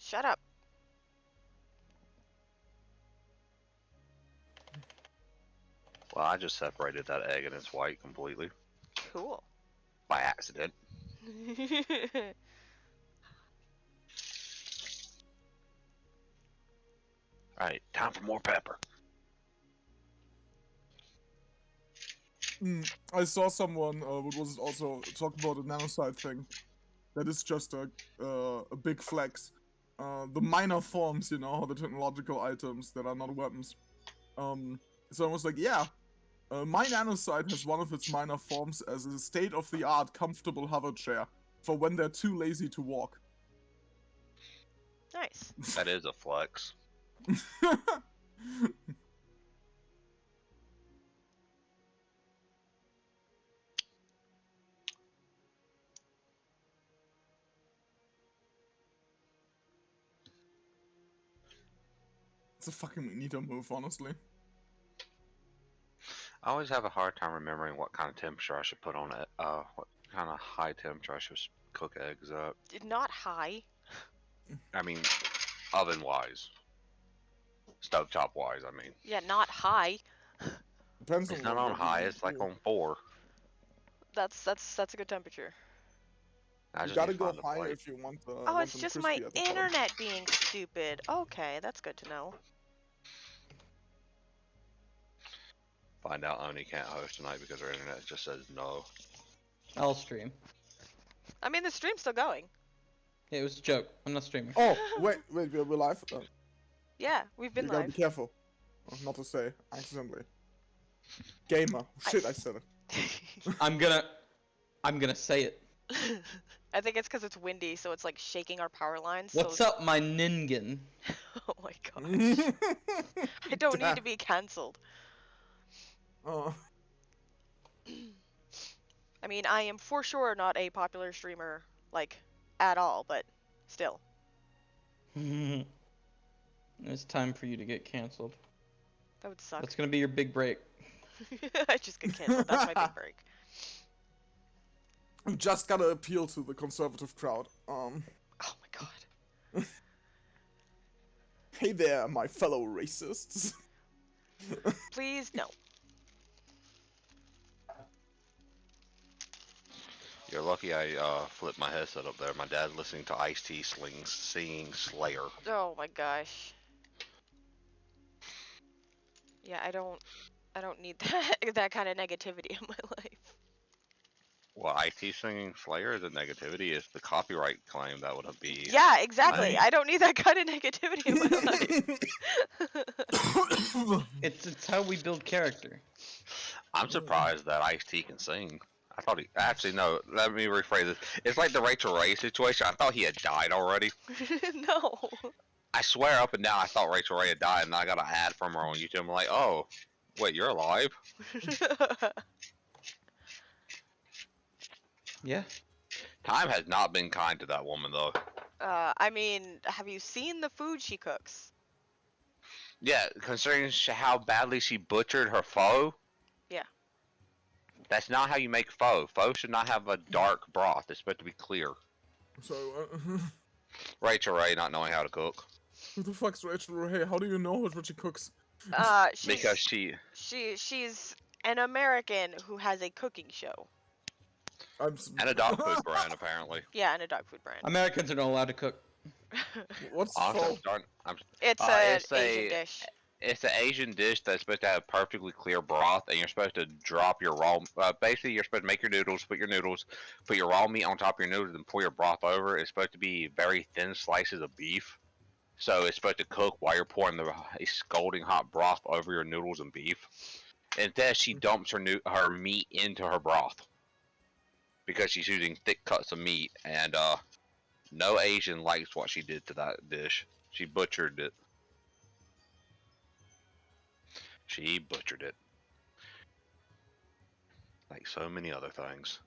Shut up. Well, I just separated that egg and its white completely. Cool. By accident. Alright, time for more pepper. I saw someone, what was it, also talk about a nanosite thing. That is just a big flex. The minor forms, you know, the technological items that are not weapons. It's almost like, yeah, my nanosite has one of its minor forms as a state-of-the-art comfortable hover chair for when they're too lazy to walk. Nice. That is a flex. It's a fucking Magneto move, honestly. I always have a hard time remembering what kind of temperature I should put on it. What kind of high temperature I should cook eggs at. Not high. I mean, oven-wise. Stovetop-wise, I mean. Yeah, not high. Depends It's on not what on you high, it's like do. on 4. That's a good temperature. I You just gotta need to go find the higher plate. if you want Oh, it's them just crispy my at the top. internet being stupid. Okay, that's good to know. Find out Oni can't host tonight because her internet just says no. I'll stream. I mean, the stream's still going. Yeah, it was a joke. I'm not streaming. Oh, wait, we're live? Yeah, we've been You gotta live. be careful. Not to say accidentally. Gamer. Shit, I said it. I'm gonna say it. I think it's because it's windy, so it's like shaking our power lines. What's up, my Ningen? Oh my gosh. I don't need to be cancelled. Oh. I mean, I am for sure not a popular streamer, like, at all, but still. It's time for you to get canceled. That would suck. That's gonna be your big break. I just get cancelled. That's my big break. You just gotta appeal to the conservative crowd. Oh my god. Hey there, my fellow racists. Please, no. You're lucky I flipped my headset up there. My dad's listening to Ice-T singing Slayer. Oh my gosh. Yeah, I don't need that kind of negativity in my life. Well, Ice-T singing Slayer is a negativity. It's the copyright claim that would be. Yeah, exactly. Nice. I don't need that kind of negativity in my life. It's how we build character. I'm surprised that Ice-T can sing. I thought he actually no. Let me rephrase this. It's like the Rachel Ray situation. I thought he had died already. No. I swear up and down I thought Rachel Ray had died, and I got an ad from her on YouTube. I'm like, oh, wait, you're alive? Yeah. Time has not been kind to that woman though. I mean, have you seen the food she cooks? Yeah, considering how badly she butchered her pho. Yeah. That's not how you make pho. Pho should not have a dark broth. It's supposed to be clear. So, Rachel Ray not knowing how to cook. who the fuck's Rachel Ray? How do you know what she cooks? Because she's an American who has a cooking show. and a dog food brand apparently. Yeah, and a dog food brand. Americans are not allowed to cook. What's Awesome. pho? It's an Asian dish. It's an Asian dish that's supposed to have perfectly clear broth, and you're supposed to drop your raw. Basically, you're supposed to make your noodles, put your raw meat on top of your noodles, and pour your broth over. It's supposed to be very thin slices of beef, so it's supposed to cook while you're pouring the scalding hot broth over your noodles and beef. Instead, she dumps her meat into her broth because she's using thick cuts of meat, and no Asian likes what she did to that dish. She butchered it. She butchered it. Like so many other things.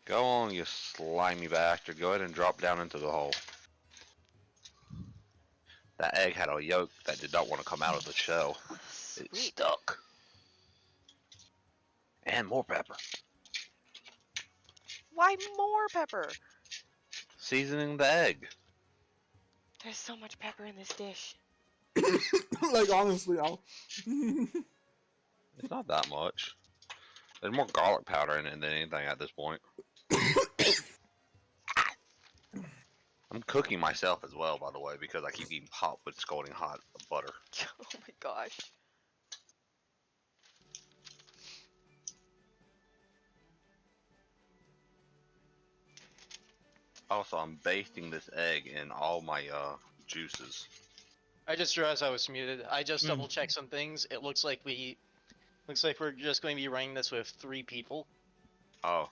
Go on, you slimy bastard. Go ahead and drop down into the hole. That egg had a yolk that did not want to come out of the shell. It Sweet. stuck. And more pepper. Why more pepper? Seasoning the egg. There's so much pepper in this dish. Like, honestly, Al. It's not that much. There's more garlic powder in it than anything at this point. I'm cooking myself as well, by the way, because I keep eating pop with scalding hot butter. Oh my gosh. Also, I'm basting this egg in all my juices. I just realized I was muted. I just Mm. double checked some things. It looks like we're just going to be running this with 3 people. Oh,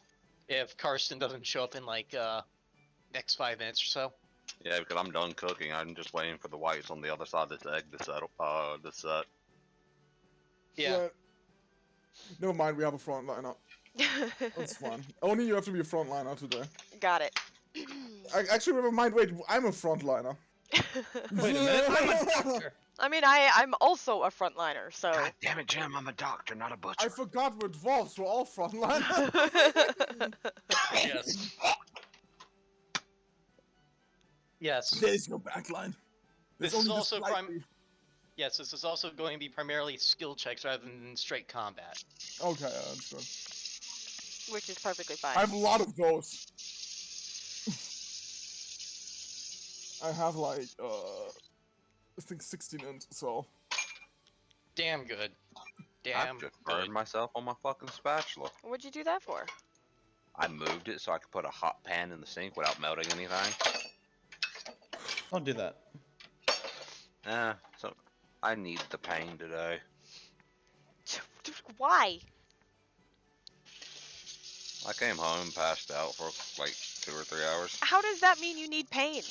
If Karsten doesn't show up in like next 5 minutes or so. yeah, because I'm done cooking. I'm just waiting for the whites on the other side of this egg to settle. To set. Yeah. Right. Never mind, we have a frontliner. That's fine. Only you have to be a frontliner today. Got it. Actually, never mind. Wait, I'm a frontliner. Wait a minute, I'm a doctor. I mean, I'm also a frontliner, so. God damn it, Jim! I'm a doctor, not a butcher. I forgot we're dwarves. We're all frontliners. Yes. Yes. There's your backline. This There's is only also slightly- Yes, this is also going to be primarily skill checks rather than straight combat. Okay, that's good. Which is perfectly fine. I have a lot of those. I have like, I think 16 int, so. Damn good. I Damn just good. burned myself on my fucking spatula. What'd you do that for? I moved it so I could put a hot pan in the sink without melting anything. Don't do that. So I need the pain today. Why? I came home, passed out for like 2 or 3 hours. How does that mean you need pain?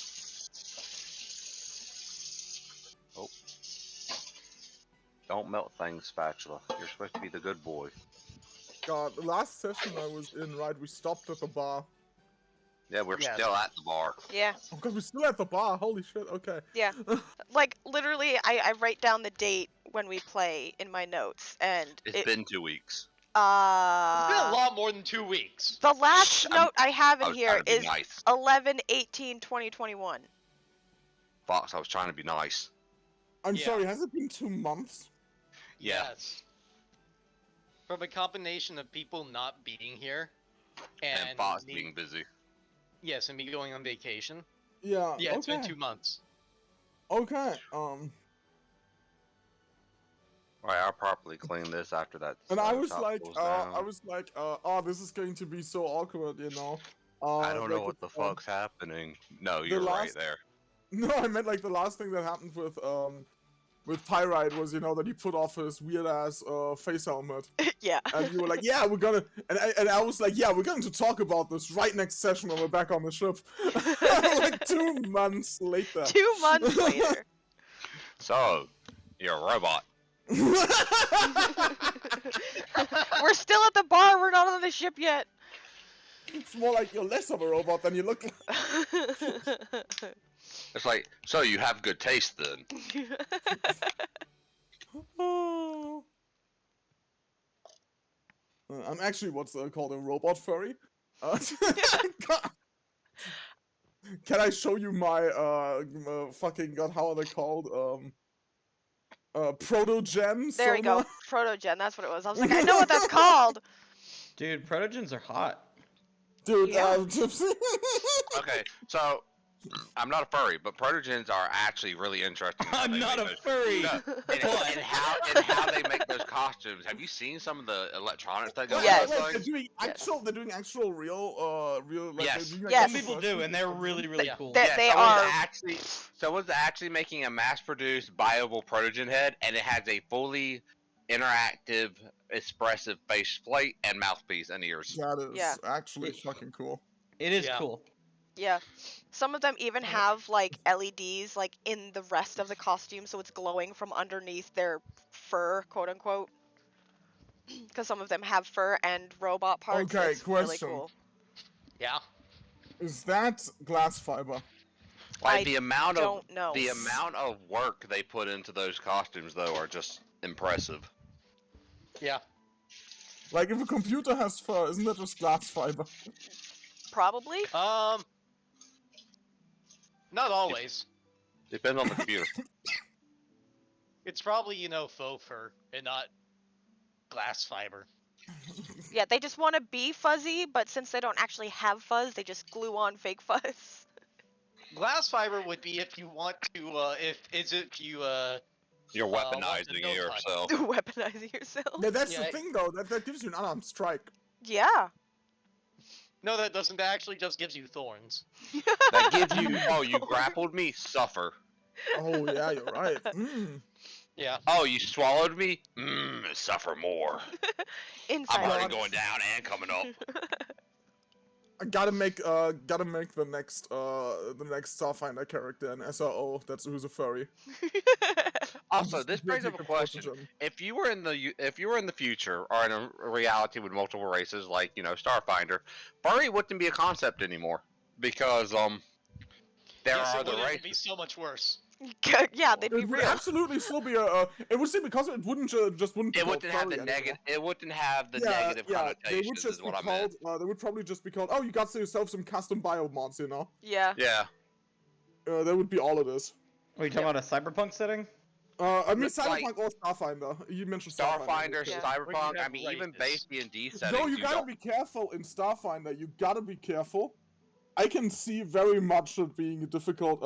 Oh. Don't melt things, spatula. You're supposed to be the good boy. God, the last session I was in, right, we stopped at the bar. Yeah, we're Yes. still at the bar. Yeah, Oh, God, we're still at the bar. Holy shit, okay. yeah. Like, literally, I write down the date when we play in my notes, and It's been 2 weeks. It's been a lot more than 2 weeks. the last I'm- note I have I in was here trying to be is nice. 11/18/2021. Fox, I was trying to be nice. I'm Yeah. sorry, has it been 2 months? Yeah. Yes. From a combination of people not being here And and Fox me, being busy. yes, and me going on vacation. Yeah, Yeah, it's okay. been 2 months. Okay, Alright, I'll properly clean this after that. and I was top like, goes down. oh, this is going to be so awkward, you know? I don't know like what the with, fuck's happening. No, you're right last- there. No, I meant like the last thing that happened with Pyrite was, you know, that he put off his weird ass face helmet, Yeah. and you were like, yeah, we're gonna, and I was like, yeah, we're going to talk about this right next session when we're back on the ship. Like 2 months later. 2 months later. So, you're a robot. We're still at the bar. We're not on the ship yet. It's more like you're less of a robot than you look like. It's like, so you have good taste then. Oh. I'm actually what's called a robot furry. Can I show you my fucking god? How are they called? Protogen. There we go. Soma? Protogen. That's what it was. I was like, I know what that's called. Dude, protogens are hot. Dude, Yeah. Okay, so I'm not a furry, but protogens are actually really interesting. how I'm they not make a those- furry. No, and how they make those costumes. Have you seen some of the electronics that go Yes. into those They're things? doing actual. They're doing actual real. Like, Yes. they're doing, Yes. Some people do, and they're really, really Yeah. cool. They- Yeah, they someone's are- actually someone's actually making a mass-produced viable protogen head, and it has a fully interactive, expressive face plate and mouthpiece and ears. That is Yeah. actually fucking cool. It is Yeah. cool. Yeah. Some of them even have like LEDs like in the rest of the costume, so it's glowing from underneath their fur, quote unquote. Because some of them have fur and robot parts. Okay, it's really question. cool. Yeah. Is that glass fiber? Like I the amount of don't know. the amount of work they put into those costumes, though, are just impressive. Yeah. Like, if a computer has fur, isn't that just glass fiber? Probably. Not always. Depends on the computer. It's probably, you know, faux fur and not glass fiber. Yeah, they just want to be fuzzy, but since they don't actually have fuzz, they just glue on fake fuzz. Glass fiber would be if you want to, if you, You're want to weaponizing no yourself. Weaponizing yourself. Yeah, that's Yeah. the thing, though. That gives you an unarmed strike. Yeah. No, that doesn't. That actually just gives you thorns. That gives you. Oh, you grappled me. Suffer. Oh, yeah, you're right. Mm. Yeah. Oh, you swallowed me. Suffer more. Inside. I'm already God. going down and coming up. I gotta make the next Starfinder character an SRO. That's who's a furry. Also, this brings up a question: if you were in the future or in a reality with multiple races, like Starfinder, furry wouldn't be a concept anymore because there Yes, are it the would. It'd races. be so much worse. Yeah, they'd be It would real. absolutely still be it would still because it wouldn't just wouldn't be It called wouldn't have the furry anymore. negative. It wouldn't have the Yeah, negative they would connotations. just Is what be I meant. called. They would probably just be called. Oh, you got yourself some custom biomods, you know. Yeah. Yeah. That would be all it is. Are you talking about a cyberpunk setting? I mean, Like- Cyberpunk or Starfinder. You mentioned Starfinder, Yeah. Cyberpunk. Where I you mean, have even races. base D&D settings. No, you gotta be careful in Starfinder. You gotta be careful. I can see very much it being difficult.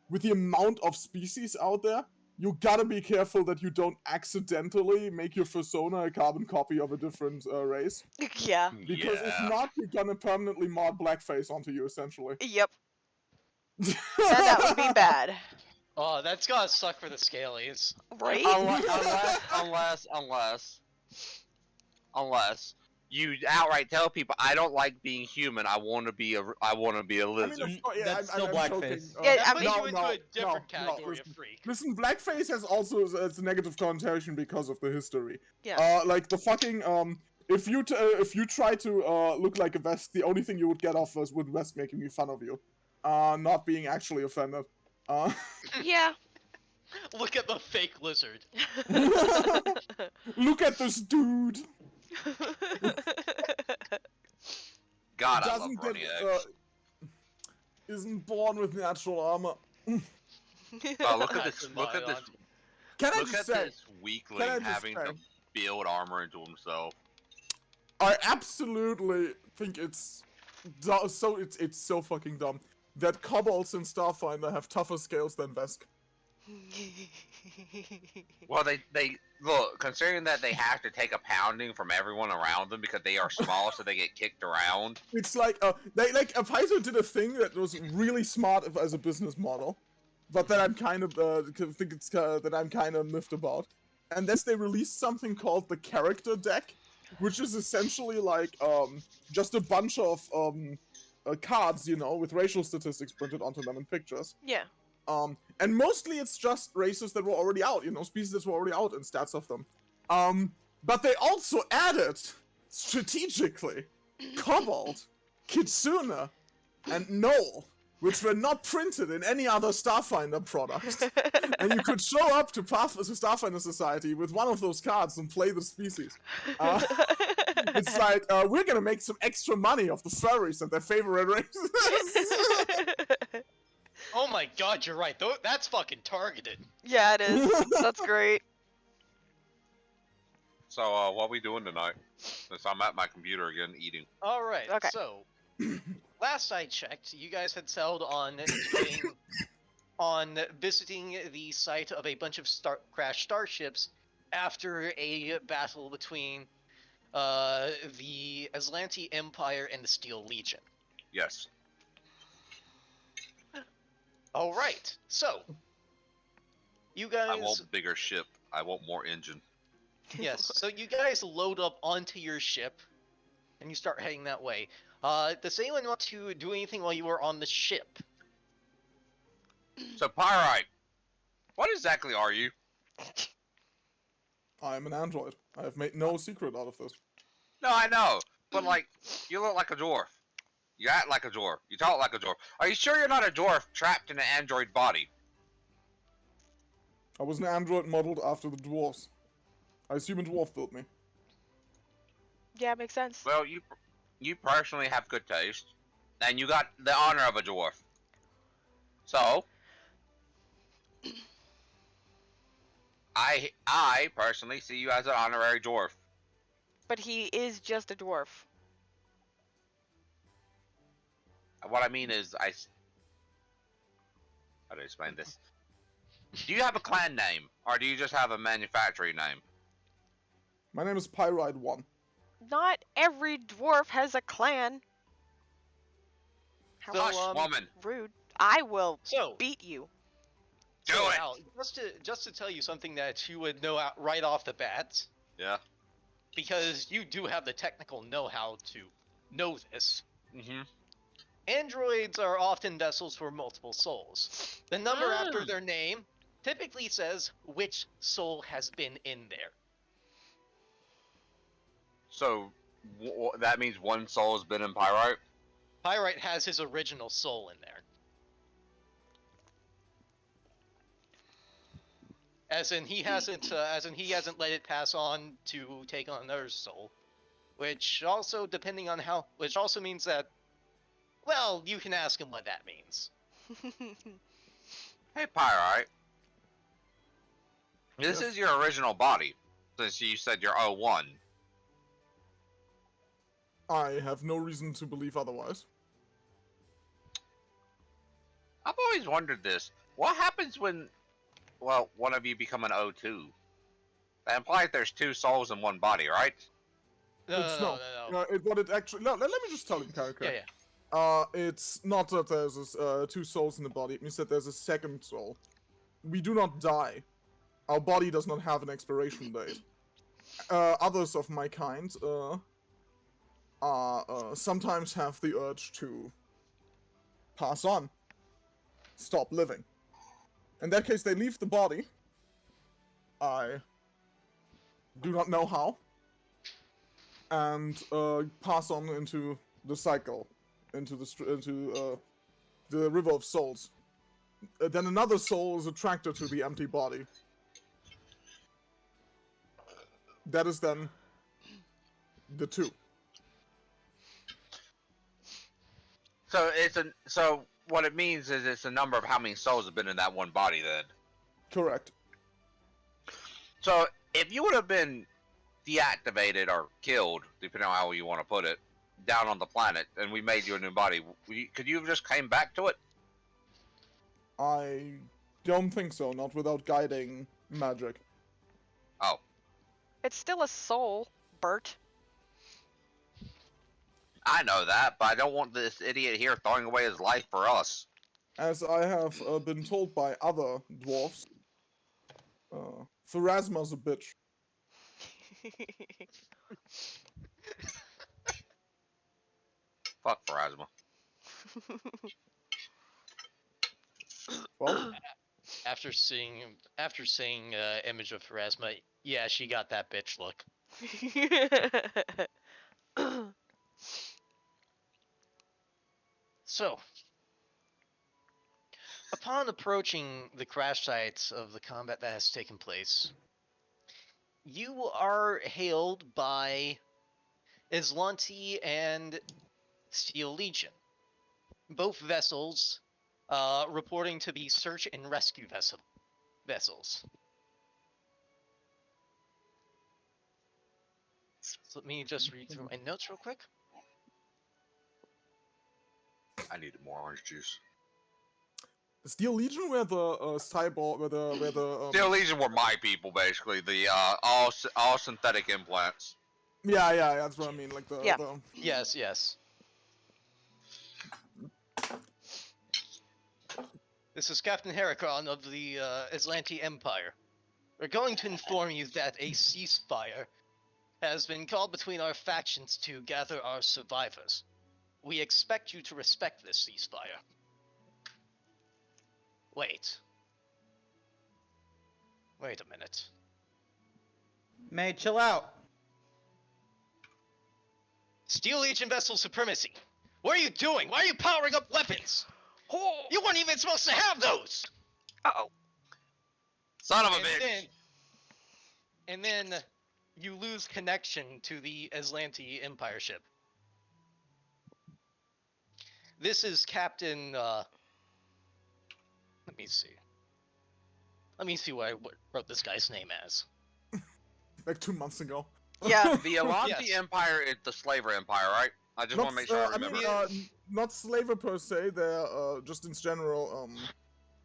With the amount of species out there, you gotta be careful that you don't accidentally make your persona a carbon copy of a different race. Yeah. Because if Yeah. not, you're gonna permanently mod blackface onto you, essentially. Yep. And that would be bad. Oh, that's gotta suck for the scalies. Right? Unless you outright tell people, I don't like being human. I want to be a lizard. of course, That's still blackface. joking. Yeah, That I puts mean- you into a different category listen. of freak. Listen, blackface has also its negative connotation because of the history. Yeah. Like the fucking if you try to look like a Vesk, the only thing you would get off was with Vesk making fun of you, not being actually offended. Yeah. Look at the fake lizard. Look at this dude. God, I love Doesn't running get eggs. isn't born with natural armor. Oh, look at That's this! in Look my at this! uh, Can I Look just at say? this weakling can I just having to say- build armor into himself. I absolutely think it's so fucking dumb that kobolds in Starfinder have tougher scales than Vesk. Well, they look, considering that they have to take a pounding from everyone around them because they are small, so they get kicked around. It's like Paizo did a thing that was really smart as a business model, but that I'm kind of think it's that I'm kind of miffed about. And that's they released something called the character deck, which is essentially like just a bunch of cards, you know, with racial statistics printed onto them in pictures. Yeah. And mostly it's just races that were already out, you know, species that were already out and stats of them. But they also added, strategically, Kobold, Kitsune, and Gnoll, which were not printed in any other Starfinder product. And you could show up to Starfinder Society with one of those cards and play the species. It's like, we're gonna make some extra money off the furries and their favorite races. Oh my god, you're right. That's fucking targeted. Yeah, it is. That's great. So, what we doing tonight? Since I'm at my computer again, eating. Alright, Okay. so last I checked, you guys had settled on visiting the site of a bunch of crashed starships after a battle between the Aslanti Empire and the Steel Legion. Yes. Alright, so you guys I want bigger ship. I want more engine. yes, so you guys load up onto your ship and you start heading that way. Does anyone want to do anything while you are on the ship? So, Pyrite, what exactly are you? I'm an android. I have made no secret out of this. No, I know, but like, you look like a dwarf. You act like a dwarf. You talk like a dwarf. Are you sure you're not a dwarf trapped in an android body? I was an android modeled after the dwarves. I assume a dwarf built me. Yeah, makes sense. Well, you personally have good taste, and you got the honor of a dwarf. So, I personally see you as an honorary dwarf. But he is just a dwarf. What I mean is, how do I explain this? Do you have a clan name, or do you just have a manufacturing name? My name is Pyrite One. Not every dwarf has a clan. How So, Hush, woman. rude. I will So, beat you. Do so it. Al, just to tell you something that you would know right off the bat, Yeah. because you do have the technical know-how to know this. Mm-hmm. Androids are often vessels for multiple souls. The number after Ah. their name typically says which soul has been in there. So, that means one soul has been in Pyrite? Pyrite has his original soul in there. As in he hasn't let it pass on to take on another soul. Which also means that, well, you can ask him what that means. Hey, Pyrite. This Yes. is your original body, since you said you're 01. I have no reason to believe otherwise. I've always wondered this. What happens when, well, one of you become an 02? That implies there's two souls in one body, right? No, It's no. What it actually. No, let me just tell you, character. Yeah. It's not that there's two souls in the body. It means that there's a second soul. We do not die. Our body does not have an expiration date. Others of my kind sometimes have the urge to pass on, stop living. In that case, they leave the body. I do not know how, and pass on into the cycle, into the river of souls. Then another soul is attracted to the empty body. That is then the two. So what it means is it's a number of how many souls have been in that one body then. Correct. So if you would have been deactivated or killed, depending on how you want to put it, down on the planet, and we made you a new body, could you have just came back to it? I don't think so, not without guiding magic. Oh. It's still a soul, Bert. I know that, but I don't want this idiot here throwing away his life for us. As I have been told by other dwarfs, Pharasma's a bitch. Fuck Pharasma. Well, After seeing image of Pharasma, yeah, she got that bitch look. So, upon approaching the crash sites of the combat that has taken place, you are hailed by Islanti and Steel Legion, both vessels reporting to be search and rescue vessels. So let me just read through my notes real quick. I needed more orange juice. the Steel Legion were the cyborg, were the Steel Legion were my people, basically. The all synthetic implants. Yeah, that's what I mean. Like the Yeah. Yes. This is Captain Heracron of the Islanti Empire. We're going to inform you that a ceasefire has been called between our factions to gather our survivors. We expect you to respect this ceasefire. Wait a minute. May, chill out. Steel Legion vessel supremacy. What are you doing? Why are you powering up weapons? Oh. You weren't even supposed to have those! Uh-oh. Son of a bitch. And then you lose connection to the Aslanti Empire ship. This is Captain. Let me see. Let me see what I wrote this guy's name as. Like 2 months ago. Yeah. The Alonzi Yes. Empire is the slaver empire, right? I just want to make sure I remember. Not slaver per se. They're just in general.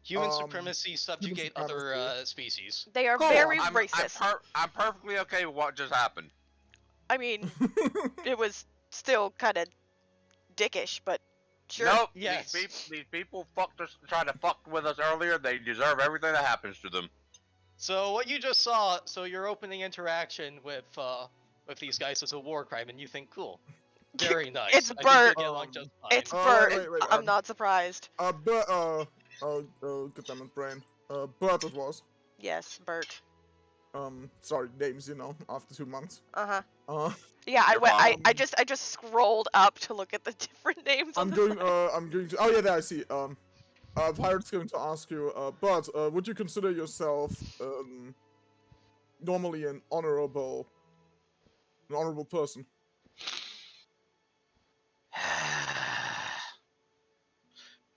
Human Um, supremacy subjugate other supremacy. species. They are Cool. very I'm racist. I'm perfectly okay with what just happened. I mean, it was still kind of dickish, but sure. Nope. Yes. These people fucked us, tried to fuck with us earlier. They deserve everything that happens to them. So what you just saw, so your opening interaction with these guys is a war crime, and you think, cool, very nice. It's I think Bert. you'll get along just fine. It's Bert. wait, I'm not surprised. But get them in brain. Bert it was. Yes, Bert. Sorry, names, after 2 months. Uh-huh. Uh, Yeah, You're fine. I just scrolled up to look at the different names on I'm the going, side. I'm going to, oh yeah, there I see. Pirate's going to ask you, Bert, would you consider yourself, normally an honorable person?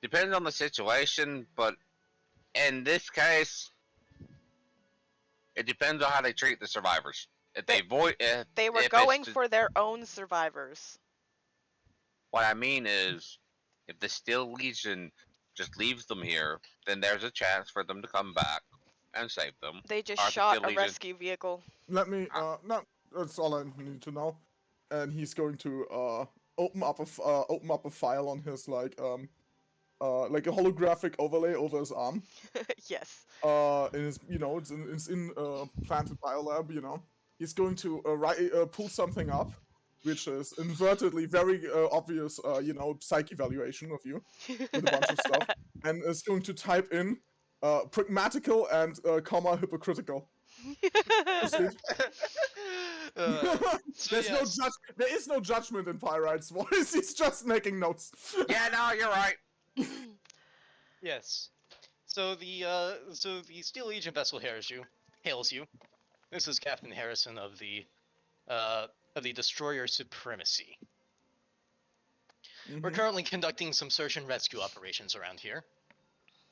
Depends on the situation, but in this case, it depends on how they treat the survivors. If they They were if going it's for their own survivors. what I mean is, if the Steel Legion just leaves them here, then there's a chance for them to come back and save them. They just Or the shot Steel a Legion. rescue vehicle. Let me, no, that's all I need to know. And he's going to, open up a file on his, like a holographic overlay over his arm. Yes. In his, it's in planted biolab. He's going to pull something up, which is invertedly very obvious, psych evaluation of you with a bunch of stuff, and is going to type in pragmatical and comma hypocritical. Proceed. So yes. There is no judgment in Pyrite's voice. He's just making notes. Yeah, no, you're right. Yes. So the Steel Legion vessel hails you. This is Captain Harrison of the destroyer Supremacy. We're currently conducting some search and rescue operations around here.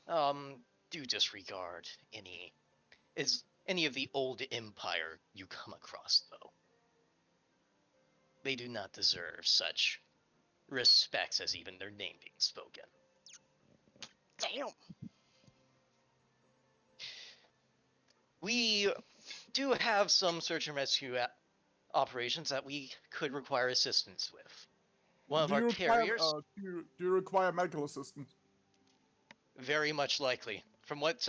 Do disregard any of the old empire you come across, though. They do not deserve such respect as even their name being spoken. Damn. We do have some search and rescue operations that we could require assistance with. One of our carriers, Do you require medical assistance? very much likely. From what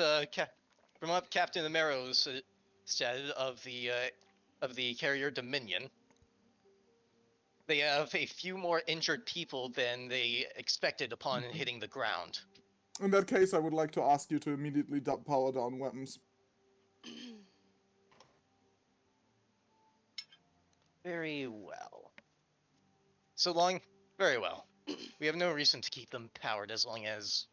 Captain Ameros said of the carrier Dominion, they have a few more injured people than they expected upon hitting the ground. In that case, I would like to ask you to immediately power down weapons. Very well. Very well. We have no reason to keep them powered as long as...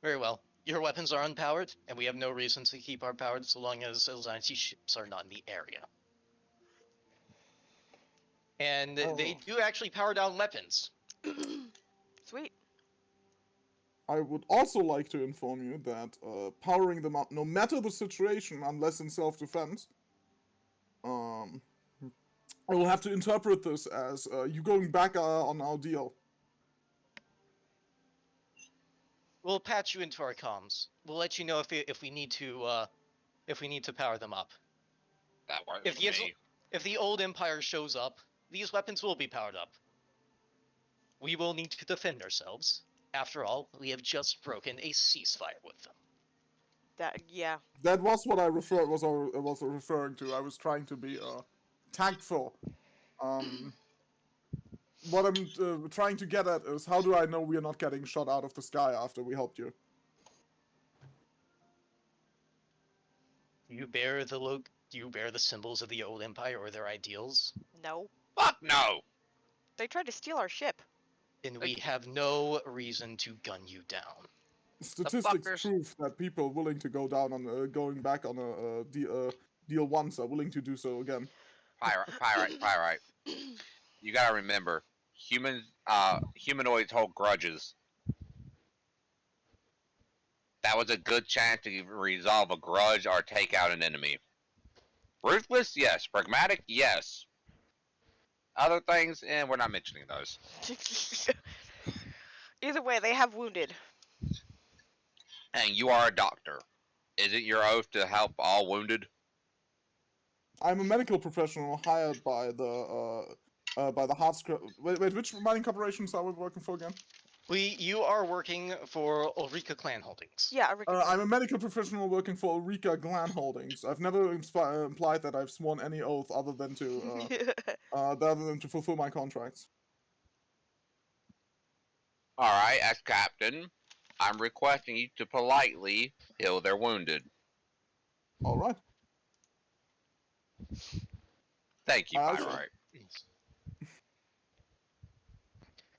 Very well. Your weapons are unpowered, and we have no reason to keep our powered so long as Elzanti ships are not in the area. And they do actually power down weapons. Sweet. I would also like to inform you that powering them up, no matter the situation, unless in self-defense, I will have to interpret this as you going back on our deal. We'll patch you into our comms. We'll let you know if we need to power them up. That works for me. If the old empire shows up, these weapons will be powered up. We will need to defend ourselves. After all, we have just broken a ceasefire with them. Yeah. That was what I was referring to. I was trying to be tactful. What I'm trying to get at is, how do I know we are not getting shot out of the sky after we helped you? Do you bear the symbols of the old empire or their ideals? No. Fuck no! They tried to steal our ship. Then we have no reason to gun you down. Statistics prove that people willing to go down on going back on a deal once are willing to do so again. Pyrite. You gotta remember, humanoids hold grudges. That was a good chance to resolve a grudge or take out an enemy. Ruthless, yes. Pragmatic, yes. Other things, we're not mentioning those. Either way, they have wounded. And you are a doctor. Is it your oath to help all wounded? I'm a medical professional hired by the Wait, which mining corporations are we working for again? You are working for Ulrika Clan Holdings. Yeah, I'm a medical professional working for Ulrika Glan Holdings. I've never implied that I've sworn any oath other than to fulfill my contracts. Alright, as captain, I'm requesting you to politely heal their wounded. All right. Thank you, I shall. Pyrite.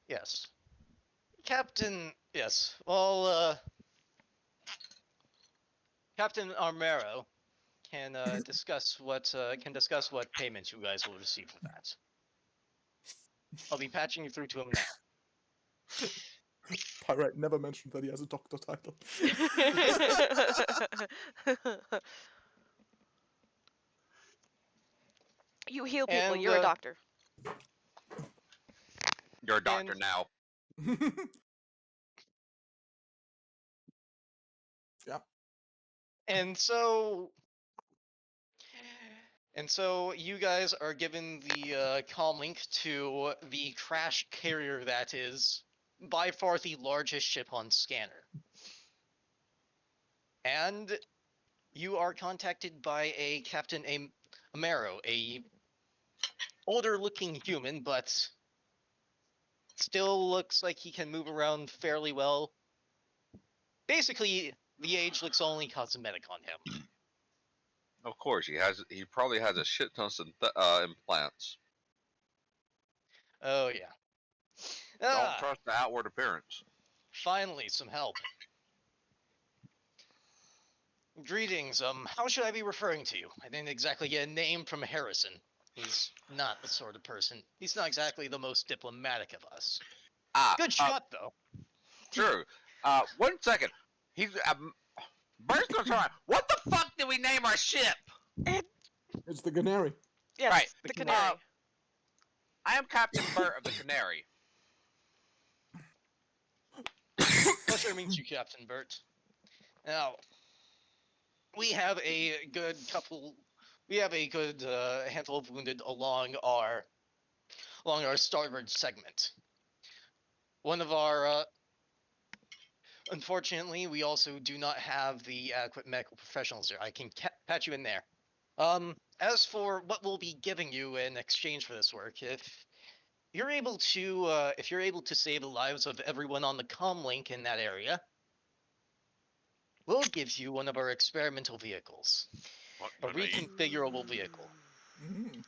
Yes. Captain, yes. Well, Captain Armero can discuss what payment you guys will receive for that. I'll be patching you through to him now. Pyrite never mentioned that he has a doctor title. You heal people. And, You're a doctor. You're a doctor now. Yeah. And so you guys are given the comm link to the crash carrier that is by far the largest ship on scanner. And you are contacted by a Captain Amaro, a older looking human, but still looks like he can move around fairly well. Basically, the age looks only cosmetic on him. Of course, he probably has a shit ton of implants. Oh yeah. Don't trust the outward appearance. Finally, some help. Greetings, how should I be referring to you? I didn't exactly get a name from Harrison. He's not the sort of person. He's not exactly the most diplomatic of us. Good shot, though. True. 1 second. He's burst of time. What the fuck did we name our ship? It's the Canary. Yes, Right. the Canary. I am Captain Burt of the Canary. Pleasure to meet you, Captain Burt. Now, we have a good handful of wounded along our starboard segment. One of our unfortunately, we also do not have the adequate medical professionals there. I can patch you in there. As for what we'll be giving you in exchange for this work, if you're able to save the lives of everyone on the comm link in that area, we'll give you one of our experimental vehicles, a reconfigurable vehicle. Mm.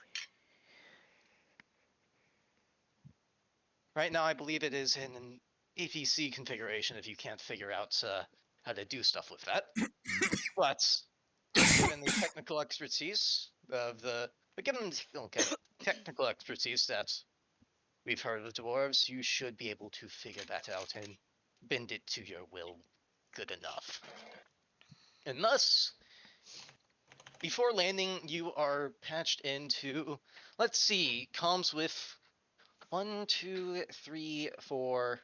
Right now, I believe it is in an APC configuration if you can't figure out how to do stuff with that. But given the technical expertise technical expertise that we've heard of the dwarves, you should be able to figure that out and bend it to your will good enough. And thus, before landing, you are patched into, let's see, comms with 1, 2, 3, 4,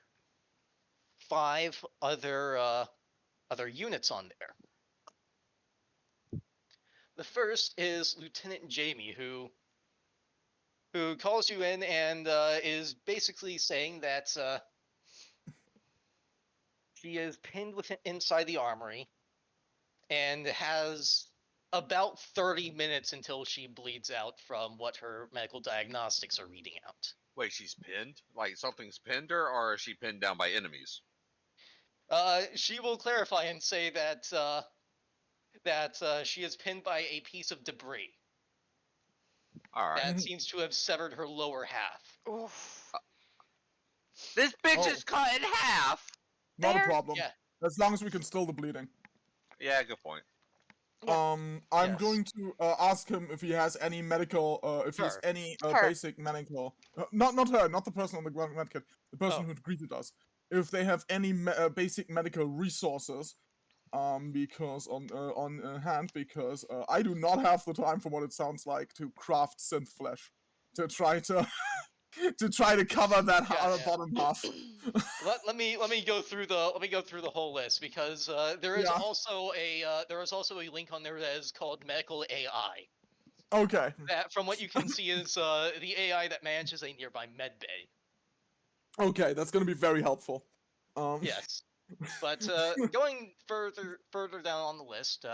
5 other units on there. The first is Lieutenant Jamie, who calls you in and is basically saying that she is pinned inside the armory and has about 30 minutes until she bleeds out from what her medical diagnostics are reading out. Wait, she's pinned? Like something's pinned her, or is she pinned down by enemies? She will clarify and say that she is pinned by a piece of debris. Alright. That seems to have severed her lower half. Oof. This bitch is cut in half! Not a There- problem. Yeah. As long as we can still the bleeding. Yeah, good point. Yeah. I'm Yes. going to ask him if he has any medical, if he has Her. any Her. basic medical. Not her, not the person on the ground medkit, the person Oh. who greeted us. If they have any basic medical resources, because on hand, because I do not have the time for what it sounds like to craft synth flesh, to try to to try to cover that Gotcha. bottom half. Let me go through the whole list because there is Yeah. also a link on there that is called medical AI. Okay. That, from what you can see, is the AI that manages a nearby med bay. Okay, that's gonna be very helpful. Yes, but going further down on the list,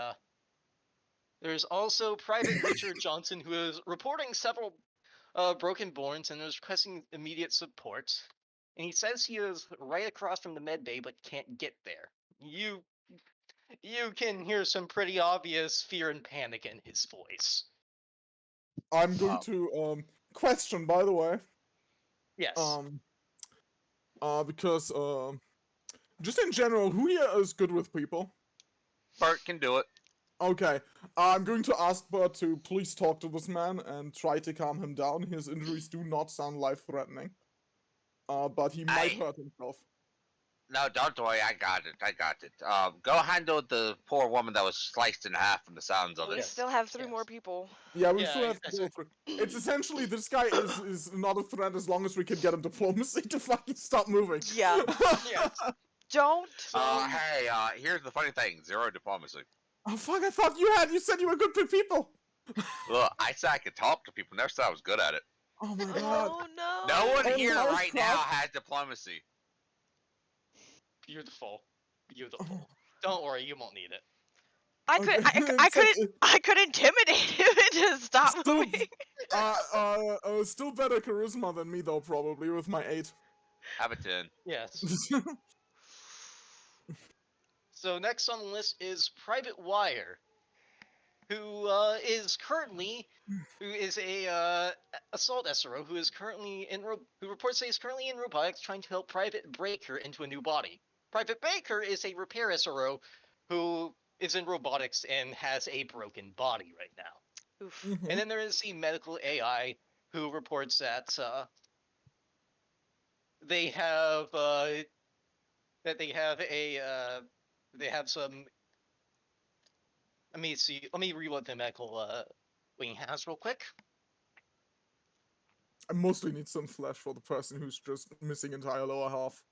there's also Private Richard Johnson, who is reporting several broken bones and is requesting immediate support. And he says he is right across from the med bay, but can't get there. You can hear some pretty obvious fear and panic in his voice. I'm going to question, by the way, Yes. because just in general, who here is good with people? Bert can do it. Okay, I'm going to ask Bert to please talk to this man and try to calm him down. His injuries do not sound life-threatening, but he might Hey. hurt himself. No, don't worry. I got it. I got it. Go handle the poor woman that was sliced in half from the sounds of We it. Yes. still have three Yes. more people. Yeah, we Yeah, still have to go through. It's essentially this guy is not a threat as long as we can get him diplomacy to fucking stop moving. Yeah. Yes. Don't. Hey, here's the funny thing: 0 diplomacy. Oh fuck! I thought you said you were good with people. Look, I said I could talk to people. Never said I was good at it. Oh my god. Oh no. No one Oh, here that was right now tough. has diplomacy. Beautiful. Beautiful. Don't worry, you won't need it. I could. Okay, I it's like, couldn't. I could intimidate him to stop Still, moving. still better charisma than me though, probably with my 8. Have a 10. Yes. So next on the list is Private Wire, who is a assault SRO who is currently who reports that he's currently in robotics trying to help Private Breaker into a new body. Private Breaker is a repair SRO who is in robotics and has a broken body right now. Oof. Mhm. And then there is the medical AI who reports that they have they have some. Let me see. Let me read what the medical wing has real quick. I mostly need some flesh for the person who's just missing entire lower half.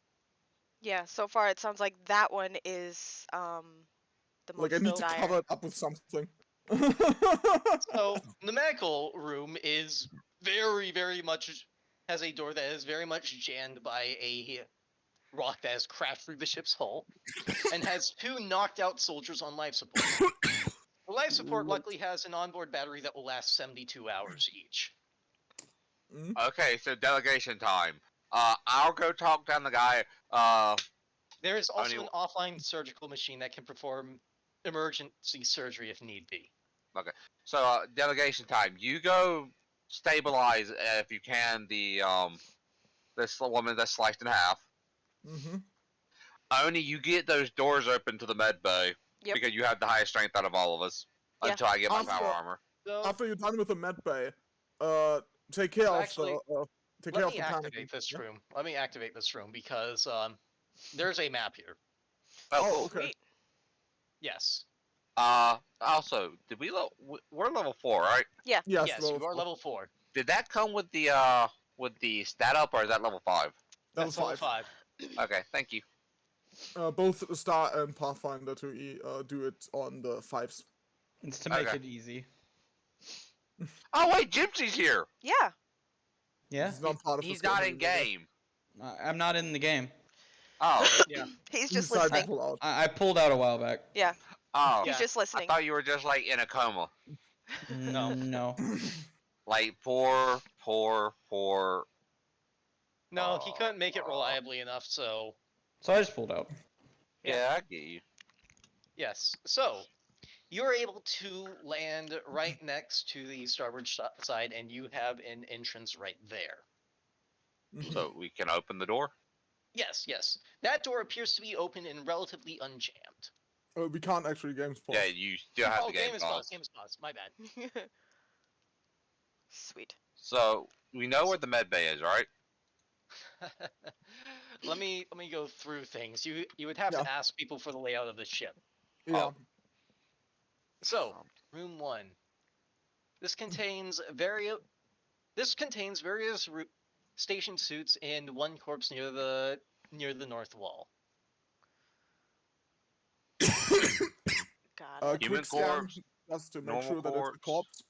Yeah. So far, it sounds like that one is the most Like I need to dire. cover it up with something. So the medical room is very much has a door that is very much jammed by a rock that has crashed through the ship's hull, and has 2 knocked out soldiers on life support. The life support Right. luckily has an onboard battery that will last 72 hours each. Mm. Okay, so delegation time. I'll go talk down the guy. There is also Only- an offline surgical machine that can perform emergency surgery if need be. So delegation time. You go stabilize if you can the this woman that's sliced in half. Mhm. Only you get those doors open to the med bay Yep. because you have the highest strength out of all of us. Yeah. Until I get my Also- power armor. So After you're done with the med bay, take care So of actually, the take let care of me the activate panic. this Yeah? room. Let me activate this room because there's a map here. Oh, Oh, cool. okay. Sweet. Yes. Also, we're level 4, right? Yeah. Yes, Yes, level you are 4. level 4. Did that come with the stat up, or is that level 5? That's level 5. Okay, thank you. Both Star and Pathfinder 2E do it on the 5s. It's to make Okay. it easy. Oh wait, Gypsy's here. Yeah. Yeah, He's not part of He's this not game in anymore, game. I'm not in the game. Oh, Yeah. He's though. just He decided to listening. pull out. I pulled out a while back. Yeah. oh. He's Yeah. just I listening. thought you were just like in a coma. No. No. Like poor. No, he couldn't make it reliably enough, so So I just pulled out. Yeah, I get you. yes. So you're able to land right next to the starboard side, and you have an entrance right there. Mhm. So we can open the door. Yes. That door appears to be open and relatively unjammed. We can't actually games pause. Yeah, you still have Oh, the game game is paused. paused. Game is paused. My bad. Sweet. So we know where the med bay is, right? let me go through things. You would have Yeah. to ask people for the layout of the ship. Yeah. Oh. So, room 1. This contains various station suits and one corpse near the north wall. Got it. Human Quick scan, corpse, just to make normal sure that it's a corpse. corpse.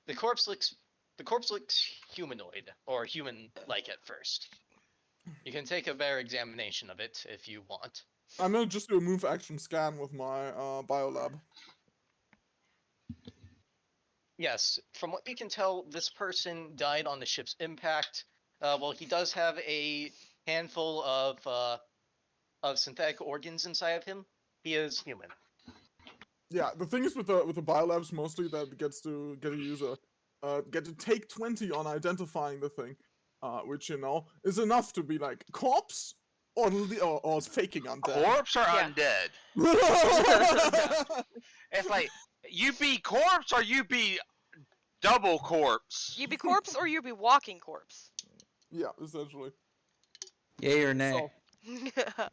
The corpse looks humanoid or human-like at first. You can take a better examination of it if you want. I'm gonna just do a move action scan with my biolab. Yes, from what we can tell, this person died on the ship's impact. Well, he does have a handful of synthetic organs inside of him. He is human. Yeah, the thing is with the biolabs mostly that it gets to get a user get to take 20 on identifying the thing, which is enough to be like corpse or it's faking undead. Corpse or Yeah. undead? It's like you be corpse or you be double corpse. You be corpse or you be walking corpse. Yeah, essentially. Yay or nay? So,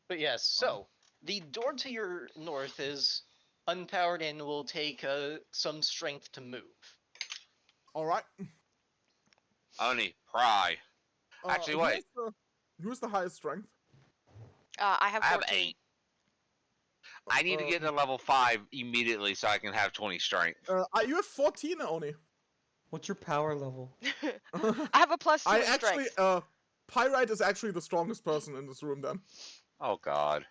But yes, so the door to your north is unpowered and will take some strength to move. all right. Only pry. Actually, wait. Who's the highest strength? I have I have 14. 8. I need to get to level 5 immediately so I can have 20 strength. You have 14 only. What's your power level? I have a +2 I in actually, strength. Pyrite is actually the strongest person in this room then. Oh god.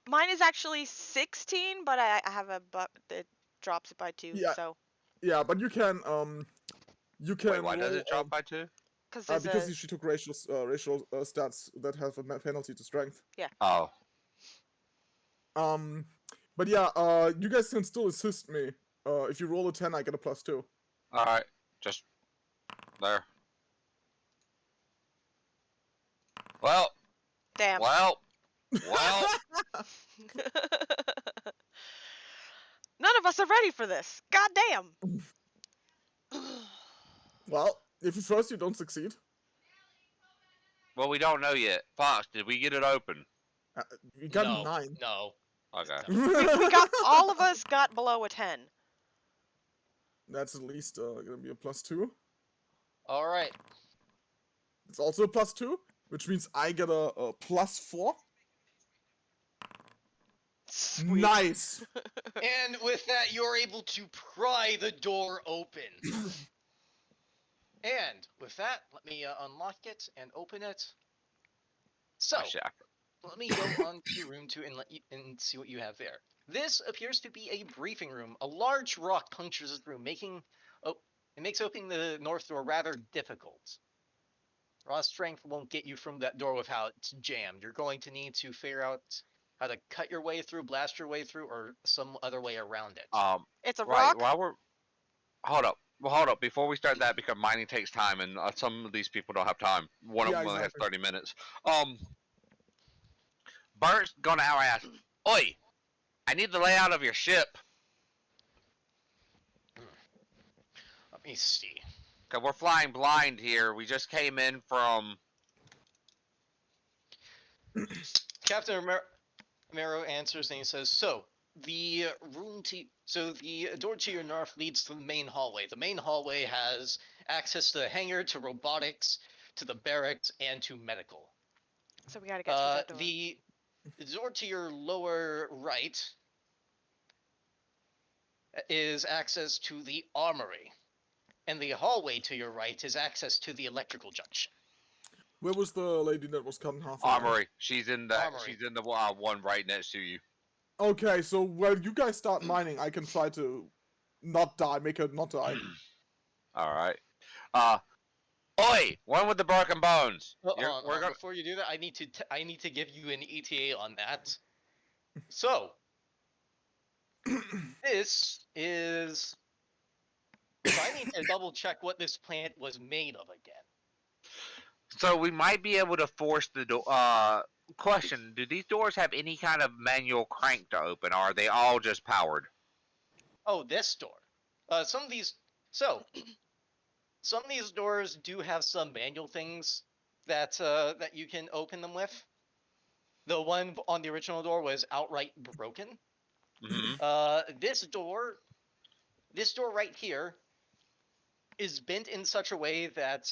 Mine is actually 16, but I have a that drops it by 2. Yeah. So Yeah, but you can Wait, why does roll, it drop by 2? because she took racial stats that have a penalty to strength. Oh. But yeah, you guys can still assist me. If you roll a 10, I get a +2. Alright. Just there. Well. damn. Well. None of us are ready for this. God damn. Well, if you first you don't succeed, Well, we don't know yet. Fox, did we get it open? you got no, a 9. No. Okay. we got all of us got below a 10. That's at least gonna be a +2. All right. It's also a +2, which means I get a +4. Sweet. Nice. And with that, you're able to pry the door open. And with that, let me unlock it and open it. So, Actually, let me go on to your room and see what you have there. This appears to be a briefing room. A large rock punctures the room, it makes opening the north door rather difficult. Raw strength won't get you from that door without it's jammed. You're going to need to figure out how to cut your way through, blast your way through, or some other way around it. It's a right, rock. while we're... Hold up. Well, hold up. Before we start that, because mining takes time, and some of these people don't have time. One of them only has 30 minutes. Bart's gonna ask, Oi! I need the layout of your ship. Let me see. Because we're flying blind here. We just came in from... Captain Romero answers and he says, the door to your north leads to the main hallway. The main hallway has access to the hangar, to robotics, to the barracks, and to medical. So we gotta get through that door. The door to your lower right is access to the armory. And the hallway to your right is access to the electrical junction. Where was the lady that was cut in half? Armory. She's in the Armory. one right next to you. Okay, so while you guys start mining, I can try to not die, make her not die. Alright. Oi! One with the broken bones. Before you do that, I need to give you an ETA on that. So, this is... So I need to double check what this plant was made of again. So we might be able to force the door. question: do these doors have any kind of manual crank to open, or are they all just powered? Oh, this door. Some of these. So some of these doors do have some manual things that you can open them with. The one on the original door was outright broken. Mm-hmm. This door right here is bent in such a way that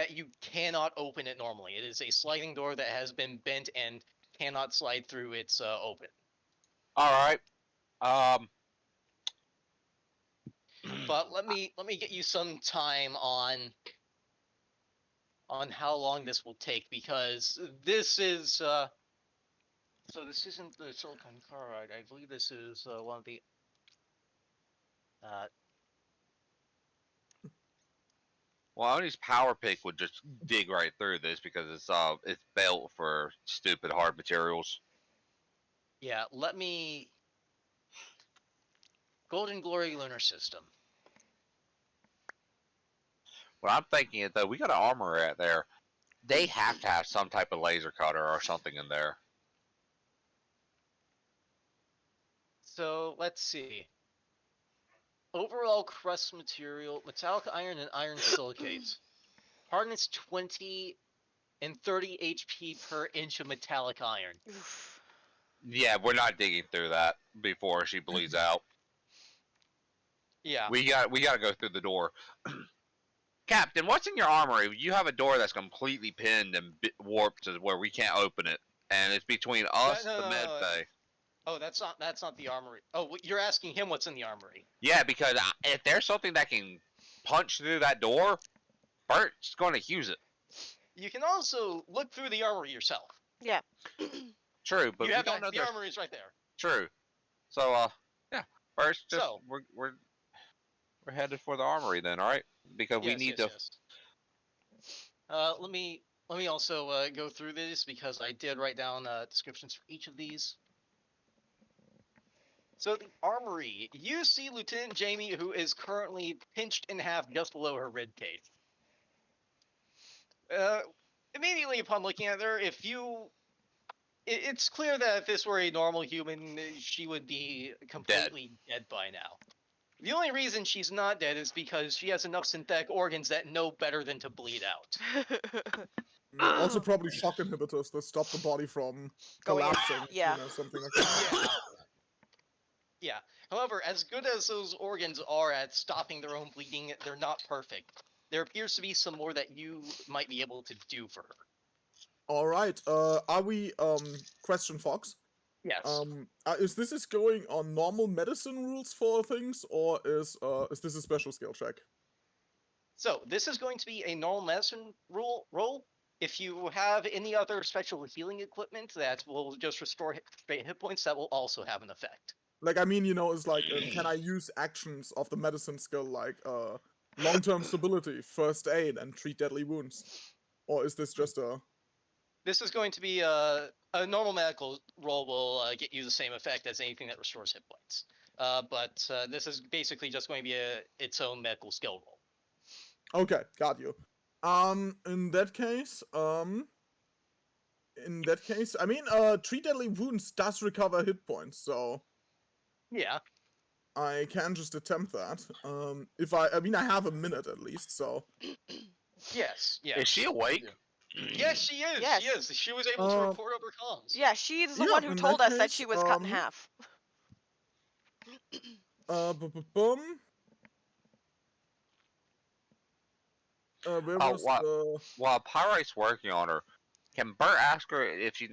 you cannot open it normally. It is a sliding door that has been bent and cannot slide through its open. All right. Um. But let me get you some time on how long this will take, because this is so this isn't the silicon carbide. I believe this is one of the uh, Well, Oni's power pick would just dig right through this because it's built for stupid hard materials. yeah, let me Golden Glory Lunar System. What I'm thinking is though, we got an armor right there. They have to have some type of laser cutter or something in there. So let's see. Overall crust material, metallic iron and iron silicate. Hardness 20 and 30 HP per inch of metallic iron. Oof. Yeah, we're not digging through that before she bleeds out. Yeah. We got to go through the door. Captain, what's in your armory? You have a door that's completely pinned and warped to where we can't open it, and it's between us, No, the no, med no. bay. Oh, that's not the armory. Oh, you're asking him what's in the armory. Yeah, because if there's something that can punch through that door, Bert's going to use it. You can also look through the armory yourself. Yeah. True, but You we have don't know the there's armory is right there. true. So yeah, first just So we're headed for the armory then, all right? Because we yes, need yes, to. yes. Let me also go through this, because I did write down descriptions for each of these. So the armory, you see Lieutenant Jamie, who is currently pinched in half just below her rib cage. Immediately upon looking at her, it's clear that if this were a normal human, she would be completely dead by now. The only reason she's not dead is because she has enough synthetic organs that know better than to bleed out. Also, probably shock inhibitors that stop the body from Going in. collapsing. Yeah. You know, something like that. Yeah. Yeah. However, as good as those organs are at stopping their own bleeding, they're not perfect. There appears to be some more that you might be able to do for her. All right. Are we question Fox? Yes. Is this going on normal medicine rules for things, or is this a special skill check? So this is going to be a normal medicine roll. If you have any other special healing equipment that will just restore hit points, that will also have an effect. Like, I mean, you know, it's like, can I use actions of the medicine skill, like long-term stability, first aid, and treat deadly wounds, or is this just a? This is going to be a normal medical roll will get you the same effect as anything that restores hit points. But this is basically just going to be its own medical skill roll. Okay, got you. In that case, I mean, treat deadly wounds does recover hit points, so Yeah. I can just attempt that. If I mean, I have a minute at least, so. Yes. Yes. Is she awake? Yes, she is. Yes. She is. She was able to report over comms. Yeah, she's the Yeah, one who in told that us that case, she was cut in half. boom. Where Oh, was the? while Pyrite's working on her, can Bert ask her if she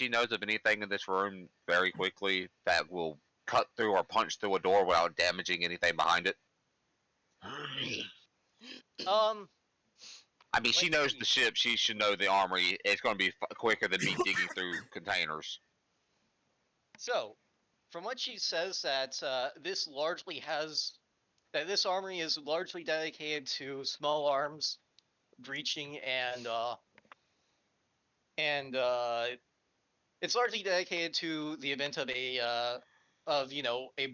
knows of anything in this room very quickly that will cut through or punch through a door without damaging anything behind it? I mean, she Let's knows see. the ship. She should know the armory. It's going to be quicker than me digging through containers. So, from what she says, that this armory is largely dedicated to small arms, breaching, and it's largely dedicated to the event of a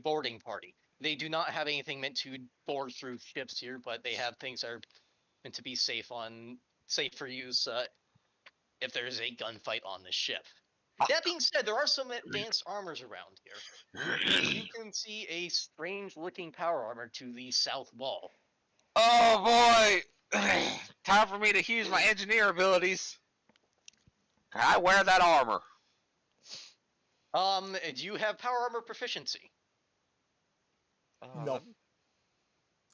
boarding party. They do not have anything meant to board through ships here, but they have things that are meant to be safe for use if there is a gunfight on the ship. That being said, there are some advanced armors around here. You can see a strange-looking power armor to the south wall. Oh boy! Time for me to use my engineer abilities. Can I wear that armor? Do you have power armor proficiency? No.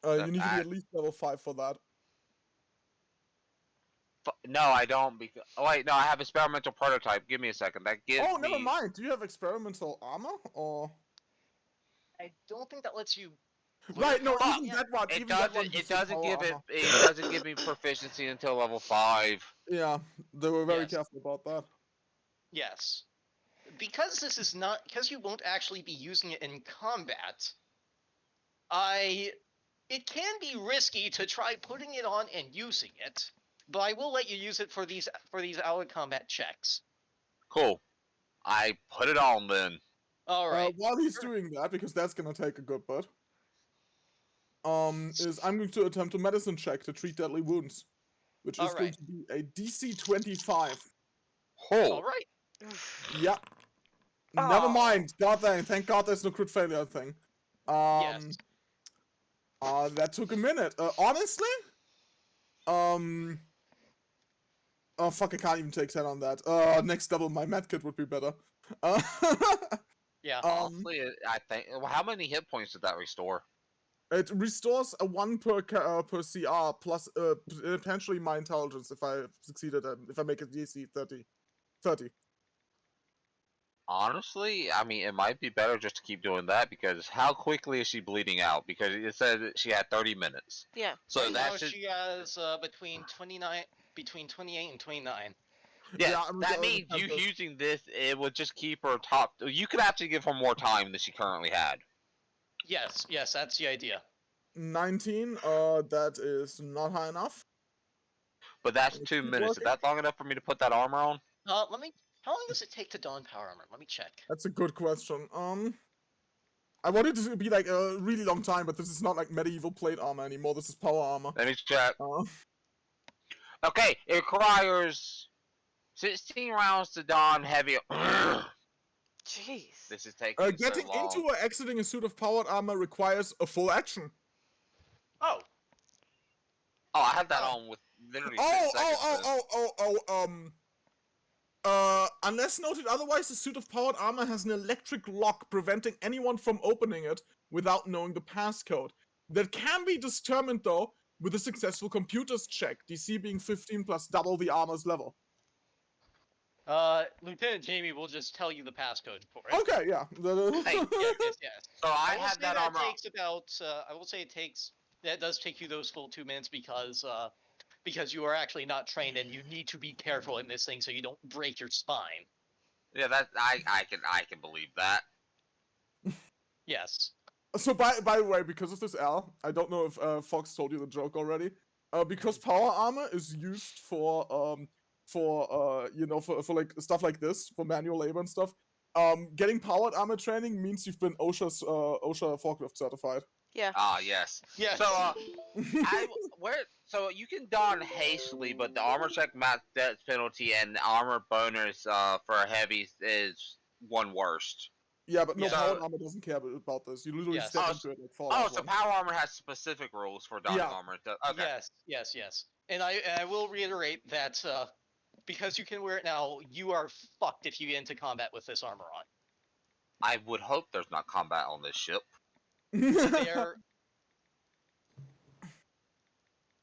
let me- You need to be at least level 5 for that. No, I don't. Because wait, no, I have experimental prototype. Give me a second. That gives Oh, me. never mind. Do you have experimental armor? Or I don't think that lets you. right? No, power- even yeah. that one. It Even that one. doesn't. It gives you doesn't power give it. armor. It doesn't give me proficiency until level 5. Yeah, they were very Yes. careful about that. Yes. Because this is not, because you won't actually be using it in combat, it can be risky to try putting it on and using it, but I will let you use it for these out of combat checks. Cool. I put it on then. All right. While he's Sure. doing that, because that's gonna take a good bit, is I'm going to attempt a medicine check to treat deadly wounds, which is going Alright. to be a DC 25. Oh. All right. Yeah. Oh. Never mind. God dang. Thank God there's no crit failure thing. Yes. That took a minute. Honestly, oh fuck, I can't even take 10 on that. Next level, my medkit would be better. Uh, Yeah. Honestly, I think. Well, how many hit points did that restore? it restores a 1 per CR plus potentially my intelligence if I succeeded if I make it DC 30. Honestly, I mean, it might be better just to keep doing that because how quickly is she bleeding out? Because it said that she had 30 minutes. Yeah. So Right that now should. she has between 28 and 29. Yeah, I'm that gonna means you attempt it. using this, it would just keep her top. You could actually give her more time than she currently had. Yes, that's the idea. 19. That is not high enough. But that's Let's 2 keep minutes. Is working. that long enough for me to put that armor on? How long does it take to don power armor? Let me check. That's a good question. I wanted it to be like a really long time, but this is not like medieval plate armor anymore. This is power armor. Let me check. Uh, Okay, it requires 16 rounds to don heavy. Jeez. This is taking getting so long. into or exiting a suit of powered armor requires a full action. Oh. Oh, I had that on with literally 6 seconds. Unless noted otherwise, the suit of powered armor has an electric lock preventing anyone from opening it without knowing the passcode. That can be determined though with a successful computers check, DC being 15 plus double the armor's level. Lieutenant Jamie will just tell you the passcode for it. Okay, yeah. Hey, Yes. So I will had say that armor. takes about. I will say it takes. That does take you those full 2 minutes because you are actually not trained and you need to be careful in this thing so you don't break your spine. Yeah, that I can believe that. Yes. So by the way, because of this L, I don't know if Fox told you the joke already. Because power armor is used for like stuff like this for manual labor and stuff. Getting powered armor training means you've been OSHA forklift certified. Yeah. Ah, yes. Yes. So so you can don hastily, but the armor check max death penalty and armor bonus for heavies is one worst. Yeah, but no, Yeah. powered armor doesn't care about this. You literally Yes. step Oh, into it like Fallout so 1. power armor has specific rules for donning Yeah. armor. Okay. Yes. And I will reiterate that because you can wear it now, you are fucked if you get into combat with this armor on. I would hope there's not combat on this ship. There,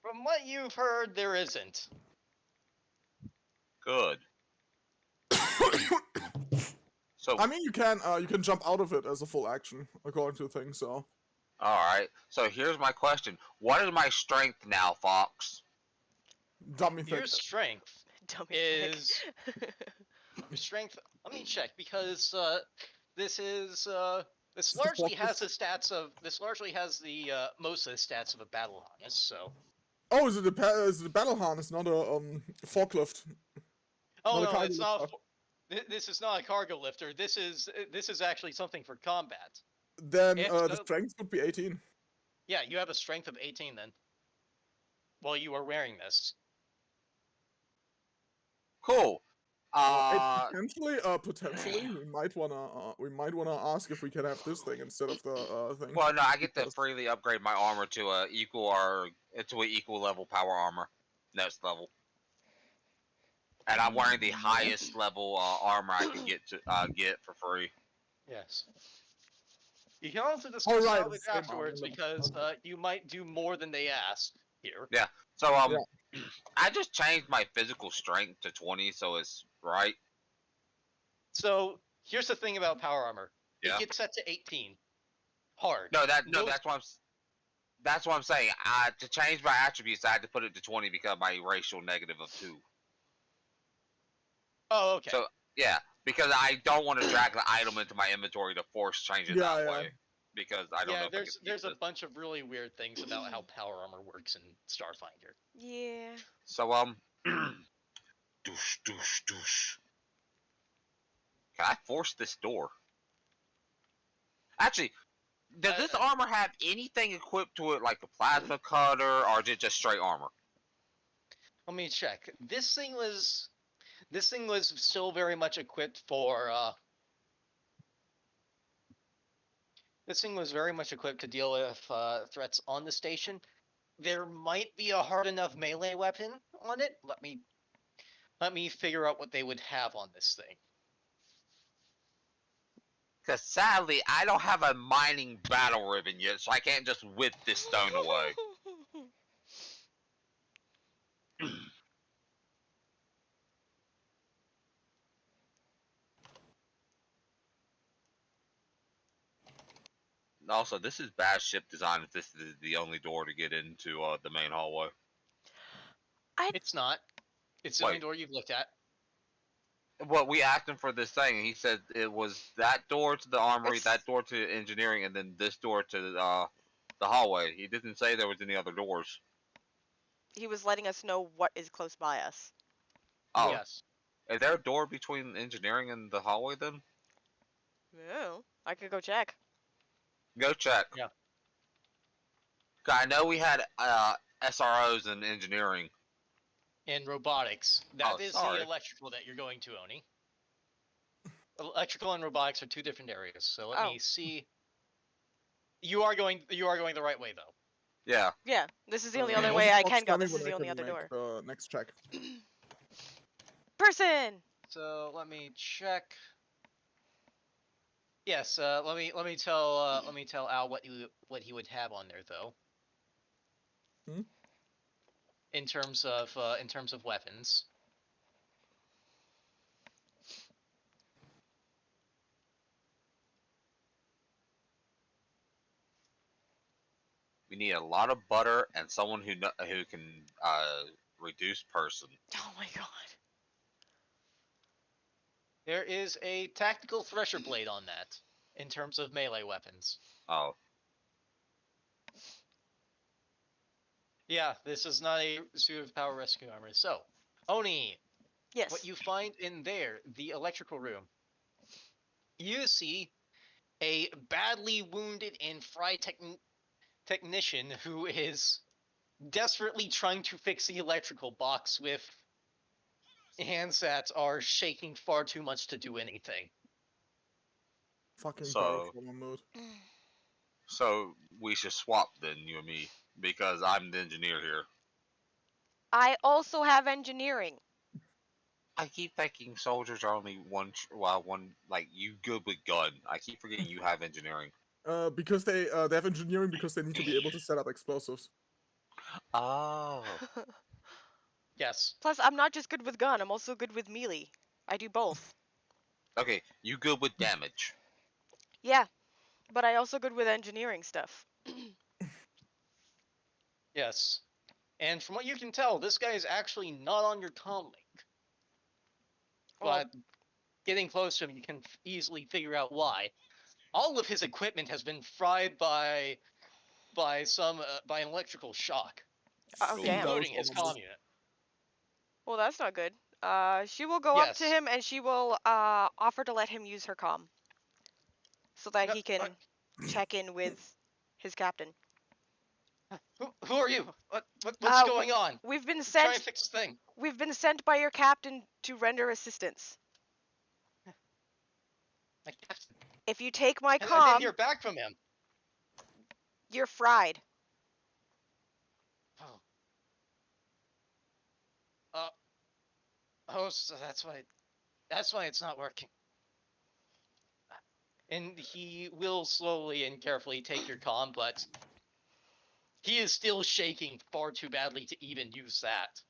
from what you've heard, there isn't. Good. So I mean, you can jump out of it as a full action according to the thing. So all right. So here's my question: what is my strength now, Fox? dummy Your thick. Dummy is thick. your strength. Let me check because this is this Is the largely has forklift- the stats of the most of the stats of a battle harness. So Oh, is it a battle harness, not a forklift? oh Not a no, cargo it's not. lifter. This is not a cargo lifter. This is actually something for combat. Then It's the the- strength would be 18. Yeah, you have a strength of 18 then. While you are wearing this. Cool. Potentially, we might wanna ask if we can have this thing instead of the thing. Well, no, I get to Because- freely upgrade my armor to a equal level power armor next level, and I'm wearing the highest level armor I can get for free. Yes. You can also discuss Alright, salvage same afterwards armor because level. you might do more than they asked here. Yeah. So I just changed my physical strength to 20, so it's right. So here's the thing about power armor. Yeah. It gets set to 18. Hard. No, No- that's what I'm saying. To change my attributes, I had to put it to 20 because of my racial negative of 2. Oh, okay. So yeah, because I don't want to drag the item into my inventory to force change it that way. Because I don't know if there's a bunch of really weird things about how power armor works in Starfinder. Yeah. So douche douche douche. Can I force this door? Actually, does this armor have anything equipped to it like the plasma cutter, or is it just straight armor? Let me check. This thing was still very much equipped for this thing was very much equipped to deal with threats on the station. There might be a hard enough melee weapon on it. Let me figure out what they would have on this thing. Because sadly, I don't have a mining battle ribbon yet, so I can't just whip this stone away. Also, this is bad ship design if this is the only door to get into the main hallway. It's not. It's the only door you've looked at. Well, we asked him for this thing, and he said it was that door to the armory, that door to engineering, and then this door to the hallway. He didn't say there was any other doors. He was letting us know what is close by us. Oh. Yes. Is there a door between engineering and the hallway then? No. I could go check. Go check. Yeah. I know we had SROs in engineering. In robotics. That is the electrical that you're going to, Oni. Electrical and robotics are two different areas. So let me see. You are going the right way though. Yeah. Yeah. This is the only other way I can go. This is the only other door. Next check. Person. So let me check. Yes, let me tell Al what he would have on there though. In terms of weapons. We need a lot of butter and someone who can reduce person. Oh my god. There is a tactical thresher blade on that in terms of melee weapons. Oh. Yeah, this is not a suit of power rescue armor. So, Oni. Yes. What you find in there, the electrical room. You see a badly wounded and fried technician who is desperately trying to fix the electrical box with hands that are shaking far too much to do anything. Fucking powerful mood. So we should swap then, you and me, because I'm the engineer here. I also have engineering. I keep thinking soldiers are only one like you good with gun. I keep forgetting you have engineering. Because they have engineering because they need to be able to set up explosives. Oh. Yes. Plus, I'm not just good with gun. I'm also good with melee. I do both. Okay, you good with damage. Yeah, but I also good with engineering stuff. Yes. And from what you can tell, this guy is actually not on your comm link. But getting close to him, you can easily figure out why. All of his equipment has been fried by an electrical shock. Oh damn. Including his comm unit. Well, that's not good. She will go up to him and she will offer to let him use her comm, so that he can check in with his captain. Who are you? What's Uh, going on? We've been Try and sent. fix this thing. We've been sent by your captain to render assistance. My captain. If you take my And I didn't comm, hear back from him. you're fried. Oh. Uh. Oh, so that's why. That's why it's not working. And he will slowly and carefully take your comm, but he is still shaking far too badly to even use that.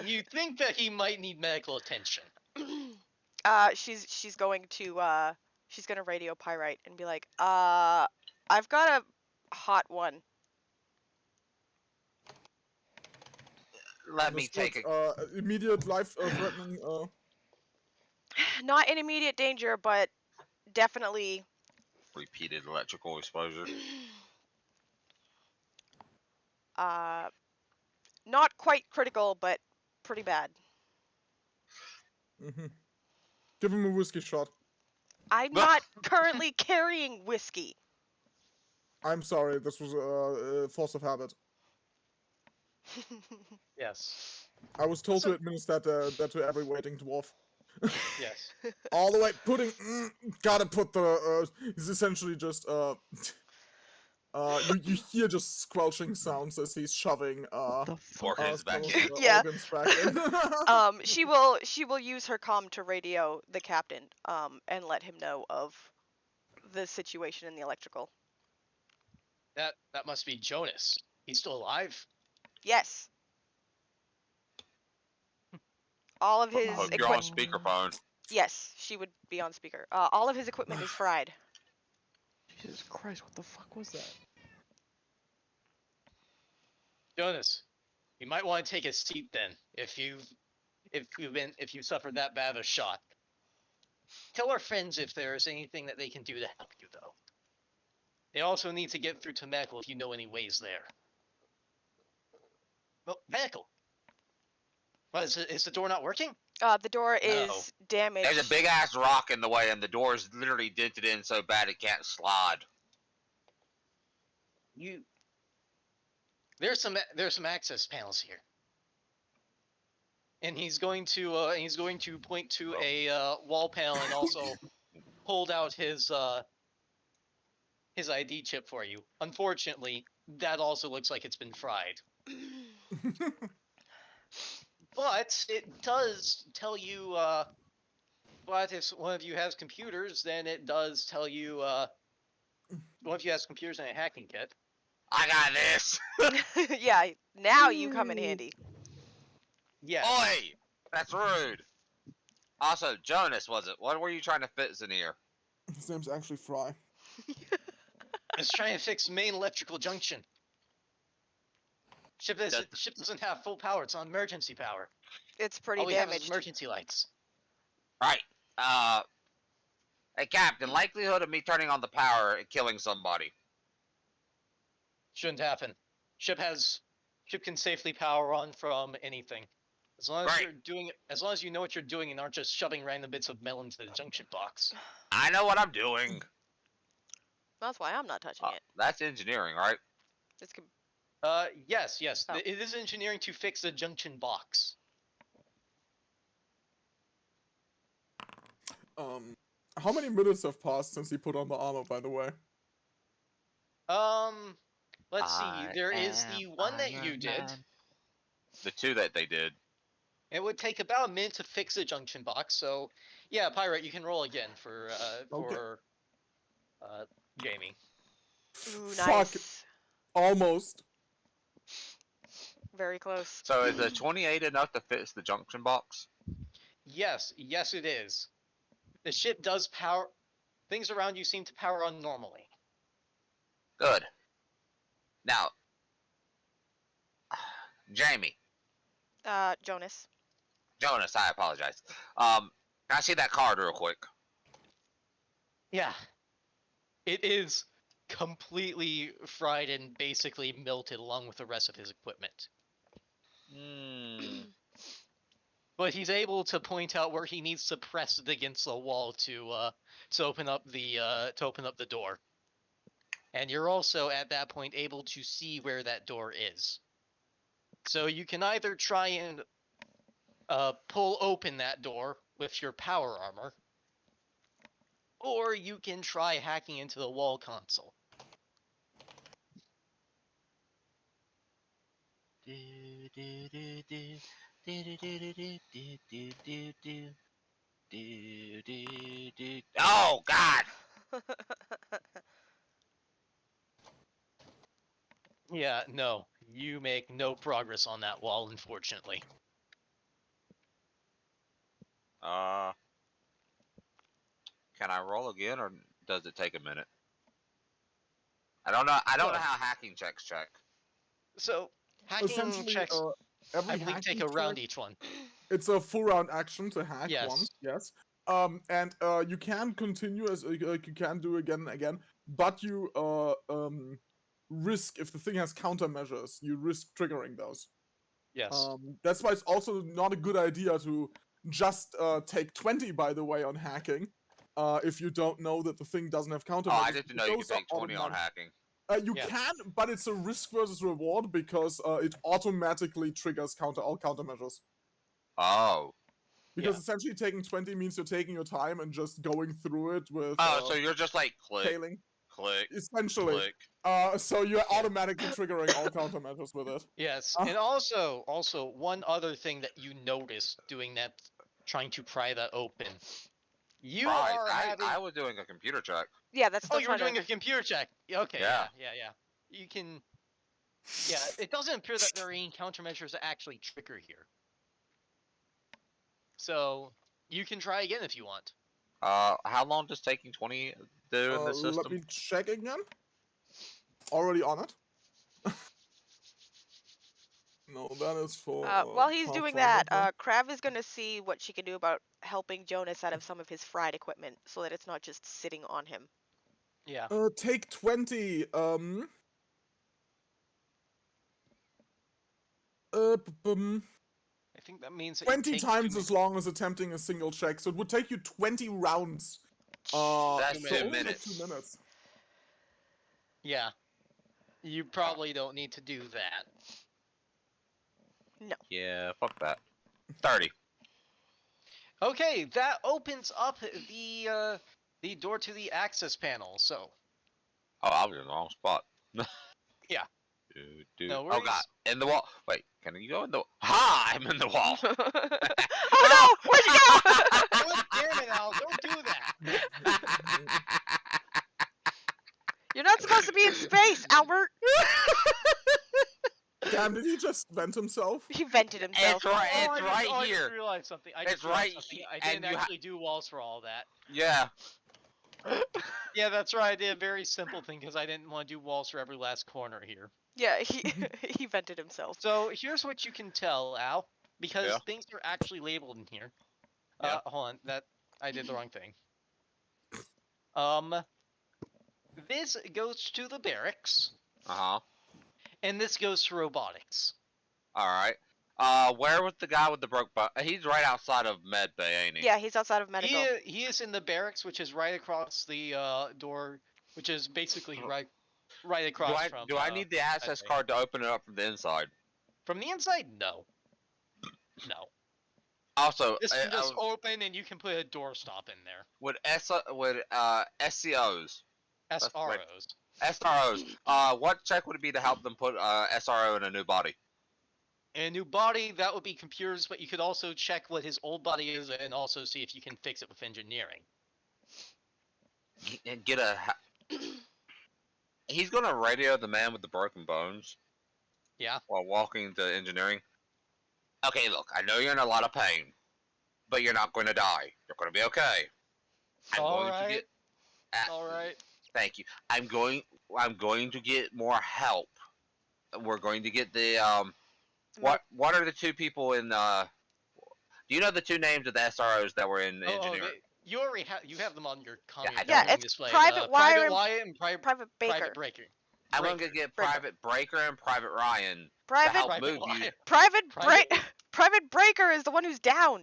You think that he might need medical attention. She's going to she's gonna radio Pyrite and be like, I've got a hot one. Let me take a. Immediate life threatening. Not in immediate danger, but definitely. Repeated electrical exposure. uh, Not quite critical, but pretty bad. Give him a whiskey shot. I'm not currently carrying whiskey. I'm sorry, this was a force of habit. Yes. I was told So- to administer that to every waiting dwarf. Yes. All the way, gotta put the, he's essentially just, you hear just squelching sounds as he's shoving, The fuck? Organs some back of in. the Yeah. organs back in. She will use her comm to radio the captain, and let him know of the situation in the electrical. That must be Jonas. He's still alive? Yes. All of his Hope you're on equipment. speakerphone. Yes, she would be on speaker. All of his equipment is fried. Jesus Christ, what the fuck was that? Jonas, you might want to take a seat then, if you suffered that bad of a shock. Tell our friends if there's anything that they can do to help you, though. They also need to get through to medical if you know any ways there. Well, medical. What, is the door not working? The door is No. damaged. There's a big ass rock in the way, and the door's literally dented in so bad it can't slide. There's some access panels here. And he's going to point to a wall panel and also hold out his ID chip for you. Unfortunately, that also looks like it's been fried. But it does tell you, but if one of you has computers, then it does tell you, one of you has computers and a hacking kit. I got this. Yeah, now you come in handy. Yes. Oi, that's rude. Also, Jonas, was it? What were you trying to fix in here? His name's actually Fry. It's trying to fix main electrical junction. Ship doesn't have full power. It's on emergency power. It's pretty All we have is damaged. emergency lights. Right. Hey, Captain, likelihood of me turning on the power and killing somebody. Shouldn't happen. Ship can safely power on from anything. As long as Right. as long as you know what you're doing and aren't just shoving random bits of metal into the junction box. I know what I'm doing. That's why I'm not touching it. That's engineering, right? It's Yes. Oh. It is engineering to fix the junction box. How many minutes have passed since he put on the armor, by the way? Let's see. There is the one that you did. The two that they did. It would take about a minute to fix the junction box, so yeah, Pirate, you can roll again for Jamie. Ooh, Fuck. nice. Almost. Very close. So is a 28 enough to fix the junction box? Yes, it is. The ship does power. Things around you seem to power on normally. Good. Now, Jamie. Jonas. Jonas, I apologize. Can I see that card real quick? Yeah. It is completely fried and basically melted along with the rest of his equipment. But he's able to point out where he needs to press it against the wall to open up the door. and you're also at that point able to see where that door is. So you can either try and pull open that door with your power armor, or you can try hacking into the wall console. Oh God! Yeah, no, you make no progress on that wall, unfortunately. Can I roll again, or does it take a minute? I don't know. I don't know No. how hacking checks check. So hacking Essentially, checks, every I believe, take hacking a round check, each one. it's a full round action to hack Yes. once, yes. And you can continue as you can do again and again, but you risk, if the thing has countermeasures, you risk triggering those. Yes. That's why it's also not a good idea to just take 20, by the way, on hacking, if you don't know that the thing doesn't have countermeasures. Oh, I didn't know you could Those are take 20 on automatic. hacking. You Yeah. can, but it's a risk versus reward because it automatically triggers all countermeasures. Oh. Because Yeah. essentially taking 20 means you're taking your time and just going through it with Oh, so you're just like click, failing. click, Essentially. click. So you're automatically triggering all countermeasures with it. Yes, Uh. and also one other thing that you notice doing that, trying to pry that open, you Right. are having. I was doing a computer check. Yeah, that's Oh, still you were trying doing to. a computer check. Okay, Yeah. yeah. You can. Yeah, it doesn't appear that there are any countermeasures that actually trigger here. So you can try again if you want. How long does taking 20 do in this Let system? me check again. Already on it. No, that is for. While he's doing that, Pathfinder. Krav is gonna see what she can do about helping Jonas out of some of his fried equipment, so that it's not just sitting on him. Yeah. Take 20. I think that means that 20 you take times as long as attempting a single check, so it would take you 20 rounds. That's so 2 only minutes. 2 minutes. Yeah. You probably don't need to do that. No. Yeah, fuck that. 30. Okay, that opens up the door to the access panel. So Oh, I was in the wrong spot. Yeah. No Oh god, worries. in the wall. Wait, can you go in the? Ha! I'm in the wall. Oh no! Where'd you go? God damn it, Al! Don't do that. You're not supposed to be in space, Albert. Damn, did he just vent himself? He vented himself. It's right. Oh, It's I right just here. realized something. It's right he- I and didn't you ha- actually do walls for all that. Yeah. Yeah, that's right. I did a very simple thing because I didn't want to do walls for every last corner here. Yeah, he vented himself. So here's what you can tell, Al, because Yeah. things are actually labeled in here. Yeah. Hold on, that I did the wrong thing. This goes to the barracks, Uh huh. and this goes to robotics. All right. Where was the guy with the broke butt? He's right outside of med bay, ain't he? Yeah, he's outside of medical. He is in the barracks, which is right across the door, which is basically right across from. Do I need the access think. card to open it up from the inside? From the inside? No. No. Also, This can just open, and you can put a door stop in there. would SCOs, SROs. SROs, what check would it be to help them put SRO in a new body? And a new body, that would be computers, but you could also check what his old body is and also see if you can fix it with engineering. And get a. He's gonna radio the man with the broken bones. Yeah. While walking to engineering. Okay, look, I know you're in a lot of pain, but you're not going to die. You're going to be okay. All right. Thank you. I'm going to get more help. We're going to get the What are the two people in do you know the two names of the SROs that were in engineering? You already have them on your common it's display. Private Wire and Private Baker. Breaker. I'm going to get Private Breaker and Private Ryan to help move you. Private Breaker is the one who's down.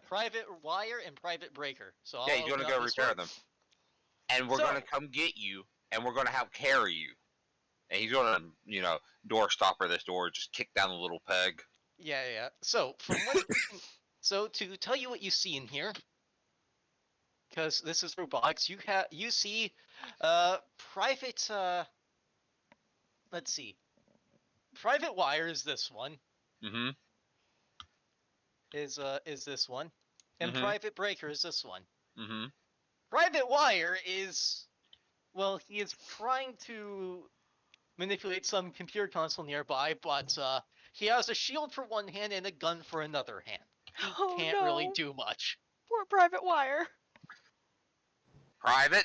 Private Wire and Private Breaker. So yeah, he's going to go repair them. And we're going to come get you and we're gonna help carry you. And he's gonna, door stopper this door, just kick down the little peg. Yeah. So from what you can, so to tell you what you see in here, because this is robotics, you see, private. Let's see. Private wire is this one. Mm-hmm. Is this one, and Mhm. private breaker is this one. Mm-hmm. Private wire is, well, he is trying to manipulate some computer console nearby, but he has a shield for one hand and a gun for another hand. He Oh, can't no. really do much. Poor Private Wire. Private,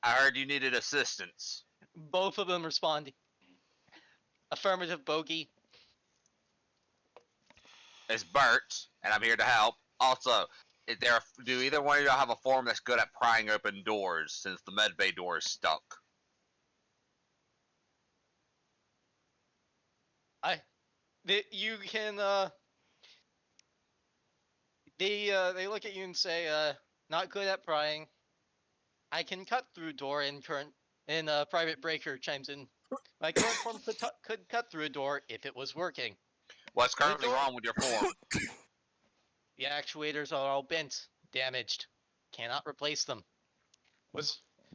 I heard you needed assistance. Both of them respond. Affirmative, Bogey. It's Bert, and I'm here to help. Also, do either one of you have a form that's good at prying open doors, since the medbay door is stuck? You can they look at you and say, not good at prying. I can cut through door, and private breaker chimes in. My current form could cut through a door if it was working. What's currently door- wrong with your form? The actuators are all bent, damaged. Cannot replace them.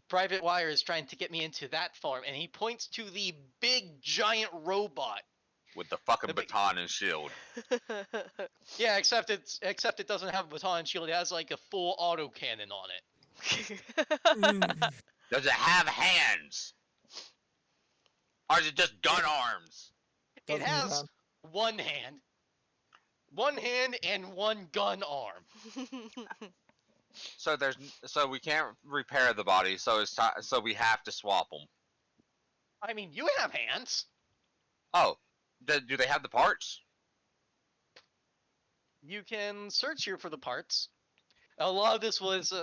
Private Wire is trying to get me into that form, and he points to the big giant robot. With the fucking The big- baton and shield. Yeah, except it doesn't have a baton and shield. It has like a full autocannon on it. Does it have hands? Or is it just gun arms? It Doesn't has have- one hand and one gun arm. So we can't repair the body, so we have to swap them. I mean, you have hands. Oh, do they have the parts? You can search here for the parts. A lot of this was,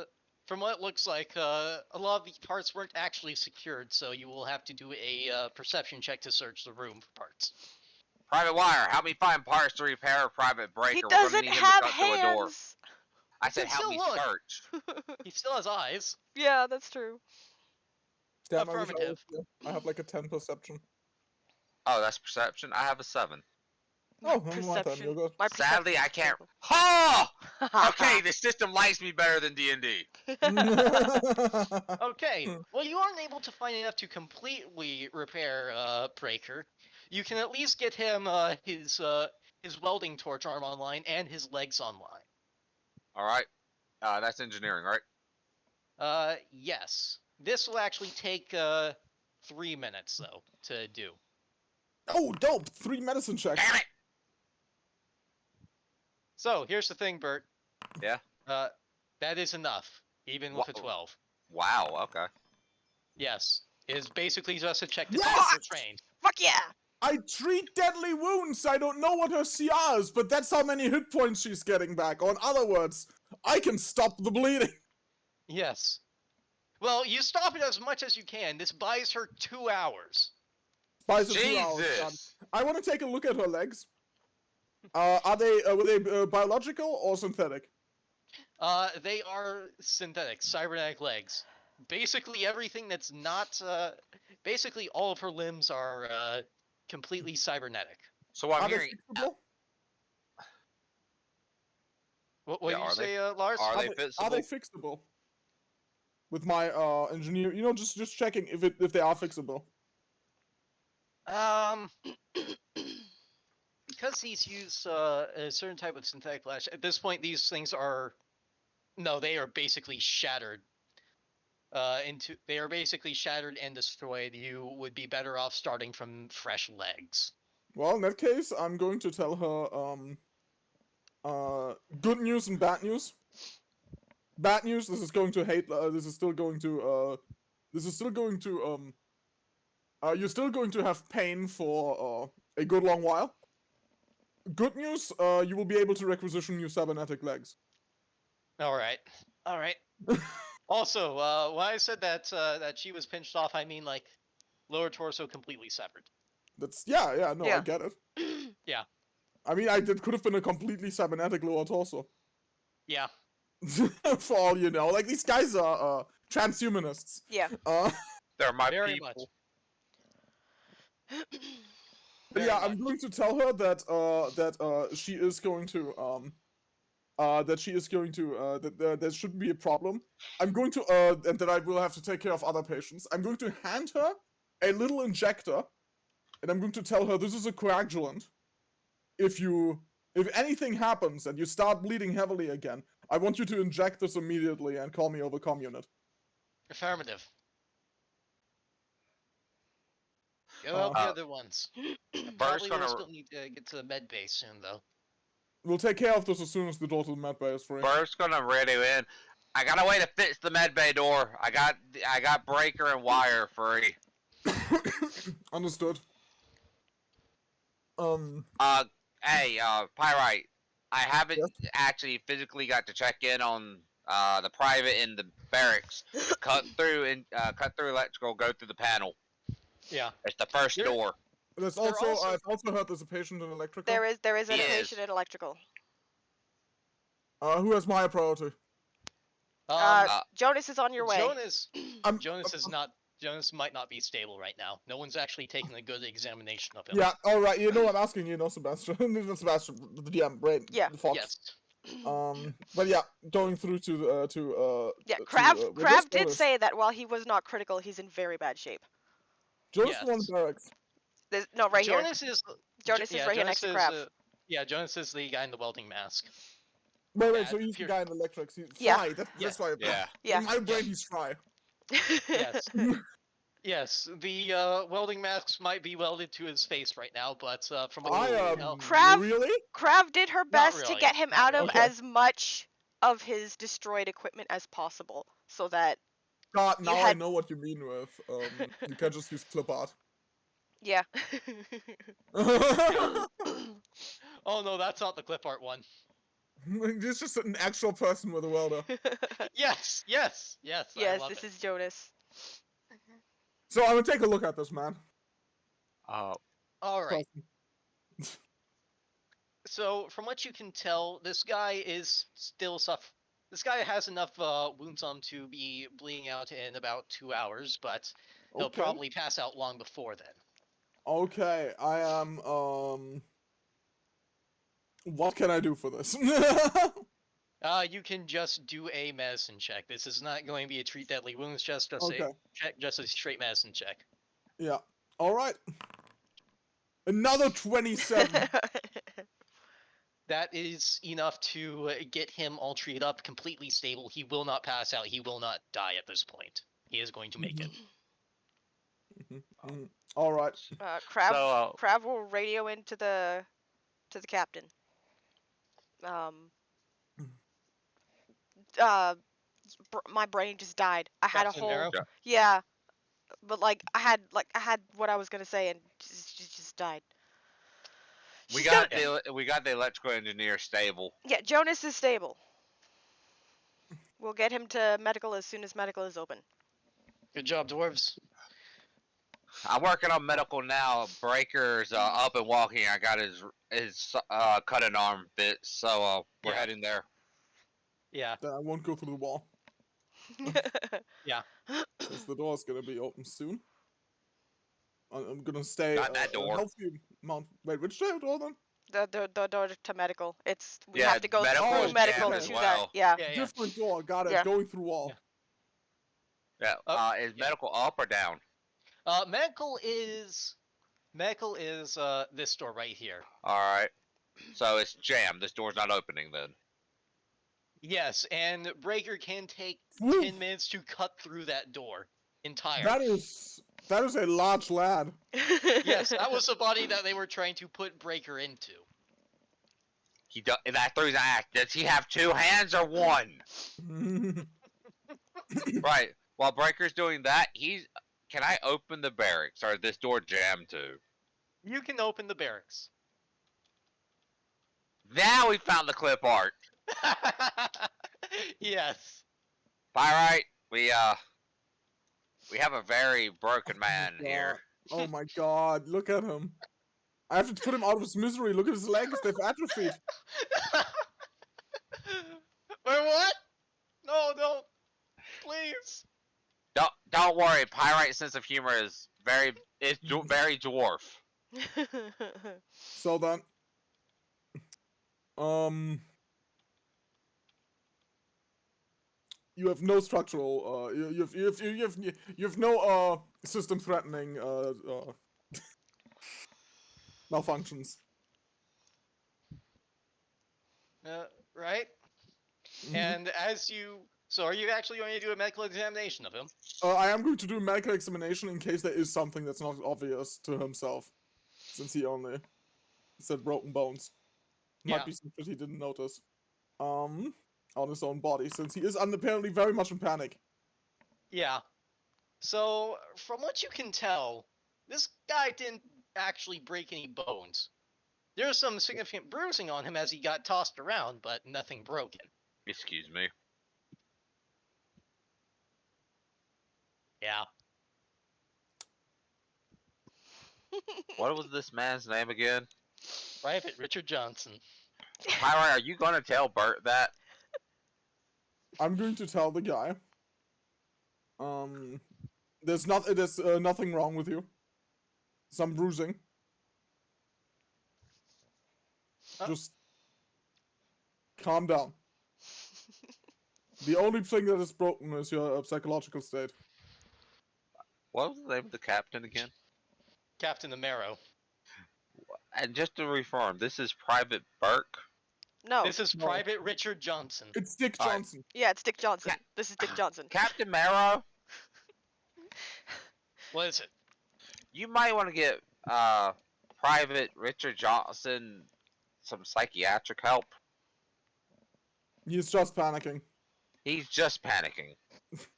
from what it looks like, a lot of the parts weren't actually secured, so you will have to do a perception check to search the room for parts. Private Wire, help me find parts to repair a private breaker. He We're gonna doesn't need him to have cut through a door. hands. I said can help still me look. search. He still has eyes. Yeah, that's true. Damn, I wish Affirmative. I have like a 10 perception. Oh, that's perception? I have a 7. Oh, then what then? You're good. My Sadly, perception I is can't. terrible. Ha! Okay, the system likes me better than D&D. Okay, well, you aren't able to find enough to completely repair Breaker. You can at least get him his welding torch arm online and his legs online. Alright. That's engineering, right? Yes. This will actually take 3 minutes though to do. Oh, dope! 3 medicine checks. Damn it! So here's the thing, Bert. Yeah? That is enough, even with a 12. Wow, okay. Yes, it is basically just a check to see Yes! if you're trained. Fuck yeah! I treat deadly wounds. I don't know what her CR is, but that's how many hit points she's getting back. Or in other words, I can stop the bleeding. Yes. Well, you stop it as much as you can. This buys her 2 hours. Buys her 2 hours. Jesus! I want to take a look at her legs. Were they biological or synthetic? They are synthetic, cybernetic legs. Basically everything that's not, basically all of her limbs are, completely cybernetic. So what Are I'm they hearing... fixable? What Yeah, did you are say, they- Lars? are Are they they fixable? fixable? With my engineer, just checking if they are fixable. Because he's used a certain type of synthetic flash, at this point these things are... No, they are basically shattered. They are basically shattered and destroyed. You would be better off starting from fresh legs. Well, in that case, I'm going to tell her good news and bad news. Bad news, this is still going to you're still going to have pain for a good long while. Good news, you will be able to requisition your cybernetic legs. Alright. Also, when I said that that she was pinched off, I mean like lower torso completely severed. That's yeah, no, I Yeah. get it. Yeah. I mean, it could have been a completely cybernetic lower torso. Yeah. For all you know. Like, these guys are transhumanists. Yeah. They're my Very people. much. But Very yeah, much. I'm going to tell her that she is going to that there shouldn't be a problem. I'm going to and that I will have to take care of other patients. I'm going to hand her a little injector, and I'm going to tell her this is a coagulant. If anything happens and you start bleeding heavily again, I want you to inject this immediately and call me over comm unit. Affirmative. Go help the other ones. Probably will gonna- still need to get to the med base soon, though. We'll take care of this as soon as the door to the med bay is free. Bert's gonna radio in. I got a way to fix the med bay door. I got breaker and wire free. Understood. Hey, Pyrite. I haven't Yes? actually physically got to check in on the private in the barracks. Cut through electrical, go through the panel. Yeah. It's the first There- door. There's They're also, also- I've also heard there's a patient in electrical. There is a Yes. patient in electrical. Who has my priority? Jonas is on your way. Jonas might not be stable right now. No one's actually taken a good examination of him. Yeah, alright, you know I'm asking you, no Sebastian. Sebastian, the DM, brain, Yeah. the Fox. Yes. But yeah, going through to Yeah, to, Krav did Jonas. say that while he was not critical, he's in very bad shape. Jonas Yes. won barracks. No, right here. Jonas is Jonas is right here next to Krav. Jonas is the guy in the welding mask. Wait, Yeah, so he's the pure- guy in electrics. He's Yeah. Fry, that's why. Yeah. Yeah. In my brain, he's Fry. Yes. Yes, the welding masks might be welded to his face right now, but from what I we am can tell, Krav- really? Krav did her best to really, get him not out of really. as much of his destroyed equipment as possible, so that God, You now I had- know what you mean with you can just use clip art. yeah. oh no, that's not the clip art one. It's just an actual person with a welder. Yes. I yes, love this it. is Jonas. So I'm gonna take a look at this man. All right. So, from what you can tell, this guy is still This guy has enough wounds on him to be bleeding out in about 2 hours, but he'll Okay. probably pass out long before then. Okay, I am what can I do for this? You can just do a medicine check. This is not going to be a treat deadly wounds, just a Okay. check, just a straight medicine check. Yeah. Alright. Another 27. That is enough to get him all treated up, completely stable. He will not pass out. He will not die at this point. He is going to make it. Alright. Krav, So, Krav will radio into the captain. My brain just died. I had Captain a whole Arrow? yeah, but I had what I was gonna say and just died. we She's got still- the electrical engineer stable. Yeah, Jonas is stable. We'll get him to medical as soon as medical is open. Good job, dwarves. I'm working on medical now. Breaker's up and walking. I got his cutting arm bit, so we're Yeah. heading there. Yeah. Then I won't go through the wall. Since the door's gonna be open soon. I'm gonna stay Not that door. a healthy amount. Wait, which door then? the door to medical. We Yeah, have to go medical through is medical jammed to as that. well. Yeah. Yeah. Different door, got it. Yeah. Going through wall. Yeah. Is yeah. medical up or down? Medical is this door right here. All right. So it's jammed. This door's not opening then. Yes, and Breaker can take Woo. 10 minutes to cut through that door entire. That is a large lad. Yes, that was the body that they were trying to put Breaker into. That throws an act. Does he have two hands or one? Right. While Breaker's doing that, can I open the barracks or is this door jammed too? You can open the barracks. Now we found the clip art. Yes. All right. We have a very broken man here. Oh my god, look at him. I have to put him out of his misery. Look at his legs, they've atrophied. Wait, what? No, don't. Please. Don't worry, Pyrite's sense of humor is very dwarf. So then, you have no structural, you have no system-threatening malfunctions. Right? Mhm. And as you, so are you actually going to do a medical examination of him? I am going to do a medical examination in case there is something that's not obvious to himself, since he only said broken bones. Yeah. Might be something he didn't notice. On his own body, since he is apparently very much in panic. Yeah. So, from what you can tell, this guy didn't actually break any bones. There's some significant bruising on him as he got tossed around, but nothing broken. Excuse me. Yeah. What was this man's name again? Private Richard Johnson. Pyrite, are you gonna tell Bert that? I'm going to tell the guy. There's nothing wrong with you. Some bruising. Huh? Just calm down. The only thing that is broken is your psychological state. What was the name of the captain again? Captain Amaro. And just to reform, this is Private Burke. No. This is No. Private Richard Johnson. It's Dick Alright. Johnson. Yeah, it's Dick Johnson. This is Dick Johnson. Captain Marrow, What is it? you might want to get Private Richard Johnson some psychiatric help. He's just panicking. He's just panicking.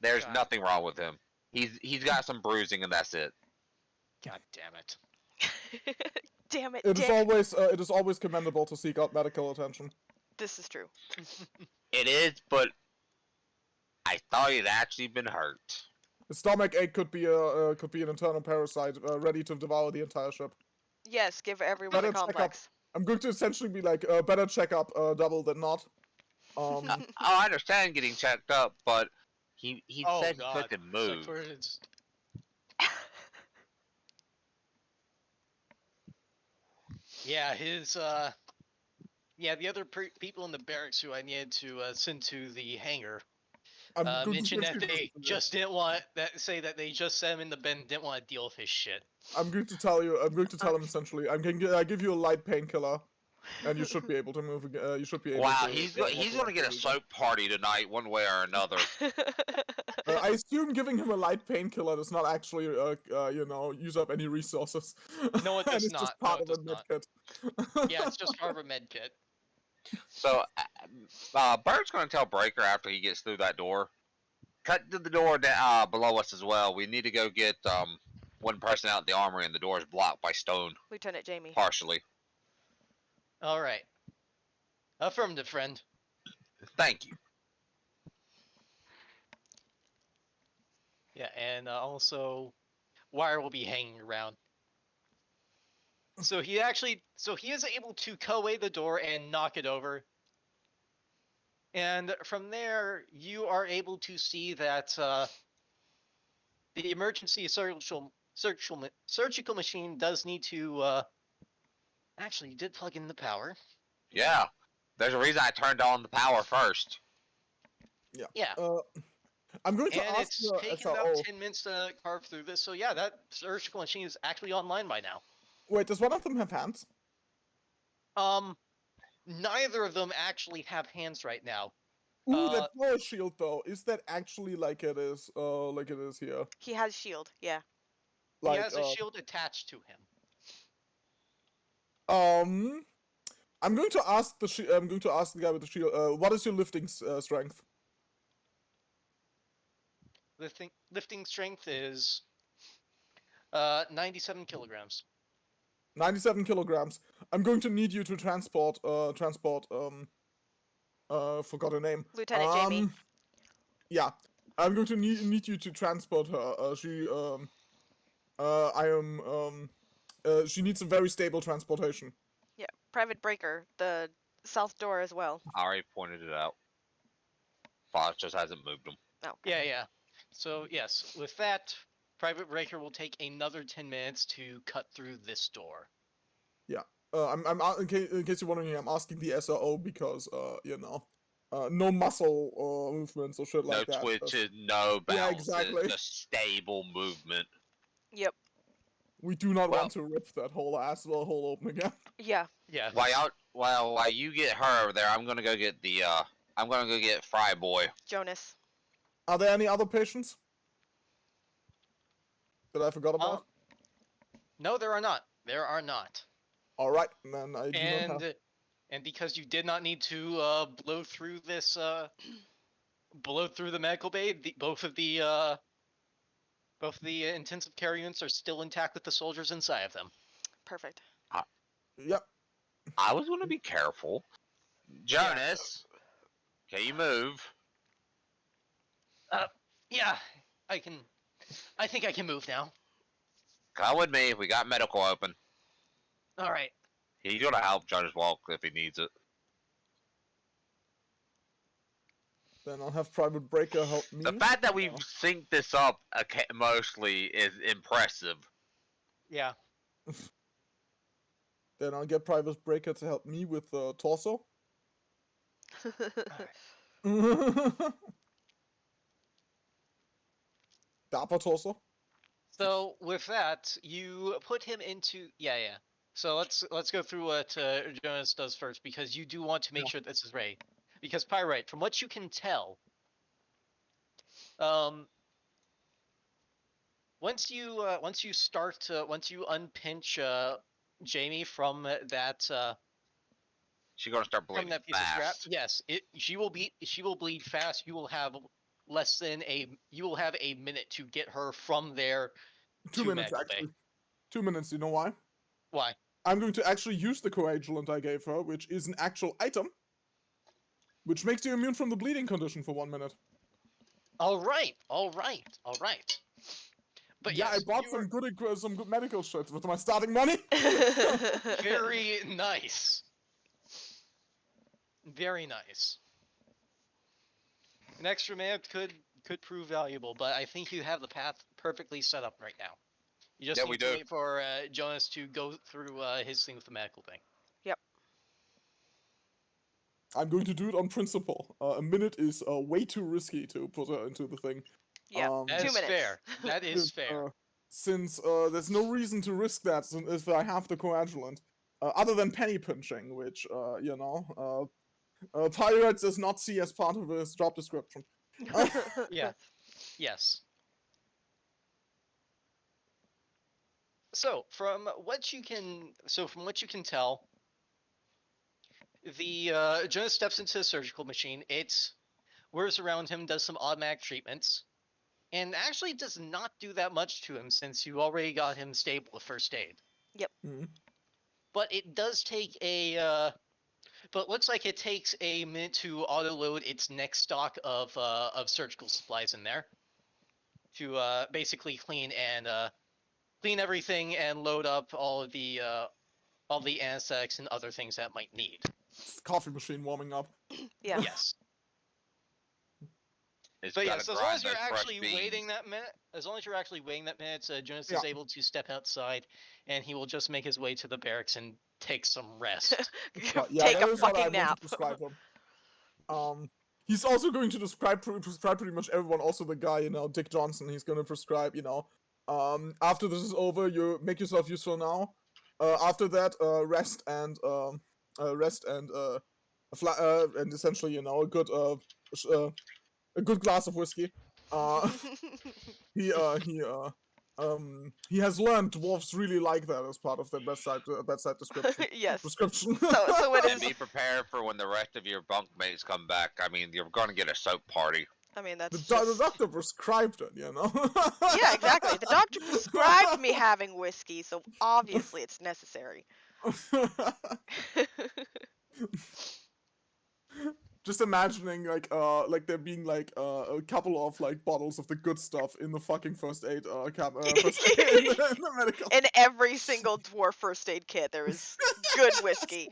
There's God. nothing wrong with him. He's got some bruising and that's it. God damn it. Damn it, It Dick. is always commendable to seek out medical attention. This is true. It is, but I thought he'd actually been hurt. A stomach ache could be an internal parasite ready to devour the entire ship. Yes, give everyone a Better check up. complex. I'm going to essentially be like, better check up double than not. I understand getting checked up, but he Oh, said God. he couldn't move. Such words. Yeah, the other people in the barracks who I needed to send to the hangar I'm going to mentioned that essentially- they just didn't want say that they just sent him in the bin, didn't want to deal with his shit. I'm going to tell him essentially. I give you a light painkiller, and you should be able to move. You should be able. Wow, to, he's gonna get a soap party tonight, one way or another. I assume giving him a light painkiller does not actually, use up any resources. No, it And does it's not. just No, part it of a does not. medkit. Yeah, it's just part of a med kit. So, Bert's gonna tell Breaker after he gets through that door. Cut to the door below us as well. We need to go get one person out in the armory, and the door is blocked by stone Lieutenant Jamie. partially. All right. Affirmative, friend. Thank you. Yeah, and also, Wire will be hanging around. So he is able to co-away the door and knock it over. And from there, you are able to see that the emergency surgical machine does need to. Actually, you did plug in the power. Yeah, there's a reason I turned on the power first. Yeah. I'm going to And ask it's your taken about SRO. 10 minutes to carve through this. So yeah, that surgical machine is actually online by now. Wait, does one of them have hands? Neither of them actually have hands right now. Ooh, that power shield though. Is that actually like it is here? He has shield, yeah. Like, He has a shield attached to him. I'm going to ask the guy with the shield. What is your lifting strength? Lifting strength is 97 kilograms. 97 kilograms. I'm going to need you to transport. Forgot her name. Lieutenant Jamie. Yeah, I'm going to need you to transport her. She needs a very stable transportation. Yeah, Private Breaker, the south door as well. I already pointed it out. Fox just hasn't moved them. Oh. Yeah. So yes, with that, Private Breaker will take another 10 minutes to cut through this door. In case you're wondering, I'm asking the SRO because, no muscle movements or shit No like that. twitches, no Yeah, bounces, exactly. just stable movement. Yep. We do not Well- want to rip that whole hole open again. Yeah. Yeah. While you get her over there, I'm gonna go get Fry Boy. Jonas. Are there any other patients that I forgot about? No, there are not. There are not. All right, then I do not have. And because you did not need to blow through this, blow through the medical bay, both of the intensive care units are still intact with the soldiers inside of them. Perfect. Yep. I was gonna be careful. Jonas, can you move? Yeah, I can. I think I can move now. Come with me. We got medical open. All right. He's gonna help Jonas walk if he needs it. Then I'll have Private Breaker help me. The fact that we've synced this up mostly is impressive. Yeah. Then I'll get Private Breaker to help me with the torso. The upper torso. So with that, you put him into yeah. So let's go through what Jonas does first, because you do want to make sure this is ready. Because Pyrite, from what you can tell, once you unpinch Jamie from that She's gonna start bleeding piece of scrap, fast. yes, she will bleed fast. You will have a minute to get her from there. 2 to minutes medical bay. actually. 2 minutes. You know why? Why? I'm going to actually use the coagulant I gave her, which is an actual item, which makes you immune from the bleeding condition for 1 minute. All right. But yeah, yes, I bought some good medical shit with my starting money. very nice. Very nice. An extra minute could prove valuable, but I think you have the path perfectly set up right now. You just need to wait for Jonas to go through his thing with the medical thing. Yep. I'm going to do it on principle. A minute is way too risky to put her into the thing. Yeah. That 2 is minutes. fair. That is fair. Since there's no reason to risk that if I have the coagulant, other than penny pinching, which Pirates does not see as part of his job description. Yeah. Yes. So from what you can tell, the Jonas steps into the surgical machine. It whirs around him, does some automatic treatments, and actually does not do that much to him since you already got him stable with first aid. Yep. Mhm. But it does take but looks like it takes a minute to auto-load its next stock of surgical supplies in there to basically clean everything and load up all the anesthetics and other things that might need. Coffee machine warming up. Yeah. Yes. But yes, as long as you're actually waiting that minute, Jonas is able to step outside, and he will just make his way to the barracks and take some rest. Take a fucking nap. He's also going to prescribe pretty much everyone. Also the guy, Dick Johnson. He's going to prescribe, after this is over, you make yourself useful now. After that, rest and essentially, a good glass of whiskey. He has learned dwarves really like that as part of their bedside description. Yes. Prescription. So it And is. be prepared for when the rest of your bunkmates come back. I mean, you're gonna get a soap party. I mean, that's The doctor prescribed it, Yeah, exactly. The doctor prescribed me having whiskey, so obviously it's necessary. Just imagining like there being a couple of bottles of the good stuff in the fucking first aid first aid in the medical. In every single dwarf first aid kit, there is good whiskey.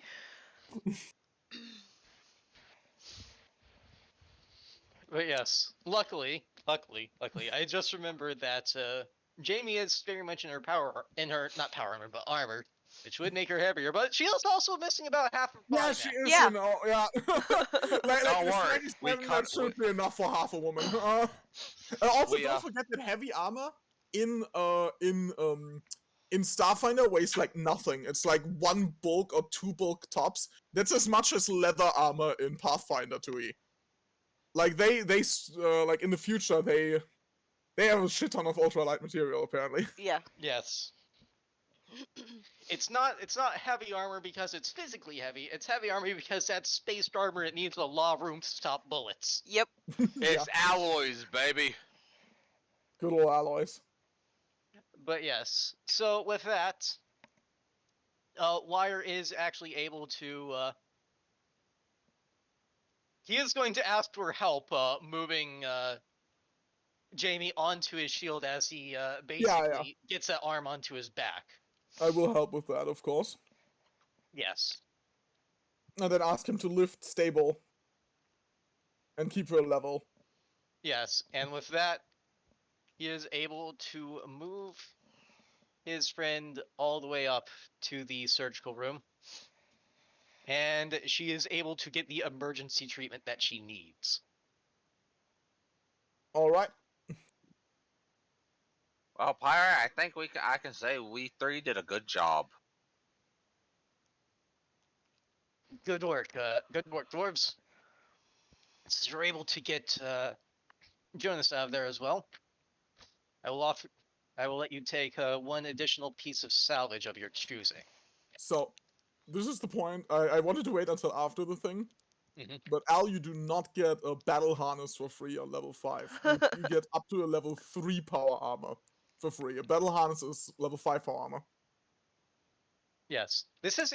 But yes, luckily, Luckily, I just remembered that Jamie is very much in her not power armor, but armor, which would make her heavier. But she is also missing about half her Yeah, body she mass. is, Yeah. you know, yeah. like Don't this worry, 97, that should be enough for half a woman. Also, We, don't forget that heavy armor in Starfinder weighs like nothing. It's like 1 bulk or 2 bulk tops. That's as much as leather armor in Pathfinder 2e. Like like in the future they have a shit ton of ultralight material apparently. Yeah. Yes. It's not heavy armor because it's physically heavy. It's heavy armor because that's spaced armor. It needs a lot of room to stop bullets. Yep. it's alloys, baby. Good old alloys. But yes. So with that, Wire is actually able to. He is going to ask for help moving Jamie onto his shield as he basically gets that arm onto his back. I will help with that, of course. Yes. And then ask him to lift stable and keep her level. Yes, and with that, he is able to move his friend all the way up to the surgical room. And she is able to get the emergency treatment that she needs. Alright. Well, Pirate, I think I can say we 3 did a good job. Good work, dwarves. Since you're able to get Jonas out of there as well, I will let you take 1 additional piece of salvage of your choosing. So, this is the point. I wanted to wait until after the thing. Mhm. But Al, you do not get a battle harness for free on level 5. You get up to a level 3 power armor for free. A battle harness is level 5 power armor. Yes, this is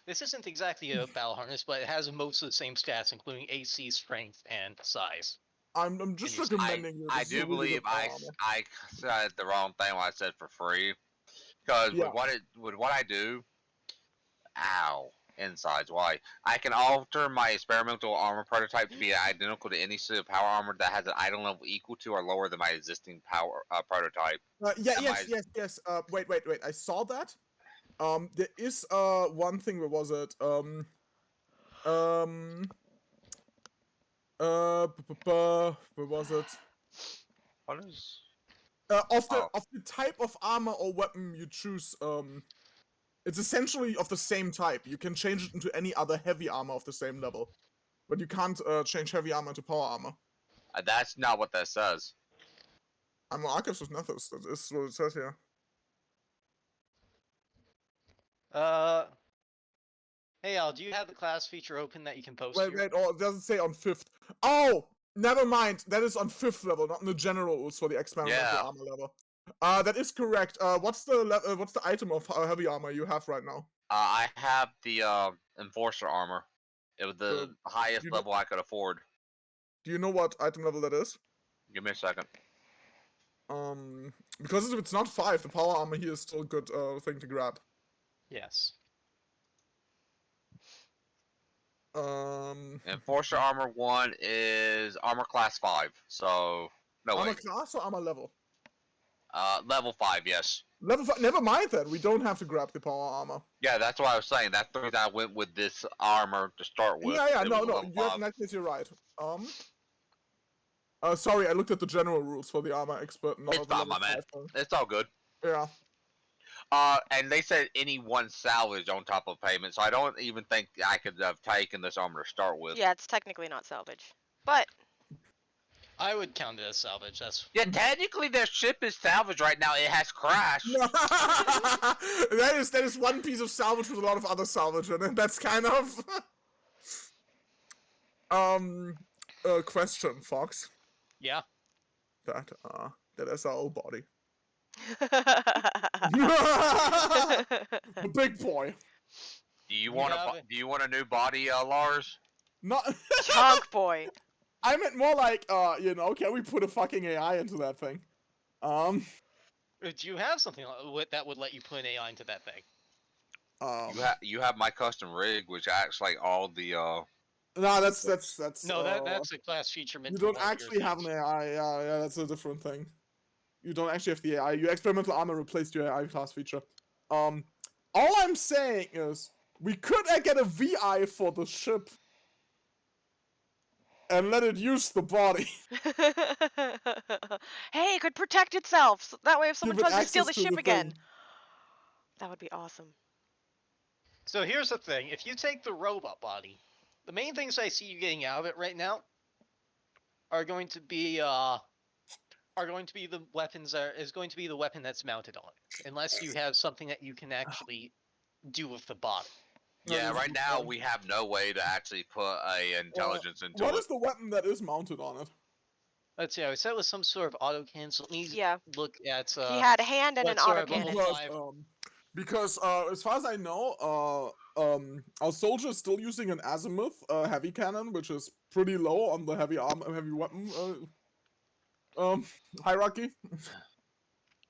This isn't exactly a battle harness, but it has most of the same stats, including AC, strength, and size. I'm just And recommending you. I This is a do really believe good power armor. I said the wrong thing when I said for free. Because Yeah. with what I do, ow, insides. Why? I can alter my experimental armor prototype to be identical to any suit of power armor that has an item level equal to or lower than my existing power prototype. Yes. Wait. I saw that. There is one thing. Where was it? Where was it? What is? Of Oh, the type of armor or weapon you choose, it's essentially of the same type. You can change it into any other heavy armor of the same level, but you can't change heavy armor to power armor. that's not what that says. I'm Archives of Nethys. That is what it says here. Hey Al, do you have the class feature open that you can post Wait. here? Oh, it doesn't say on 5th. Oh, never mind. That is on 5th level, not in the general rules for the experimental Yeah. armor level. That is correct. What's the item of heavy armor you have right now? I have the enforcer armor. It was the highest you know- level I could afford. Do you know what item level that is? Give me a second. Because if it's not 5, the power armor here is still a good thing to grab. Yes. Enforcer armor 1 is armor class 5. So no Armor wait. class or armor level? Level 5, yes. Level 5. Never mind then. We don't have to grab the power armor. Yeah, that's what I was saying. That's the reason I went with this armor to start with. Yeah. It No. was a level 5. In that case, you're right. Sorry, I looked at the general rules for the armor expert. Not It's of the fine, level my man. 5 one. It's all good. Yeah. And they said any one salvage on top of payment, so I don't even think I could have taken this armor to start with. Yeah, it's technically not salvage. But I would count it as salvage. That's Yeah, technically their ship is salvage right now. It has crashed. that is one piece of salvage with a lot of other salvage in it. That's kind of question, Fox. yeah. That is our old body. the The big boy. Do you want a new body, Lars? Not chunk boy. I meant more like, can we put a fucking AI into that thing? Do you have something that would let you put an AI into that thing? You have my custom rig, which acts like all the No, that's No, that's a class feature meant you for don't one of actually your have an things. AI. Yeah, that's a different thing. You don't actually have the AI. Your experimental armor replaced your AI class feature. All I'm saying is we could get a VI for the ship and let it use the body. Hey, it could protect itself. So that way, if someone Give it tries to steal access the to ship the again, thing. that would be awesome. So here's the thing: if you take the robot body, the main things I see you getting out of it right now are going to be the weapons is going to be the weapon that's mounted on it, unless you have something that you can actually do with the body. Yeah, That is right good now point. we have no way to actually put a intelligence into What it. is the weapon that is mounted on it? Let's see. I said with some sort of auto cancel. Let me Yeah, look at he had a hand and an what sort of autocannon. level 5. Because as far as I know, our soldier is still using an azimuth heavy cannon, which is pretty low on the heavy weapon hierarchy.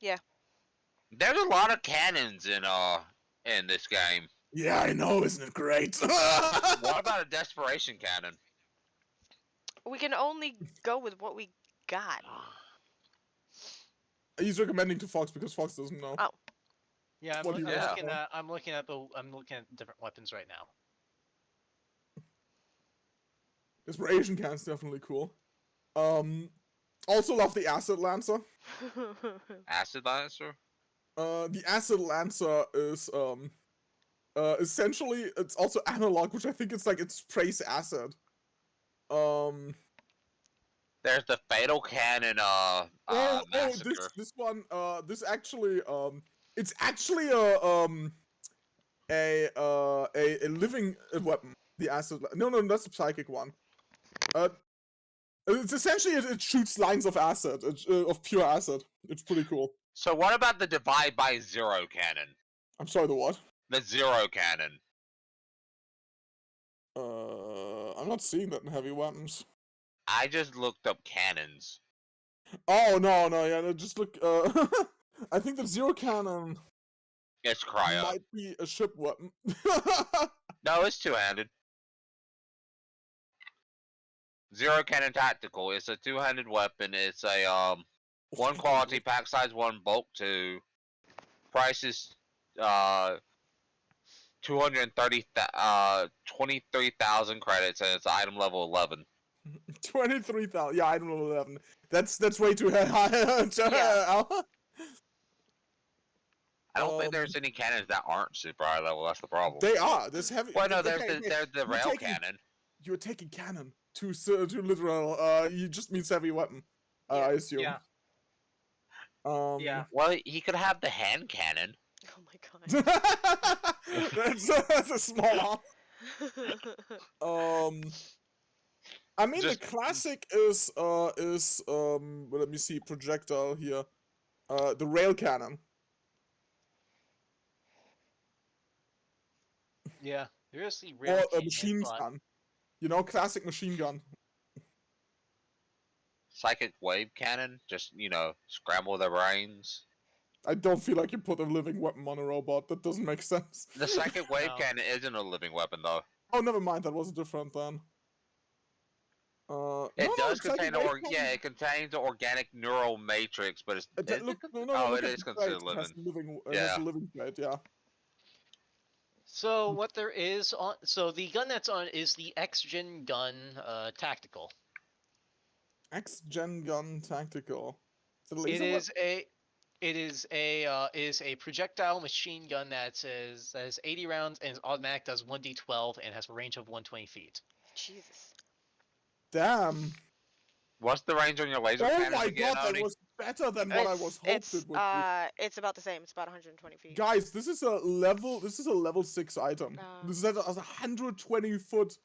There's a lot of cannons in this game. Yeah, I know, isn't it great? What about a desperation cannon? We can only go with what we got. He's recommending to Fox because Fox doesn't know. Oh. Yeah, What he I'm wants looking to know. at I'm looking at different weapons right now. Desperation cannon's definitely cool. Also love the acid lancer. Acid lancer? The acid lancer is essentially it's also analog, which I think it's like it sprays acid. There's the fatal cannon massacre. This one this actually it's actually a living weapon. The acid no that's the psychic one. It's essentially it shoots lines of acid, of pure acid. It's pretty cool. So what about the divide by zero cannon? I'm sorry, the what? The zero cannon. I'm not seeing that in heavy weapons. I just looked up cannons. Oh no, yeah, no, just look. I think the zero cannon It's cryo. might be a ship weapon. No, it's two-handed. Zero cannon tactical. It's a two-handed weapon. It's a one quality, pack size 1, bulk 2. Price is 23,000 credits, and it's item level 11. 23,000. Yeah, I don't know 11. That's way too high. Yeah. I don't think there's any cannons that aren't super high level. That's the problem. They are. There's heavy. Well, no, okay, there's the rail cannon. You're taking cannon too literal. You just means heavy weapon. Yeah. I assume. Yeah. Yeah. Well, he could have the hand cannon. Oh my god. that's a small I mean Just- the classic is well, let me see, projectile here. The rail cannon. Yeah. There is the Or rail a cannon, machine but gun. You know, classic machine gun. Psychic wave cannon. Just, scramble their brains. I don't feel like you put a living weapon on a robot. That doesn't make sense. The psychic wave No. cannon isn't a living weapon, though. Oh, never mind. That was different then. It no, does psychic contain wave cannon- it contains the organic neural matrix, but it's Look, it look at is the considered plate. It has living. it has a living plate, yeah. so what there is on the gun that's on is the X-Gen gun tactical. X-Gen gun tactical. Is it a It laser is weapon? a projectile machine gun that has 80 rounds and is automatic, does 1d12 and has a range of 120 feet. Jesus. Damn. What's the range on your laser Oh cannon my again, god, that Oni? was better than what I was hoped it's, it would be. it's about the same. It's about 120 feet. Guys, this is a level 6 item. This is a 120 foot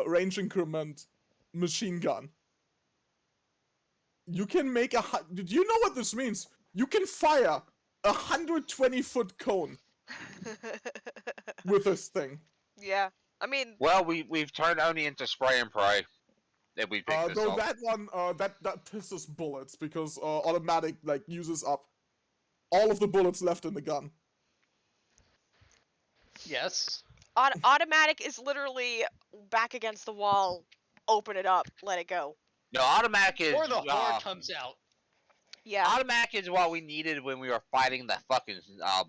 range increment machine gun. You can make do you know what this means? You can fire a 120 foot cone with this thing. Yeah. I mean, Well, we've turned Oni into spray and pray. If we pick this Though up. that one, that pisses bullets because automatic like uses up all of the bullets left in the gun. Yes. automatic is literally back against the wall, open it up, let it go. No, automatic is Or the horde comes out. Yeah. automatic is what we needed when we were fighting the fucking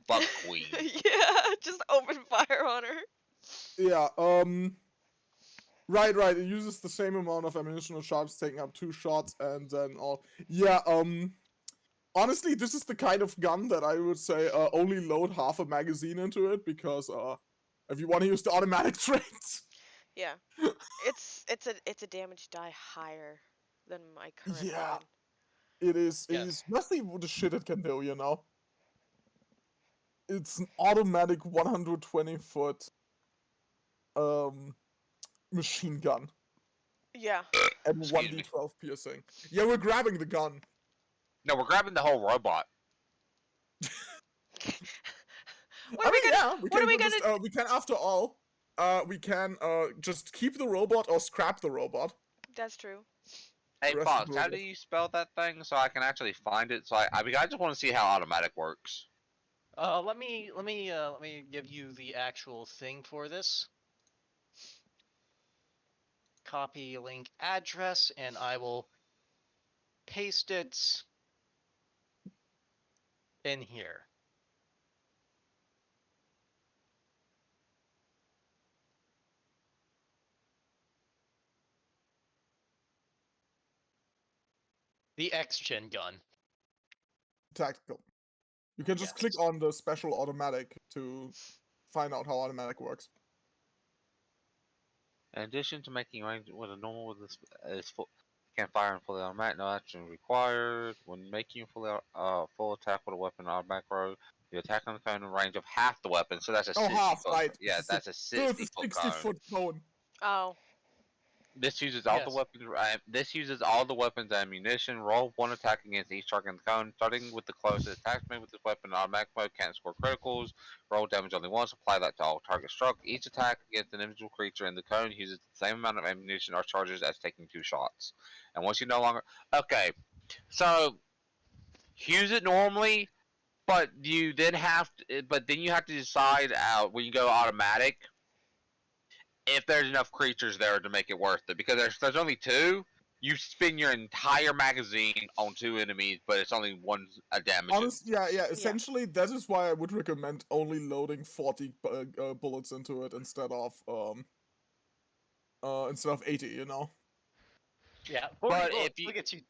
bug queen. Yeah, just open fire on her. Yeah, right, it uses the same amount of ammunition or sharps, taking up 2 shots, and then all. Yeah, honestly, this is the kind of gun that I would say only load half a magazine into it, because if you want to use the automatic traits. Yeah. It's a damage die higher than my current Yeah. weapon. It is Yes. mostly the shit it can do, you know? It's an automatic 120-foot machine gun Yeah. and Excuse me. 1d12 piercing. Yeah, we're grabbing the gun. No, we're grabbing the whole robot. What are we gonna? Yeah, What are we gonna? just, we can, after all, we can just keep the robot or scrap the robot. That's true. Hey, Rest Fox, how robot. do you spell that thing so I can actually find it? So I mean, I just want to see how automatic works. Let me give you the actual thing for this. Copy link address, and I will paste it in here. The X-Gen gun. Tactical. You can just click Yes. on the special automatic to find out how automatic works. In addition to making range with a normal with this is full, can fire and fully automatic, no action required. When making full attack with a weapon automatic row, you attack on the cone in range of half the weapon. So that's a Oh, 60 half, foot. right. Yeah, that's a So it's 60 a foot 60-foot cone. Oh. This uses all the Yes. weapons. This uses all the weapons and ammunition. Roll 1 attack against each target in the cone. Starting with the closest attack made with this weapon in automatic mode can't score criticals. Roll damage only once. Apply that to all targets struck. Each attack against an individual creature in the cone uses the same amount of ammunition or charges as taking 2 shots. And once you no longer okay, so use it normally, but you then have to. But then you have to decide when you go automatic if there's enough creatures there to make it worth it, because there's only 2. You spend your entire magazine on 2 enemies, but it's only 1 damage. Honestly, yeah. Essentially, that is why I would recommend only loading 40 bullets into it instead of 80. You know. Yeah, 40 But bullets if you still gets you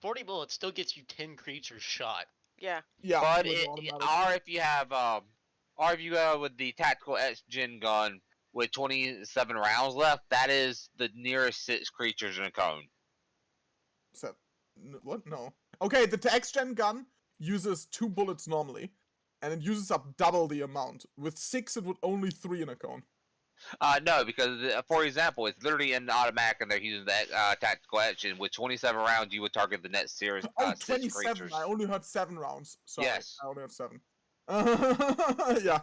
40 bullets still gets you 10 creatures shot. Yeah. Yeah. but with it, automatic. or if you have or if you go with the tactical X-Gen gun with 27 rounds left, that is the nearest 6 creatures in a cone. What? No. Okay, the X-Gen gun uses 2 bullets normally, and it uses up double the amount. With 6, it would only 3 in a cone. No, because for example, it's literally in the automatic, and they're using that tactical action. With 27 rounds, you would target the next series. Oh, 6 27. creatures. I only heard 7 rounds. Sorry. Yes. I only heard 7. Yeah.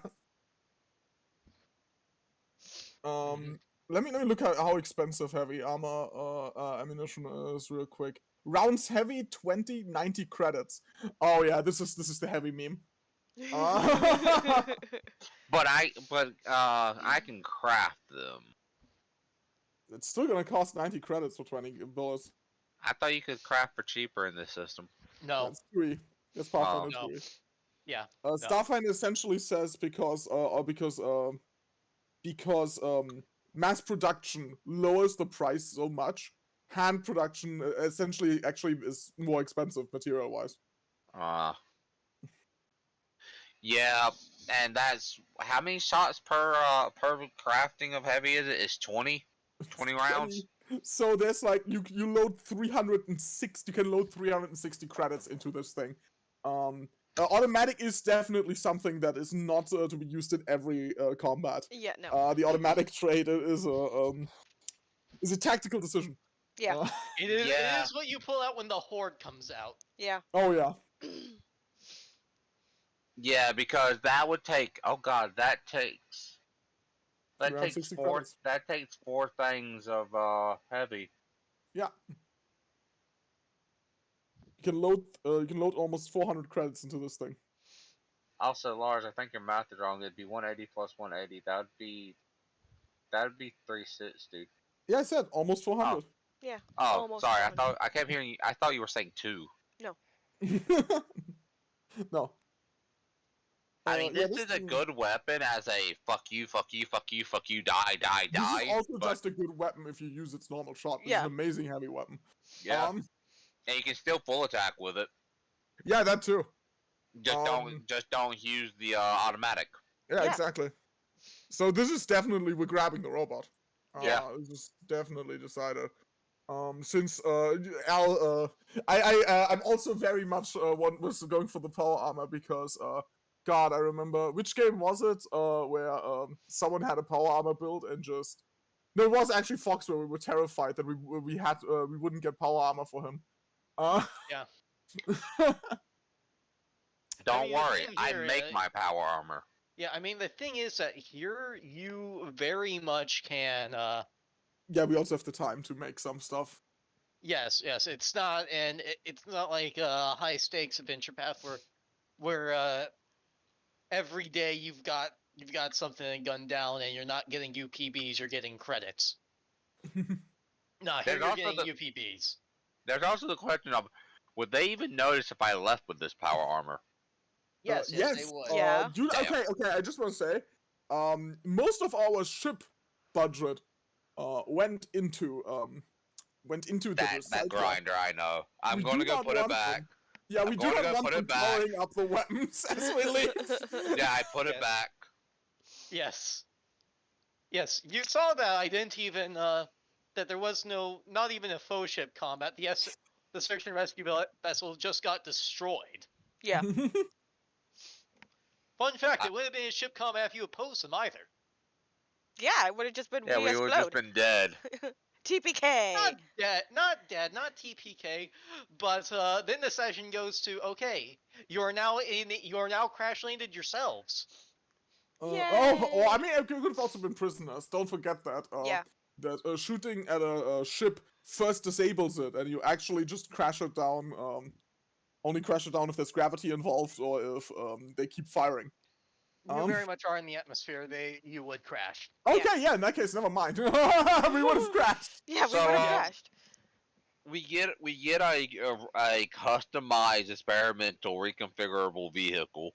Let me look at how expensive heavy armor ammunition is real quick. Rounds heavy 20, 90 credits. Oh yeah, this is the heavy meme. But I can craft them. It's still gonna cost 90 credits for 20 bullets. I thought you could craft for cheaper in this system. No. That's 3. That's Pathfinder No. 3. Yeah. Starfinder essentially says because mass production lowers the price so much, hand production essentially actually is more expensive material wise. Yeah, and that's how many shots per crafting of heavy is it? Is 20? 20 rounds? So there's like you load 360. You can load 360 credits into this thing. Automatic is definitely something that is not to be used in every combat. Yeah, no. The automatic trade is a tactical decision. Yeah. It is, Yeah. it is what you pull out when the horde comes out. Yeah. Oh yeah. Yeah, because that would take. Oh god, that takes 360 4. credits. That takes 4 things of heavy. Yeah. You can load almost 400 credits into this thing. Also, Lars, I think your math is wrong. It'd be 180 plus 180. That would be that'd be 360. Yeah, I said almost 400. Yeah, Oh, almost sorry. 400. I kept hearing you. I thought you were saying 2. No. I mean, Yeah, this is a thing- good weapon as a fuck you, fuck you, fuck you, fuck you, die, die, This is die. also But just a good weapon if you use its normal shot. This is Yeah. an amazing heavy weapon. yeah, and you can still full attack with it. Yeah, that too. Just don't use the automatic. Yeah, Yeah. exactly. So this is definitely we're grabbing the robot. Yeah. This is definitely decided. Since Al, I'm also very much one was going for the power armor because God, I remember which game was it where someone had a power armor build and just no, it was actually Fox where we were terrified that we wouldn't get power armor for him. Yeah. Don't mean, the worry, thing I here, make my power armor. Yeah, I mean the thing is that here you very much can. Yeah, we also have the time to make some stuff. Yes, it's not, and it's not like a high stakes adventure path where every day you've got something gunned down and you're not getting UPBs, you're getting credits. No, here There's you're also getting the- UPBs. There's also the question of, would they even notice if I left with this power armor? Yes, they would. Yeah. Dude, Damn. okay. I just want to say, most of our ship budget went into the That recycler. grinder, I know. I'm We going do to go not put it want back. them. Yeah, we I'm do gonna not go want put them it back. powering up the weapons as we leave. Yeah, I put it Yes. back. Yes. Yes, you saw that. I didn't even that there was not even a faux ship combat. The search and rescue vessel just got destroyed. Yeah. Fun fact: it would have been a ship combat if you opposed them either. Yeah, it would have just been Yeah, we would have just explode. been dead. TPK. Not dead, not TPK. But then the session goes to okay, you are now crash landed yourselves. I mean, it could have also been prisoners. Don't forget that. Yeah. That shooting at a ship first disables it, and you actually just crash it down. Only crash it down if there's gravity involved or if they keep firing. You very much are in the atmosphere. You would crash. Okay, yeah, in that case, never mind. We would have crashed. Yeah, we So, would have crashed. We get a customized experimental reconfigurable vehicle.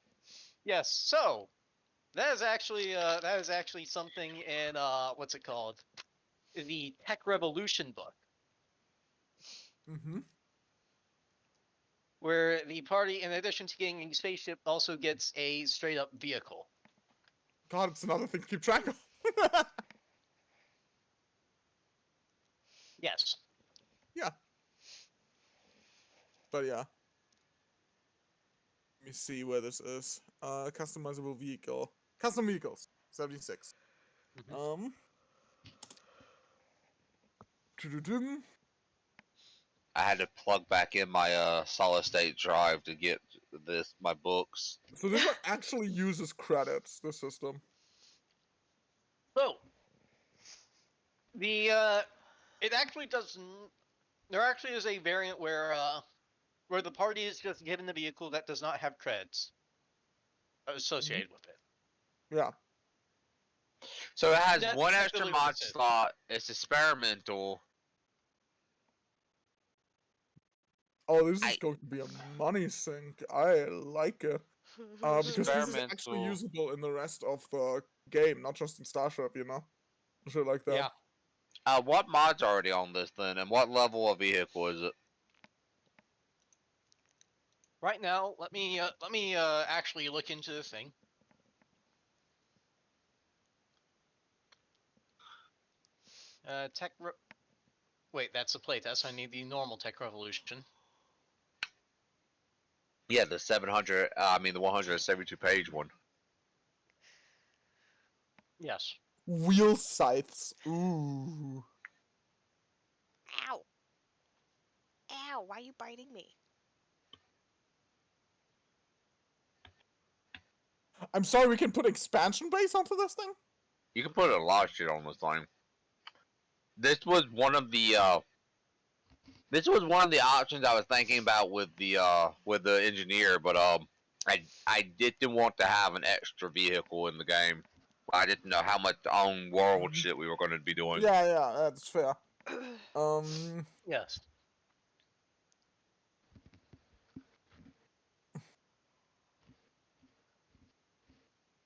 Yes. So that is actually something in what's it called? The Tech Revolution book, Mm-hmm. where the party, in addition to getting a spaceship, also gets a straight up vehicle. God, it's another thing to keep track of. Yes. But yeah. Let me see where this is. Customizable vehicle. Custom vehicles. 76. Doo-doo-dum. I had to plug back in my solid state drive to get my books. So this one actually uses credits, the system. So the it actually doesn't. There actually is a variant where the party is just given the vehicle that does not have creds associated with it. Yeah. So it has That's one extra really what mod this is. slot. It's experimental. Oh, this is going to be a money sink. I like it. Because this is actually Experimental. usable in the rest of the game, not just in Starship, you know? Shit like that. Yeah. What mod's already on this then, and what level of vehicle is it? Right now, let me actually look into the thing. Wait, that's the playtest. I need the normal Tech Revolution. Yeah, the 700. The 172 page one. Yes. Wheel scythes. Ooh. Ow. Ow, why are you biting me? I'm sorry, we can put expansion base onto this thing? You can put a lot of shit on this thing. This was one of the options I was thinking about with the engineer, but I didn't want to have an extra vehicle in the game I didn't know how much on world shit we were going to be doing. Yeah, that's fair. Yes.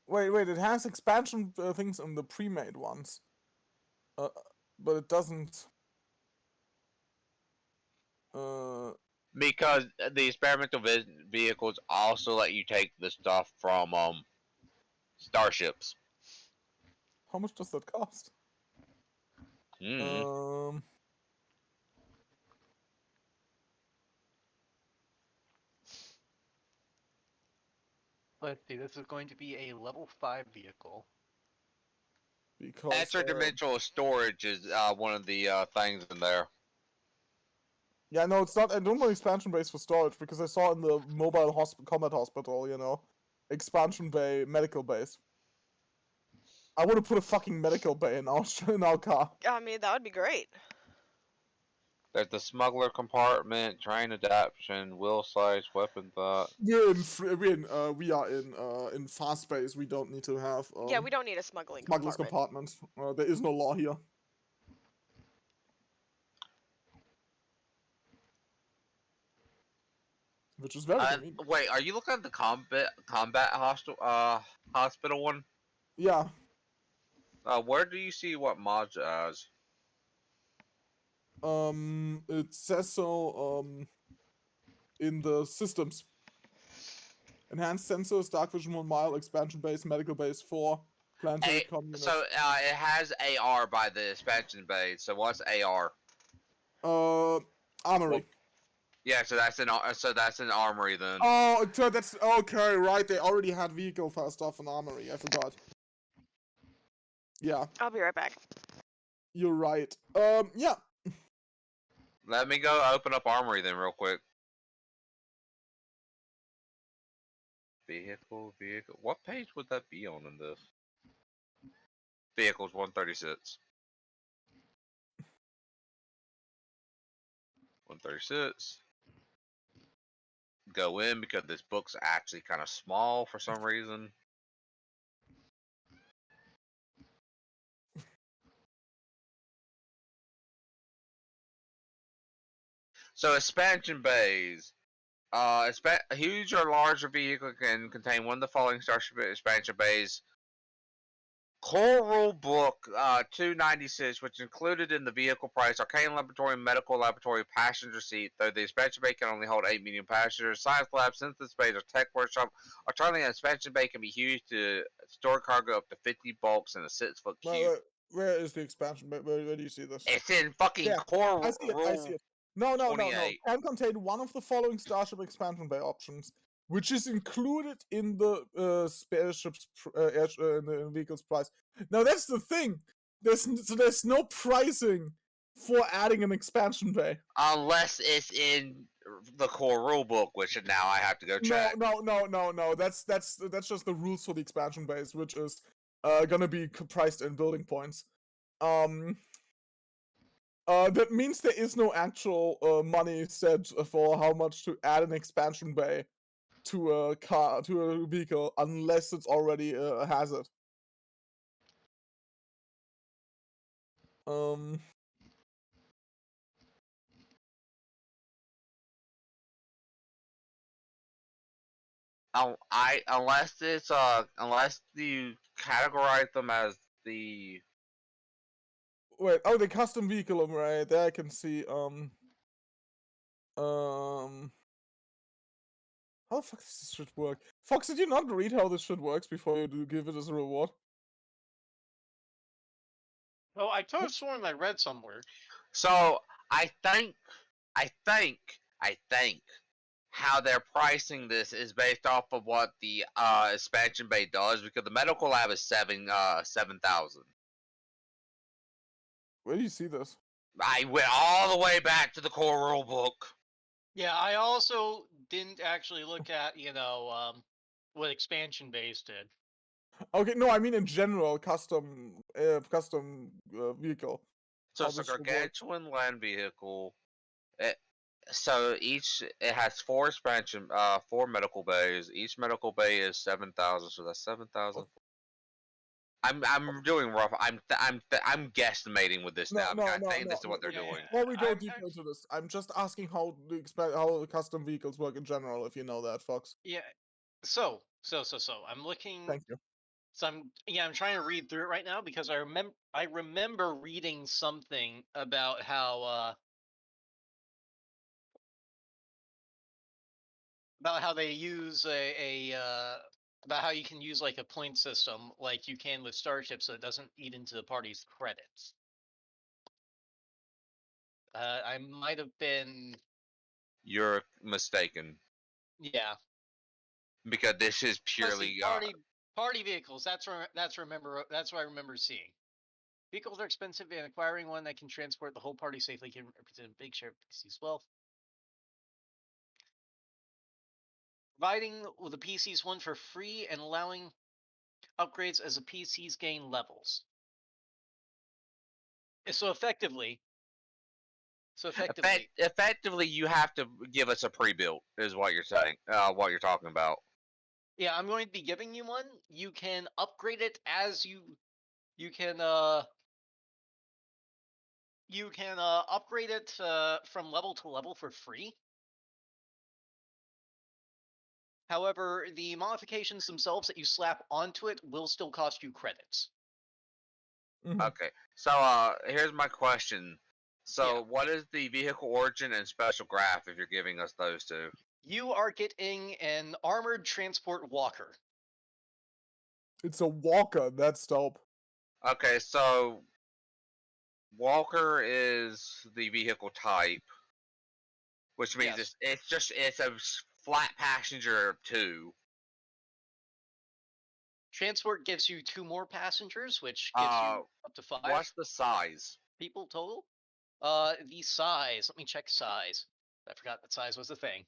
Wait, it has expansion things in the pre-made ones. But it doesn't... Because the experimental vehicles also let you take the stuff from starships. How much does that cost? Mm. Let's see, this is going to be a level 5 vehicle. Because Extra dimensional storage is one of the things in there. yeah, no, it's not. I don't want expansion base for storage because I saw in the mobile combat hospital, you know, expansion bay, medical base. I want to put a fucking medical bay in our car. I mean, that would be great. There's the smuggler compartment, train adaptation, wheel size, weapon thought. We are in fast base. We don't need to have Yeah, we don't need a smuggling smugglers compartment. compartment. There is no law here. Which is very convenient. Wait, are you looking at the combat hospital one? Yeah. Where do you see what mods it has? It says so in the systems. Enhanced sensors, dark vision 1 mile, expansion base, medical base 4, planetary communist. So it has AR by the expansion base. So what's AR? Armory. Well, yeah, so that's an armory then. Oh, so that's okay, right? They already had vehicle stuff in armory. I forgot. Yeah, I'll be right back. you're right. Yeah. Let me go open up armory then real quick. Vehicle. What page would that be on in this? Vehicles 136. 136. Go in because this book's actually kind of small for some reason. So expansion bays. A huge or larger vehicle can contain one of the following starship expansion bays. Core Rule Book 296, which included in the vehicle price, arcane laboratory, medical laboratory, passenger seat, though the expansion bay can only hold 8 medium passengers. Science lab, synthesis bay, or tech workshop. Alternatively, an expansion bay can be used to store cargo up to 50 bulks in a 6-foot cube. Where is the expansion? Where do you see this? It's in fucking Yeah, Core I see it. Rule. I see it. No. 28. Can contain one of the following Starship expansion bay options, which is included in the spaceship's in the vehicle's price. Now that's the thing. There's no pricing for adding an expansion bay. Unless it's in the Core Rule Book, which now I have to go check. No. That's just the rules for the expansion base, which is gonna be priced in building points. That means there is no actual money set for how much to add an expansion bay to a vehicle, unless it's already has it. Unless you categorize them as the Wait, oh, the custom vehicle, right? There I can see, how the fuck does this shit work? Fox, did you not read how this shit works before you do give it as a reward? Oh, I could have sworn I read somewhere. So I think how they're pricing this is based off of what the expansion bay does, because the medical lab is 7,000. Where do you see this? I went all the way back to the Core Rule Book. Yeah, I also didn't actually look at, what expansion base did. Okay, no, I mean in general, custom vehicle. So How it's a this shit works. gargantuan land vehicle. So it has 4 expansion, 4 medical bays. Each medical bay is 7,000, so that's 7,000. I'm doing rough. I'm guesstimating with this now because I think this is what they're no. doing. Before we go I'm- deeper into this, I'm just asking how the custom vehicles work in general, if you know that, Fox. Yeah. So I'm looking. Thank you. So I'm trying to read through it right now because I remember reading something about how they use about how you can use like a point system like you can with Starship, so it doesn't eat into the party's credits. I might have been, You're mistaken yeah. because this is Let's see, purely. party vehicles. That's what I remember seeing. Vehicles are expensive, and acquiring one that can transport the whole party safely can represent a big share of PC's wealth. Providing the PC's one for free and allowing upgrades as the PCs gain levels. So effectively, Effectively, you have to give us a pre-built, is what you're saying. What you're talking about. yeah, I'm going to be giving you one. You can upgrade it as you can upgrade it from level to level for free. However, the modifications themselves that you slap onto it will still cost you credits. Okay, so here's my question. So, what is the vehicle origin and special graph if you're giving us those two? You are getting an armored transport walker. It's a walker. That's dope. Okay, so Walker is the vehicle type, which means Yes. it's a flat passenger 2. Transport gives you 2 more passengers, which gives you up to 5 What's the size? people total. The size. Let me check size. I forgot that size was the thing.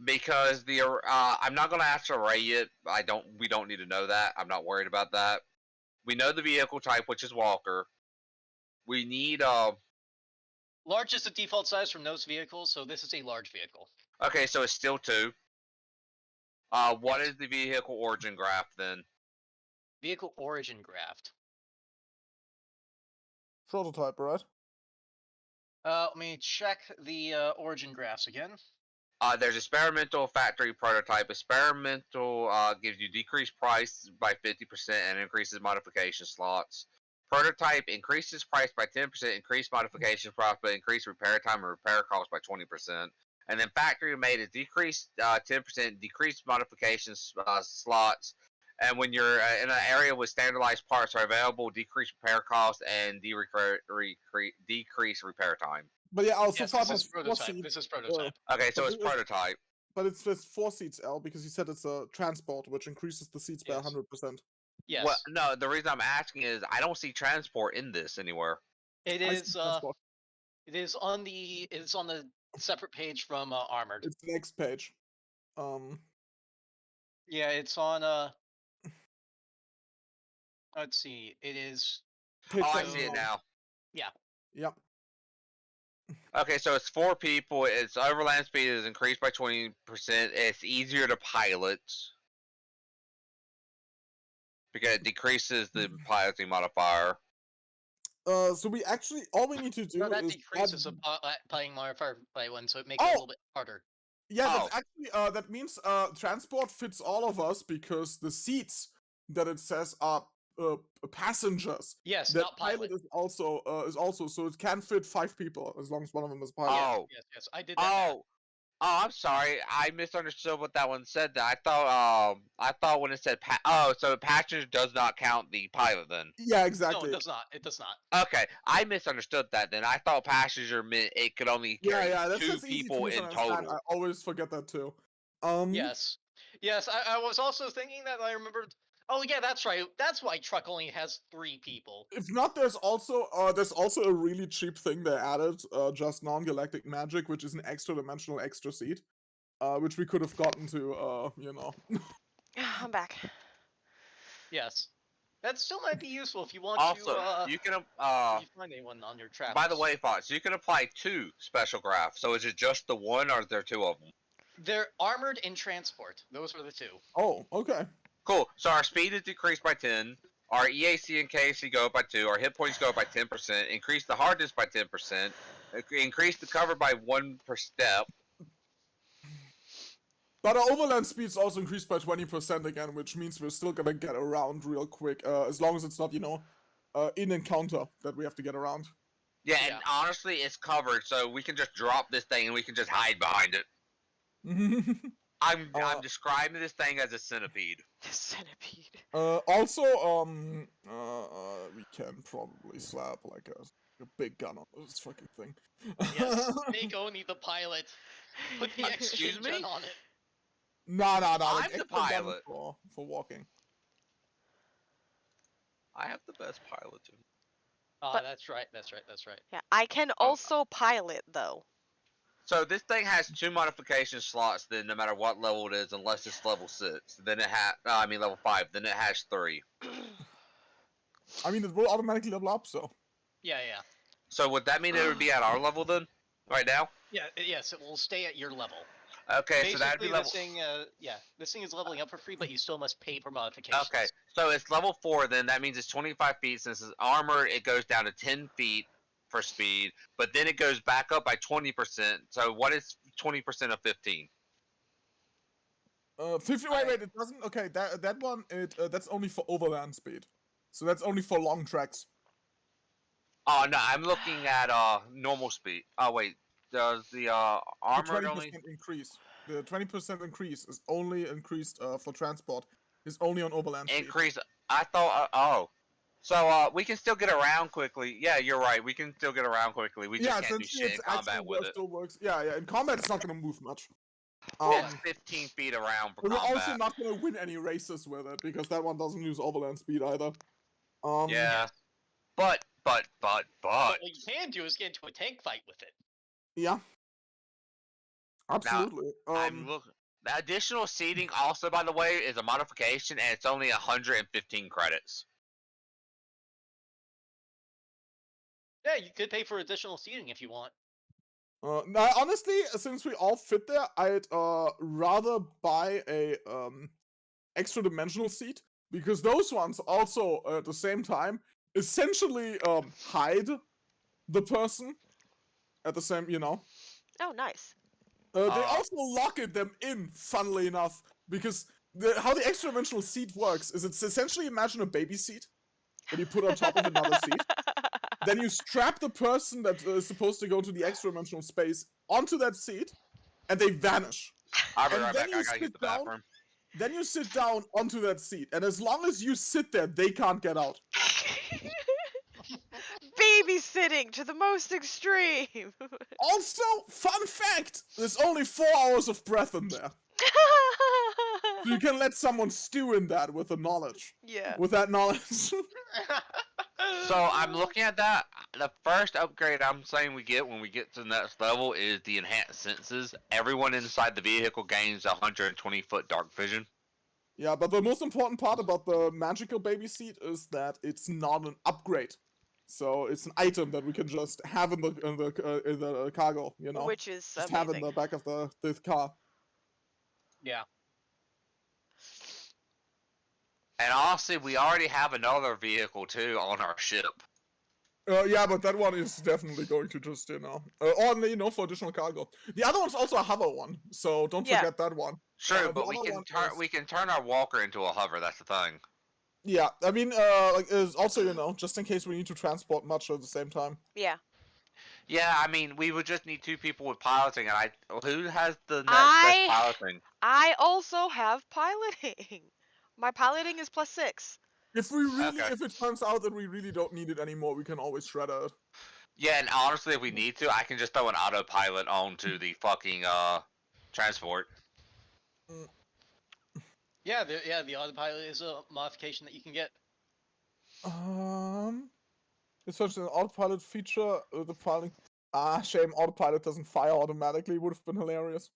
Because I'm not gonna ask to array it. We don't need to know that. I'm not worried about that. We know the vehicle type, which is Walker. We need Large is the default size for most vehicles, so this is a large vehicle. Okay, so it's still 2. What is the vehicle origin graph then? Vehicle origin graph. Prototype, right? Let me check the origin graphs again. There's experimental, factory, prototype. Experimental gives you decreased price by 50% and increases modification slots. Prototype increases price by 10%, increased modification profit, increased repair time and repair cost by 20%. And then factory made is decreased 10%, decreased modification slots. And when you're in an area with standardized parts are available, decreased repair cost and decreased repair time. But yeah, also Yes, far this is there's 4 prototype. seats. This is prototype. Okay, so But it's it is- prototype. But it's just 4 seats, L, because you said it's a transport, which increases the seats by Yes. 100%. Yes. Well, no, the reason I'm asking is I don't see transport in this anywhere. It I is see transport. it is on the separate page from Armored. It's the next page. Yeah, it's on let's see. It is Page Oh, I 7 see it now. yeah. Yep. Okay, so it's 4 people. Its overland speed is increased by 20%. It's easier to pilot because it decreases the piloting modifier. So we actually all we need to do No, that is decreases add... the playing modifier by 1, so it makes it a little bit harder. Yeah, Oh. that's actually that means transport fits all of us because the seats that it says are passengers. Yes, That not pilot. is also so it can fit 5 people as long as one of them is a pilot. Oh. Yes. I did that. math. Oh, I'm sorry. I misunderstood what that one said. I thought when it said so passenger does not count the pilot then. Yeah, No, exactly. it does not. It does not. Okay, I misunderstood that then. I thought passenger meant it could only carry That's 2 easy to people in misunderstand. total. I always forget that too. Yes. I was also thinking that I remembered. Oh yeah, that's right. That's why truck only has 3 people. If not, there's also a really cheap thing they added, just non-galactic magic, which is an extra dimensional extra seat, which we could have gotten to, I'm back. Yes. That still might be useful if you want Also, to you can if you find anyone on your travels. by the way, Fox, you can apply 2 special graphs. So is it just the one, or is there 2 of them? They're armored and transport. Those are the 2. Oh, okay. Cool. So our speed is decreased by 10. Our EAC and KAC go up by 2. Our hit points go up by 10%. Increase the hardness by 10%. Increase the cover by 1 per step. But our overland speed's also increased by 20% again, which means we're still gonna get around real quick, as long as it's not, in encounter that we have to get around. Yeah, Yeah. and honestly, it's covered, so we can just drop this thing and we can just hide behind it. I'm describing this thing as a centipede. The centipede. Also, we can probably slap like a big gun on this fucking thing. Yes, make Oni the pilot. Put the Excuse exchange me? on it. Nah, I'm like, the extra gun pilot. for walking. I have the best piloting. Ah, But- that's right, that's right, that's right. Yeah, I can also pilot though. So this thing has 2 modification slots. Then no matter what level it is, unless it's level 6, then it level 5. Then it has 3. I mean, it will automatically level up, so. Yeah, yeah. So would that mean it would be at our level then? Right now? Yeah, yes, it will stay at your level. Okay, so that'd be Basically, level. this thing, this thing is leveling up for free, but you still must pay for modifications. Okay, so it's level 4. Then that means it's 25 feet. Since it's armored, it goes down to 10 feet for speed, but then it goes back up by 20%. So what is 20% of 15? 50. Wait, it doesn't. Okay, that one, that's only for overland speed. So that's only for long tracks. Oh no, I'm looking at normal speed. Oh wait, does the The armored 20% only increase. The 20% increase is only increased for transport. Is only on overland speed. increase? I thought. Oh, so we can still get around quickly. Yeah, you're right. We can still get around quickly. We just Yeah, can't do essentially shit in it's combat actually with it. still works. Yeah. In combat, it's not gonna move much. It's 15 feet around for But we're also combat. not gonna win any races with it because that one doesn't use overland speed either. Yeah, but But what you can do is get into a tank fight with it. Yeah. Absolutely. I'm looking. The additional seating also, by the way, is a modification, and it's only 115 credits. Yeah, you could pay for additional seating if you want. Now, honestly, since we all fit there, I'd rather buy a extra dimensional seat because those ones also at the same time essentially hide the person at the same, Oh, nice. They also lock them in, funnily enough, because how the extra dimensional seat works is it's essentially imagine a baby seat that you put on top of another seat. Then you strap the person that is supposed to go to the extra dimensional space onto that seat, and they vanish. I'll be And right then back. you I gotta sit get the down. bathroom. Then you sit down onto that seat, and as long as you sit there, they can't get out. Babysitting to the most extreme. Also, fun fact: there's only 4 hours of breath in there. So you can let someone stew in that with the knowledge. Yeah. With that knowledge. So I'm looking at that. The first upgrade I'm saying we get when we get to the next level is the enhanced senses. Everyone inside the vehicle gains 120-foot dark vision. Yeah, but the most important part about the magical baby seat is that it's not an upgrade. So it's an item that we can just have in the cargo, Which is just amazing. have in the back of the car. Yeah. And honestly, we already have another vehicle too on our ship. Yeah, but that one is definitely going to just, for additional cargo. The other one's also a hover one, so don't Yeah. forget that one. True, the but we other can one turn is- we can turn our walker into a hover. That's the thing. Yeah, I mean, is also, just in case we need to transport much at the same time. Yeah. Yeah, I mean, we would just need 2 people with piloting, and who has the next I- best piloting? I also have piloting. My piloting is +6. If it Okay. turns out that we really don't need it anymore, we can always shred it. Yeah, and honestly, if we need to, I can just throw an autopilot onto the fucking transport. Yeah, the autopilot is a modification that you can get. It's such an autopilot feature. The piloting. Shame autopilot doesn't fire automatically. Would have been hilarious.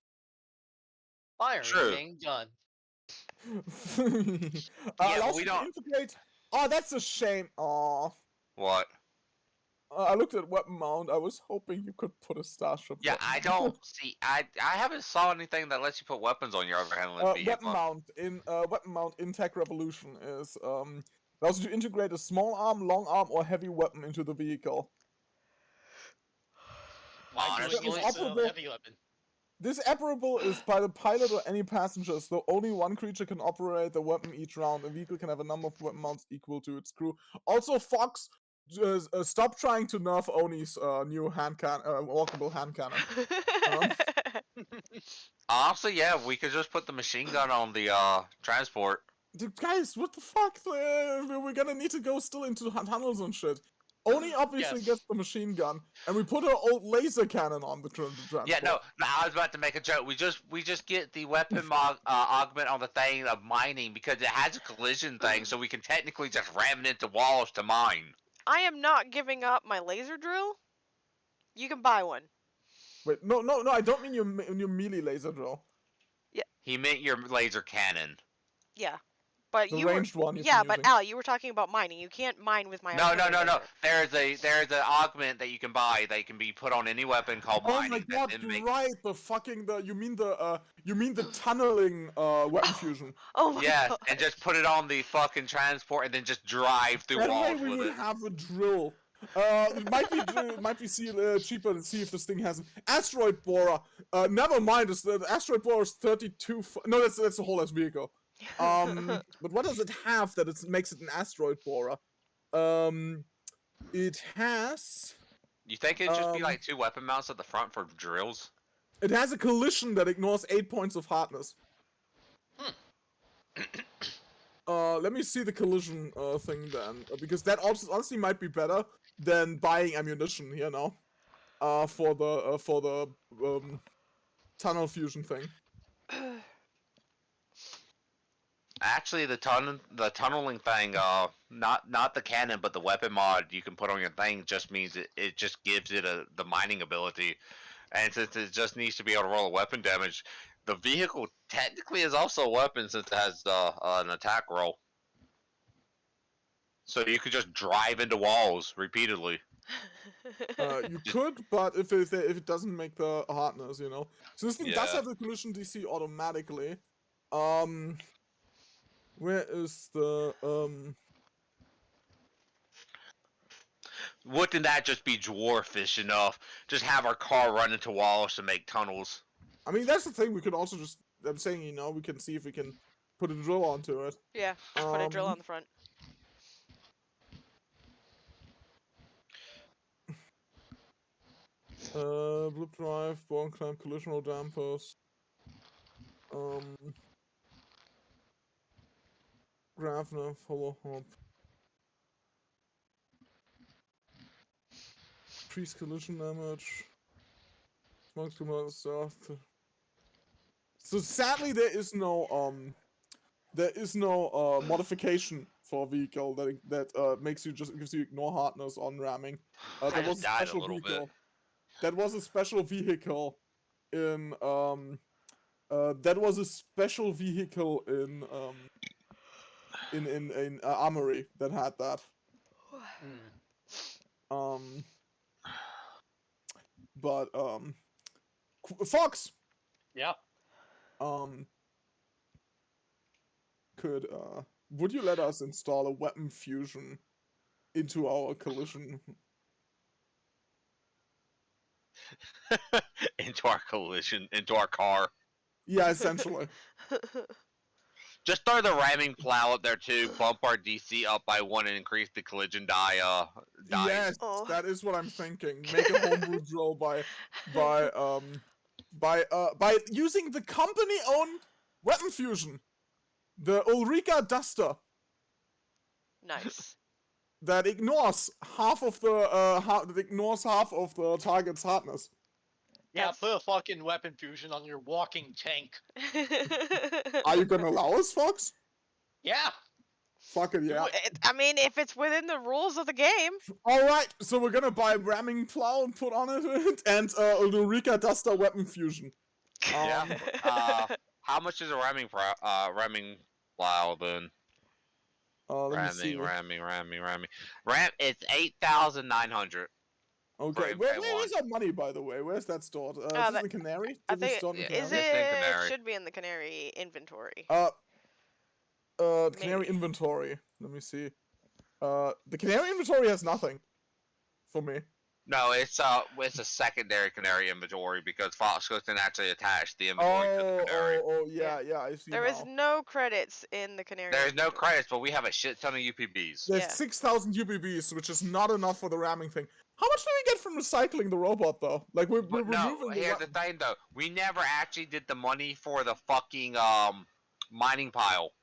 Firing True. being done. but allows we you to don't- integrate. Oh, that's a shame. Aw. What? I looked at weapon mount. I was hoping you could put a starship. Yeah, weapon I don't see. I haven't saw anything that lets you put weapons on your overhandling vehicle. Weapon mount in Tech Revolution is Allows you to integrate a small arm, long arm, or heavy weapon into the vehicle. My feeling Honestly, is it's a operable. heavy weapon. This operable is by the pilot or any passengers, though only one creature can operate the weapon each round. A vehicle can have a number of weapon mounts equal to its crew. Also, Fox, stop trying to nerf Oni's new walkable hand cannon. honestly, yeah, we could just put the machine gun on the transport. Dude, guys, what the fuck? We're gonna need to go still into tunnels and shit. Oni obviously Yes. gets the machine gun, and we put our old laser cannon on the transport. Yeah, no, I was about to make a joke. We just get the weapon augment on the thing of mining because it has a collision thing, so we can technically just ram it into walls to mine. I am not giving up my laser drill. You can buy one. Wait, no, I don't mean your melee laser drill. He meant your laser cannon. Yeah. But The you were, ranged one you've yeah, been but using. Al, you were talking about mining. You can't mine with my No. artillery laser. There's an augment that you can buy that can be put on any weapon called Oh mining. my that god, then you're make- right. You mean the tunneling weapon fusion. Oh my Yes, god. and just put it on the fucking transport and then just drive through That way walls we with would it. have a drill. It might be cheaper to see if this thing has an asteroid borer. Never mind. The asteroid borer is 32. No, that's the whole ass vehicle. But what does it have that makes it an asteroid borer? It has. You think it'd just be like 2 weapon mounts at the front for drills? It has a collision that ignores 8 points of hardness. Let me see the collision thing then, because that also honestly might be better than buying ammunition, you know, for the tunnel fusion thing. Actually, the tunneling thing, not the cannon, but the weapon mod you can put on your thing just means it just gives it the mining ability, and since it just needs to be able to roll a weapon damage, the vehicle technically is also a weapon since it has an attack roll. So you could just drive into walls repeatedly. You could, but if it doesn't make the hardness, you know. So this thing does Yeah. have the collision DC automatically. Where is the Wouldn't that just be dwarfish enough? Just have our car run into walls to make tunnels. I mean, that's the thing. We could also just. I'm saying, you know, we can see if we can put a drill onto it. Yeah, put a drill on the front. Blip drive, bone clamp, collision roll dampers. Gravner, follow hop. Increase collision damage. Smokes commander stuff. So sadly, there is no modification for a vehicle that makes you just gives you ignore hardness on ramming. I That was just a died a special little bit. vehicle. That was a special vehicle in that was a special vehicle in Armory that had that. But Fox. Yeah. Would you let us install a weapon fusion into our collision? Into our collision, into our car. Yeah, essentially. Just throw the ramming plow up there too. Bump our DC up by 1 and increase the collision die. Yes, Oh. that is what I'm thinking. Make a homebrew drill by using the company-owned weapon fusion, the Ulrika Duster, Nice. that ignores half of the target's hardness. Yeah, That's- put a fucking weapon fusion on your walking tank. Are you gonna allow us, Fox? Yeah. Fuck it, yeah. I mean, if it's within the rules of the game. Alright, so we're gonna buy ramming plow and put on it, and Ulrika Duster weapon fusion. Yeah. How much is a ramming plow then? Let me see. Ramming. It's 8,900. Okay, Frame where K1. is our money, by the way? Where's that stored? Is it in that- the Canary? I Did we think store it in the yeah, is Canary? it's in it Canary. should be in the Canary inventory. Canary Maybe. inventory. Let me see. The canary inventory has nothing for me. No, it's a secondary canary inventory because Fox can actually attach the inventory to the canary. Yeah, I see There now. is no credits in the canary. There's no inventory. credits, but we have a shit ton of UPBs. There's Yeah. 6,000 UPBs, which is not enough for the ramming thing. How much do we get from recycling the robot, though? Like, we're But no, removing the here's the thing though. We never actually did the money for the fucking mining pile,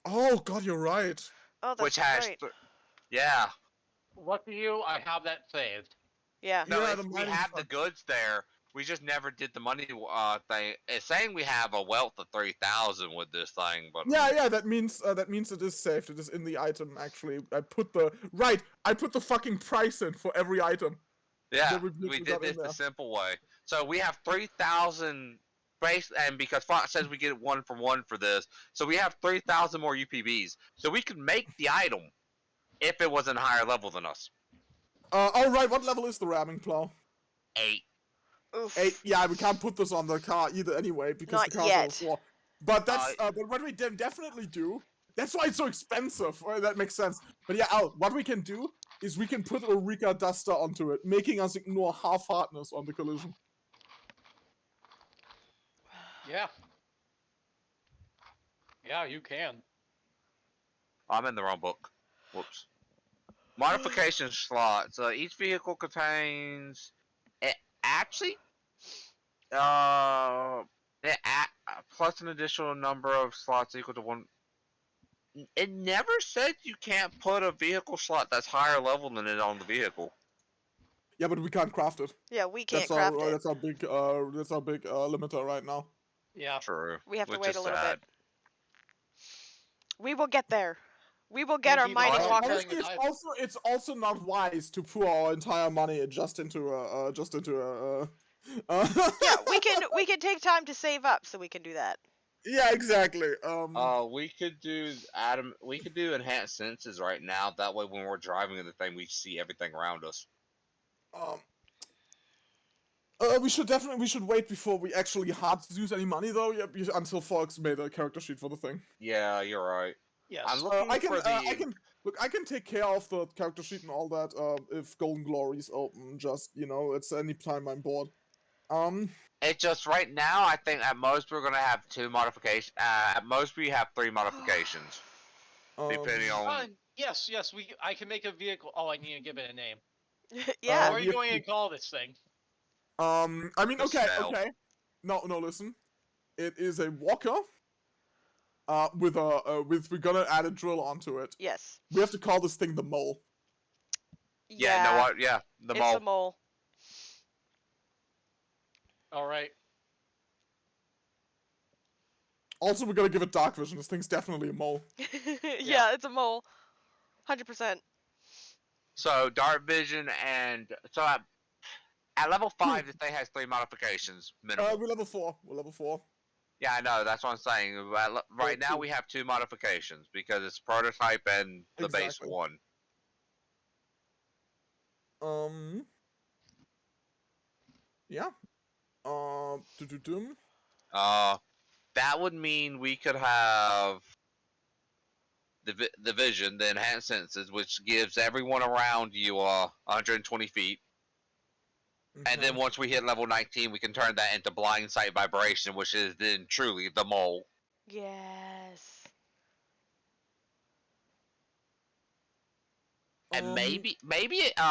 Oh, God, you're right. Oh, that's which has right. yeah. Lucky you, I have that saved. Yeah. No, Yeah, it's, the we mining have the stuff. goods there. We just never did the money thing. It's saying we have a wealth of 3,000 with this thing, but Yeah, that means it is saved. It is in the item, actually. I put the fucking price in for every item. yeah, that we we got did in this the there. simple way. So we have 3,000 base, and because Fox says we get 1 for 1 for this, so we have 3,000 more UPBs. So we could make the item if it was in a higher level than us. Alright, what level is the ramming plow? 8. Oof. 8. Yeah, we can't put this on the car either anyway, because Not the car's yet. level 4. But that's, but what we definitely do, that's why it's so expensive. That makes sense. But yeah, Al, what we can do is we can put a Rika Duster onto it, making us ignore half hardness on the collision. Yeah. Yeah, you can. I'm in the wrong book. Whoops. Modification slots. Each vehicle contains. It actually. Plus an additional number of slots equal to 1. It never said you can't put a vehicle slot that's higher level than it on the vehicle. Yeah, but we can't craft it. Yeah, we can't That's craft our it. that's our big limiter right now. Yeah. True. We have to which wait is a little sad. bit. We will get there. We will get our Thank you, mining Lord. walker. Honestly, it's also not wise to pour our entire money just into a Yeah, we can take time to save up so we can do that. Yeah, exactly. We could do We could do enhanced senses right now. That way, when we're driving in the thing, we see everything around us. We should wait before we actually hard use any money though. Yeah, until Fox made a character sheet for the thing. Yeah, you're right. Yes. I'm looking I can for the. I can take care of the character sheet and all that. If Golden Glory's open, just it's any time I'm bored. It's just right now. I think at most we're gonna have 2 modifications. At most we have 3 modifications, depending on. Yes. I can make a vehicle. Oh, I need to give it a name. Yeah. What are you going to call this thing? I mean, The okay. No, listen. It is a walker. We're gonna add a drill onto it. Yes. We have to call this thing the mole. Yeah. No. What? Yeah. The it's mole. a mole. All right. Also, we're gonna give it dark vision. This thing's definitely a mole. Yeah, it's a mole. 100%. So dark vision and so at level 5, this thing has 3 modifications minimum. We're level 4. Yeah, I know. That's what I'm saying. Right now cool. we have 2 modifications because it's prototype and the base Exactly. 1. Yeah. That would mean we could have the vision, the enhanced senses, which gives everyone around you 120 feet. And then once we hit level 19, we can turn that into blind sight vibration, which is then truly the mole. Yes. And maybe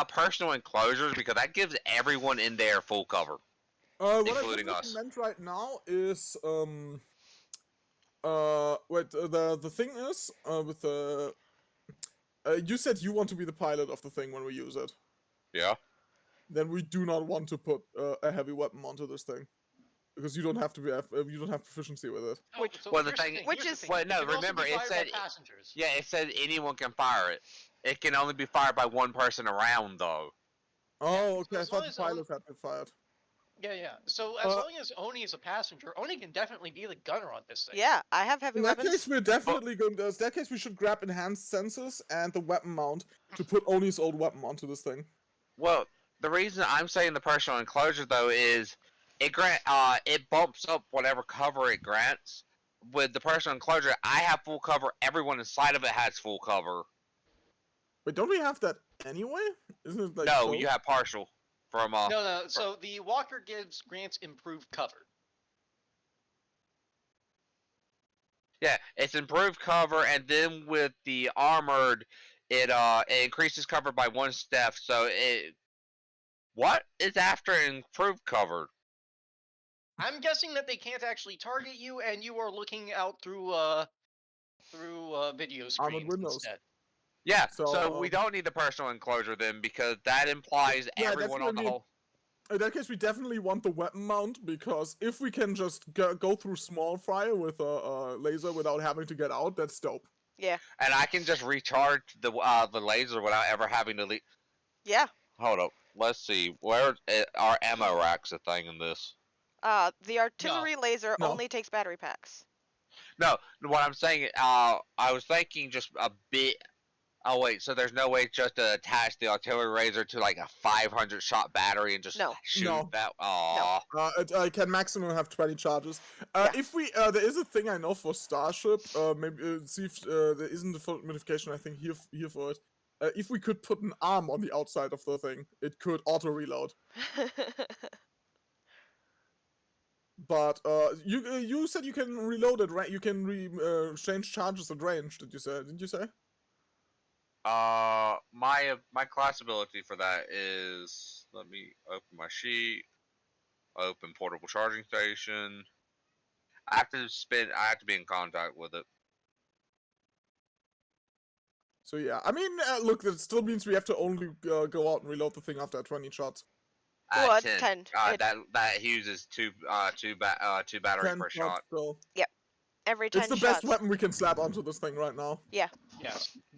personal enclosures, because that gives everyone in there full cover, including us. What I recommend right now is the thing is with the you said you want to be the pilot of the thing when we use it. Yeah. Then we do not want to put a heavy weapon onto this thing, because you don't have proficiency with it. Oh, Which- so well, the here's thing- thing, which here's the is- thing. Well, no, It can also remember, be it fired by said- passengers. Yeah, it said anyone can fire it. It can only be fired by one person around, though. Oh, okay. so I as thought long the as pilot had been fired. Yeah. So as long as Oni is a passenger, Oni can definitely be the gunner on this thing. Yeah, I have heavy In that weapons. case, we're definitely going. In that case, we should grab enhanced sensors and the weapon mount to put Oni's old weapon onto this thing. Well, the reason I'm saying the personal enclosure though is it bumps up whatever cover it grants. With the personal enclosure, I have full cover. Everyone inside of it has full cover. Wait, don't we have that anyway? Isn't it like No, close? you have partial from No. So the walker grants improved cover. Yeah, it's improved cover, and then with the armored, it increases cover by 1 step. So what is after improved cover? I'm guessing that they can't actually target you, and you are looking out through video Armored screens windows. instead. Yeah, So, so we don't need the personal enclosure then, because that implies yeah, that's everyone what I on the mean. whole. In that case, we definitely want the weapon mount, because if we can just go through small fire with a laser without having to get out, that's dope. Yeah. And I can just recharge the laser without ever having to leave. Yeah. Hold up, let's see. Where are ammo racks a thing in this? The artillery laser No. only takes battery packs. No, what I'm saying, I was thinking just a bit. Oh wait, so there's no way just to attach the artillery laser to like a 500 shot battery and just No. shoot No. that? Aww. It can maximum have 20 charges. Yeah. If we, there is a thing I know for Starship. Maybe see if there isn't a full modification. I think here for it. If we could put an arm on the outside of the thing, it could auto reload. But you said you can reload it, right? You can change charges at range. Did you say? Didn't you say? My class ability for that is, let me open my sheet. Open portable charging station. I have to be in contact with it. So yeah, I mean, look, that still means we have to only go out and reload the thing after 20 shots. Well, it's 10. 10. That uses two battery 10 per shots, shot. so Every 10 it's the shots. best weapon we can slap onto this thing right now. Yes.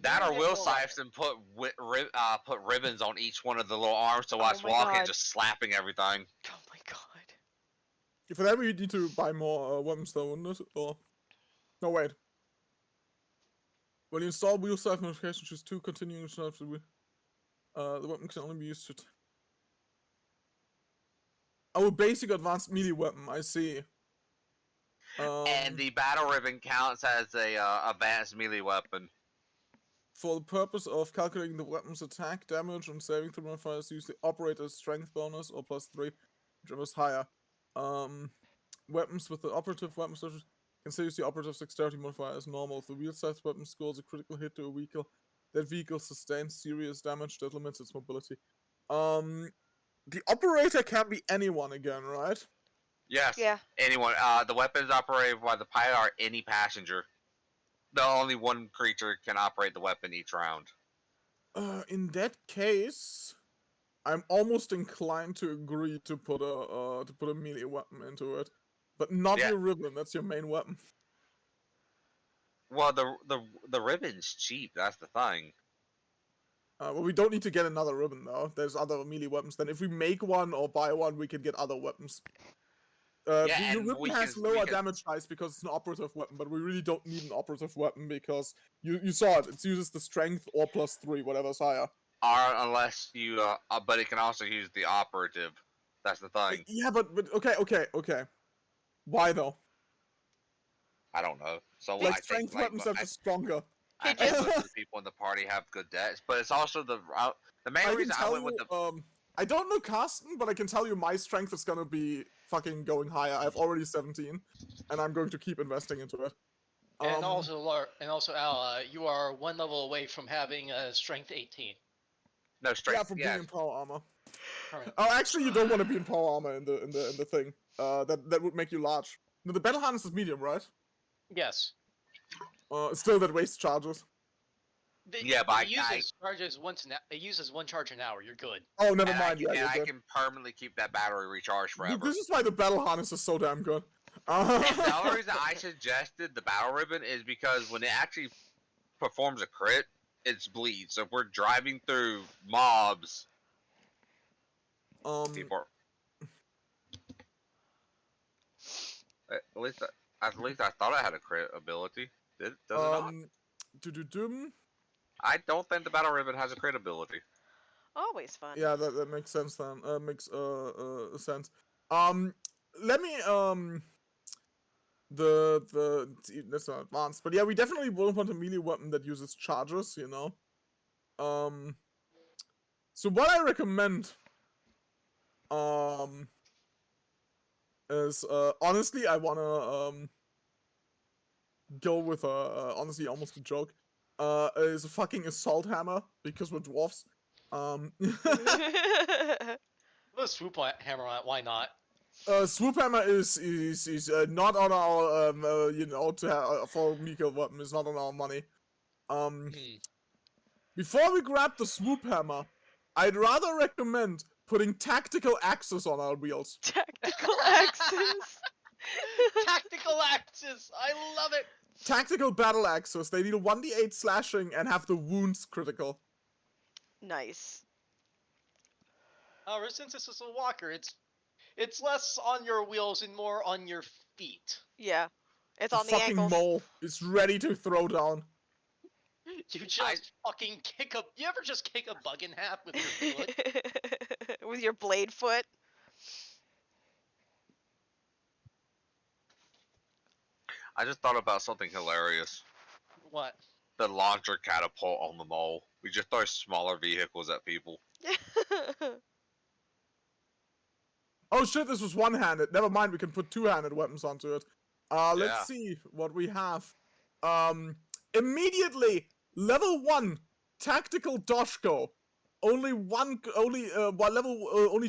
That or Doing it Will more Sipes and put ribbons on each one of the little arms to watch my walking, God. just slapping everything. Oh my god. For that, we need to buy more weapons, though, wouldn't it? Or no, wait. When you install wheel size modification, choose 2 continuing shots. The weapon can only be used to. Oh, basic advanced melee weapon. I see. And the battle ribbon counts as a advanced melee weapon. For the purpose of calculating the weapon's attack, damage, and saving throw modifiers, use the operator's strength bonus or +3, whichever is higher. Weapons with the operative weapon status can still use the operative dexterity modifier as normal. If the wheel-sized weapon scores a critical hit to a vehicle, that vehicle sustains serious damage that limits its mobility. The operator can be anyone again, right? Yes. Yeah. Anyone. The weapon is operated by the pilot or any passenger. The only one creature can operate the weapon each round. In that case, I'm almost inclined to agree to put a melee weapon into it, but not your ribbon. That's your main weapon. Well, the ribbon's cheap. That's the thing. Well, we don't need to get another ribbon though. There's other melee weapons. Then if we make one or buy one, we can get other weapons. Your ribbon has lower damage dice because it's an operative weapon, but we really don't need an operative weapon because you saw it. It uses the strength or +3, whatever's higher. Or unless you, but it can also use the operative. That's the thing. Yeah, but okay. Why though? I don't know. So Like I strength think, weapons are just stronger. I think most of the people in the party have good decks, but it's also the main reason I went with the. I don't know Carsten, but I can tell you my strength is gonna be fucking going higher. I have already 17, and I'm going to keep investing into it. And also, Al, you are 1 level away from having a strength 18. No strength. Yeah, from being in power armor. Right. Oh, actually, you don't want to be in power armor in the thing. That would make you large. No, the battle harness is medium, right? Yes. Still that waste charges. But It uses 1 charge an hour. You're good. Oh, never mind. I can permanently keep that battery recharged forever. This is why the battle harness is so damn good. The only reason I suggested the battle ribbon is because when it actually performs a crit, it's bleed. So if we're driving through mobs, people. At least I thought I had a crit ability. Does it not? I don't think the battle ribbon has a crit ability. Always fun. Yeah, that makes sense then. Makes sense. Let me that's not advanced, but yeah, we definitely will want a melee weapon that uses charges, you know. So what I recommend, is honestly I wanna go with honestly almost a joke. Is a fucking assault hammer because we're dwarfs. The swoop hammer on it, why not? Swoop hammer is not on our you know for Miko weapon is not on our money. Before we grab the swoop hammer, I'd rather recommend putting tactical axes on our wheels. Tactical axes. Tactical axes! I love it! Tactical battle axes. They deal 1d8 slashing and have the wounds critical. Nice. However, since this is a walker, it's less on your wheels and more on your feet. Yeah. It's The on the fucking ankles. mole is ready to throw down. You just fucking kick a. You ever just kick a bug in half with your foot? With your blade foot. I just thought about something hilarious. What? The launcher catapult on the mole. We just throw smaller vehicles at people. Oh shit, this was one-handed. Never mind, we can put two-handed weapons onto it. Let's see what we have. Immediately, level 1, tactical doshko. Only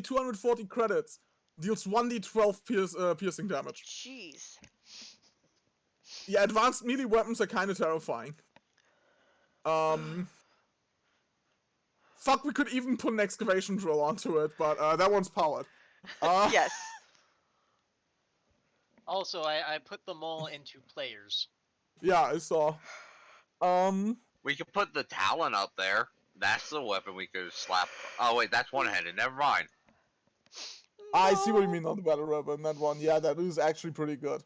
240 credits. Deals 1d12 piercing damage. Jeez. Yeah, advanced melee weapons are kind of terrifying. Fuck, we could even put an excavation drill onto it, but that one's powered. Yes. Also, I put the mole into players. Yeah, I saw. We could put the talon up there. That's the weapon we could slap. Oh wait, that's one-handed. Never mind. I see what you mean on the battle weapon. That one, yeah, that is actually pretty good.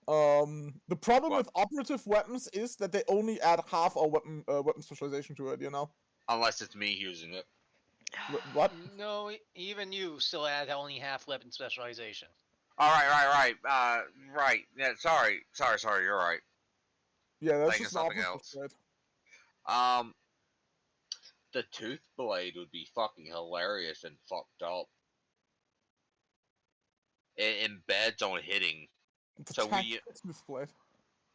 The problem with operative weapons is that they only add half our weapon specialization to it. You know. Unless it's me using it. What? No, even you still add only half weapon specialization. Right. Right. Yeah, sorry. You're right. Yeah, that's Thinking just something operative, else. right? The tooth blade would be fucking hilarious and fucked up. It embeds on hitting. The So we, tooth blade.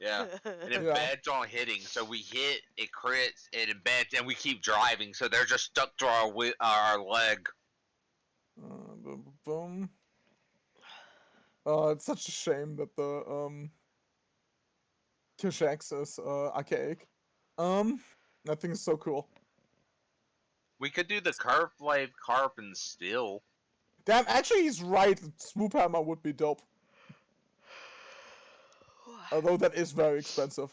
yeah, it Yeah. embeds on hitting. So we hit, it crits, it embeds, and we keep driving. So they're just stuck to our leg. Boom. It's such a shame that the Kishax is archaic. That thing is so cool. We could do the curved blade carbon steel. Damn, actually he's right. Swoop hammer would be dope. Although that is very expensive.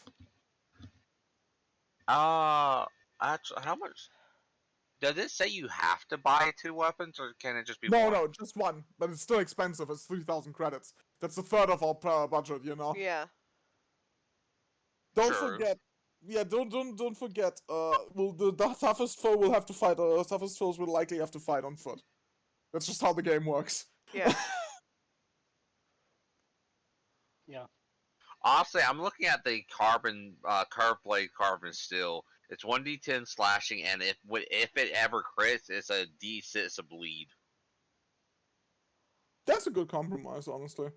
Actually, how much? Does it say you have to buy 2 weapons, or can it just be one? No, just one. But it's still expensive. It's 3,000 credits. That's a third of our budget, you know. Yeah. Don't True. forget. Yeah, don't forget. Well, the toughest foe will have to fight. Toughest foes will likely have to fight on foot. That's just how the game works. Yeah. Yeah. Honestly, I'm looking at the carbon curved blade carbon steel. It's 1d10 slashing, and if it ever crits, it's a d6 of bleed. That's a good compromise, honestly.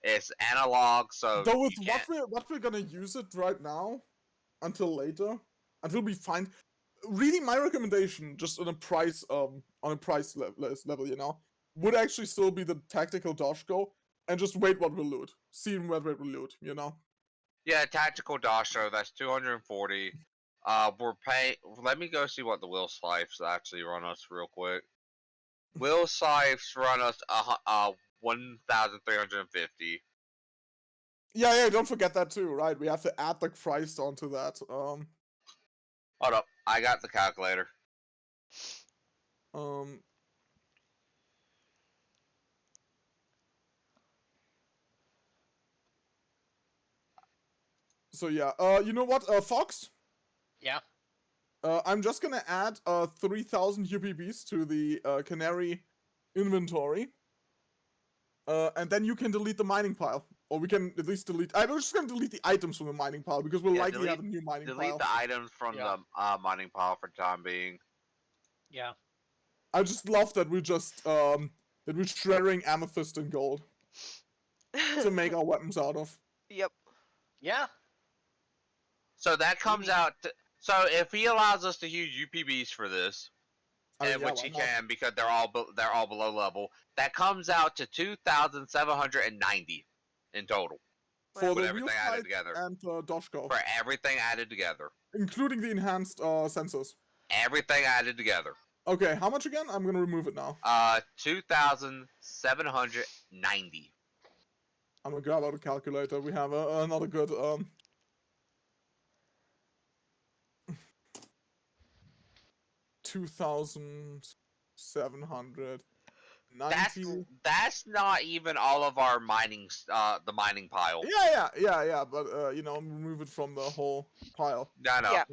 It's analog, so Though with you can't... what we're gonna use it right now, until later, until we find. Really, my recommendation, just on a price level, you know, would actually still be the tactical doshko, and just wait what we'll loot. See whether it will loot, you know. Yeah, tactical dasho. That's 240. We're paying. Let me go see what the wheel slices actually run us real quick. Wheel slices run us 1,350. Yeah, don't forget that too, right? We have to add the price onto that. Hold up, I got the calculator. So yeah, you know what, Fox? Yeah. I'm just gonna add 3,000 UPBs to the Canary inventory. And then you can delete the mining pile. Or we can at least delete. I'm just gonna delete the items from the mining pile because we'll likely have a new mining Delete pile. the items from Yeah. the mining pile for the time being. Yeah. I just love that we're just that we're shredding amethyst and gold to make our weapons out of. Yep. Yeah. So that comes need- out. So if he allows us to use UPBs for this, I mean, and yeah, which why he not? can because they're all below level, that comes out to 2,790 in total For with the everything wheel added sight together. and Doshko, For everything added together. including the enhanced sensors. Everything added together. Okay, how much again? I'm gonna remove it now. 2,790. I'm gonna grab out a calculator. We have another good 2,790. That's not even all of our mining, the mining pile. Yeah. But remove it from the whole pile. No. Yeah.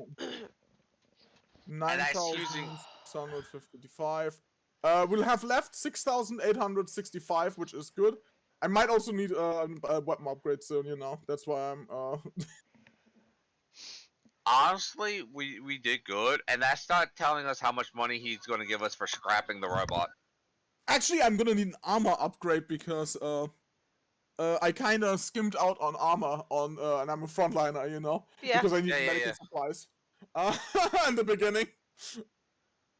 9,655. We'll have left 6,865, which is good. I might also need a weapon upgrade soon. That's why I'm Honestly, we did good, and that's not telling us how much money he's going to give us for scrapping the robot. Actually, I'm gonna need an armor upgrade because I kind of skimmed out on armor and I'm a frontliner, Yeah. because I need Yeah. medical supplies in the beginning.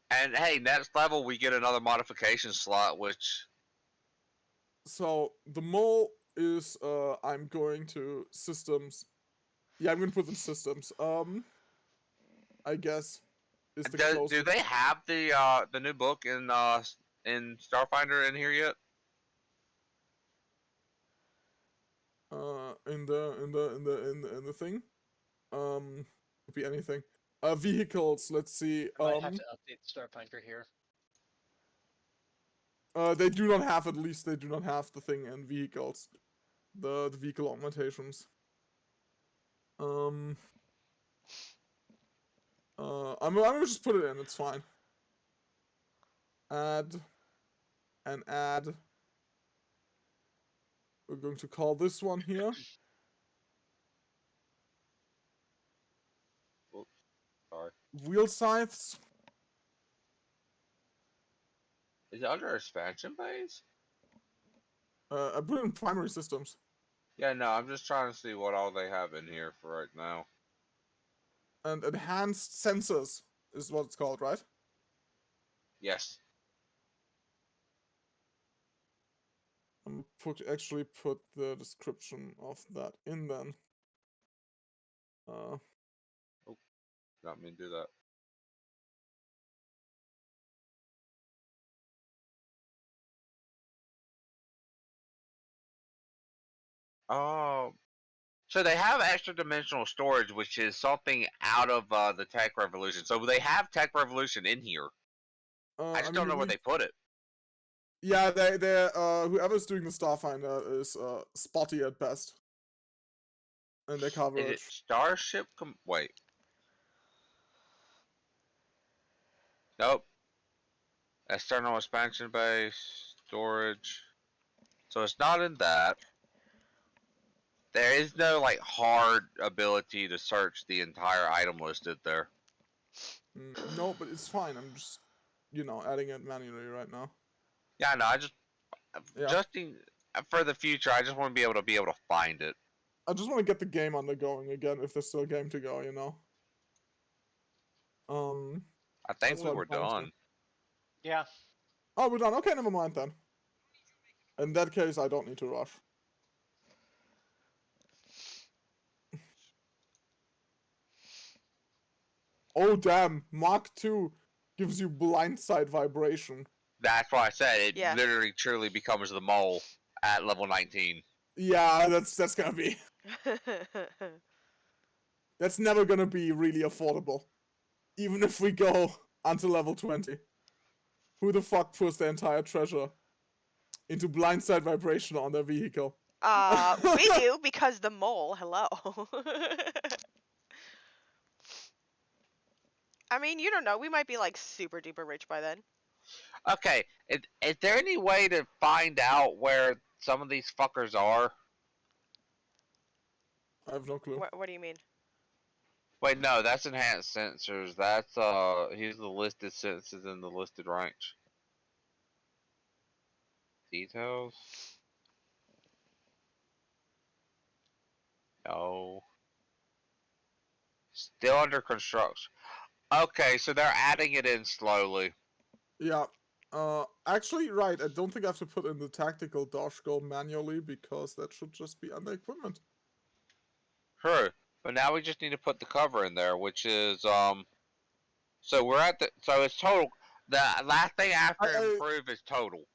And hey, next level we get another modification slot, which So the mole is I'm going to systems. Yeah, I'm gonna put in systems. I guess is the do closest. they have the new book in Starfinder in here yet? In the thing. Could be anything. Vehicles. Let's see. I might have to update the Starfinder here. They do not have. At least they do not have the thing in vehicles. The vehicle augmentations. I'm gonna just put it in. It's fine. Add. We're going to call this one here. Sorry. Wheel scythes. Is it under expansion base? I put it in primary systems. Yeah, no, I'm just trying to see what all they have in here for right now. And enhanced sensors is what it's called, right? Yes. I'm actually put the description of that in then. Not me to do that. Oh. So they have extra dimensional storage, which is something out of the Tech Revolution. So they have Tech Revolution in here. I just don't know where they put it. Yeah, they whoever's doing the Starfinder is spotty at best. And their coverage. Is it Starship? Wait. Nope. External expansion base, storage. So it's not in that. There is no like hard ability to search the entire item listed there. No, but it's fine. I'm just, adding it manually right now. Yeah, no, for the future, I just want to be able to find it. I just want to get the game undergoing again, if there's still a game to go, I think we were done. Yeah. Oh, we're done. Okay, never mind then. In that case, I don't need to rush. Oh damn, Mark II gives you blindside vibration. That's why I said it Yeah. literally truly becomes the mole at level 19. Yeah, that's gonna be. That's never gonna be really affordable. Even if we go until level 20. Who the fuck puts their entire treasure into blindside vibration on their vehicle? We do, because the mole, hello. I mean, you don't know. We might be like super duper rich by then. Okay, is there any way to find out where some of these fuckers are? I have no clue. What do you mean? Wait, no, that's enhanced sensors. That's here's the listed sensors in the listed range. Details. No. Still under construction. Okay, so they're adding it in slowly. Yeah. Actually, right. I don't think I have to put in the tactical dodge goal manually because that should just be under equipment. True. But now we just need to put the cover in there, which is so we're at the so it's total. The last thing after improve is total.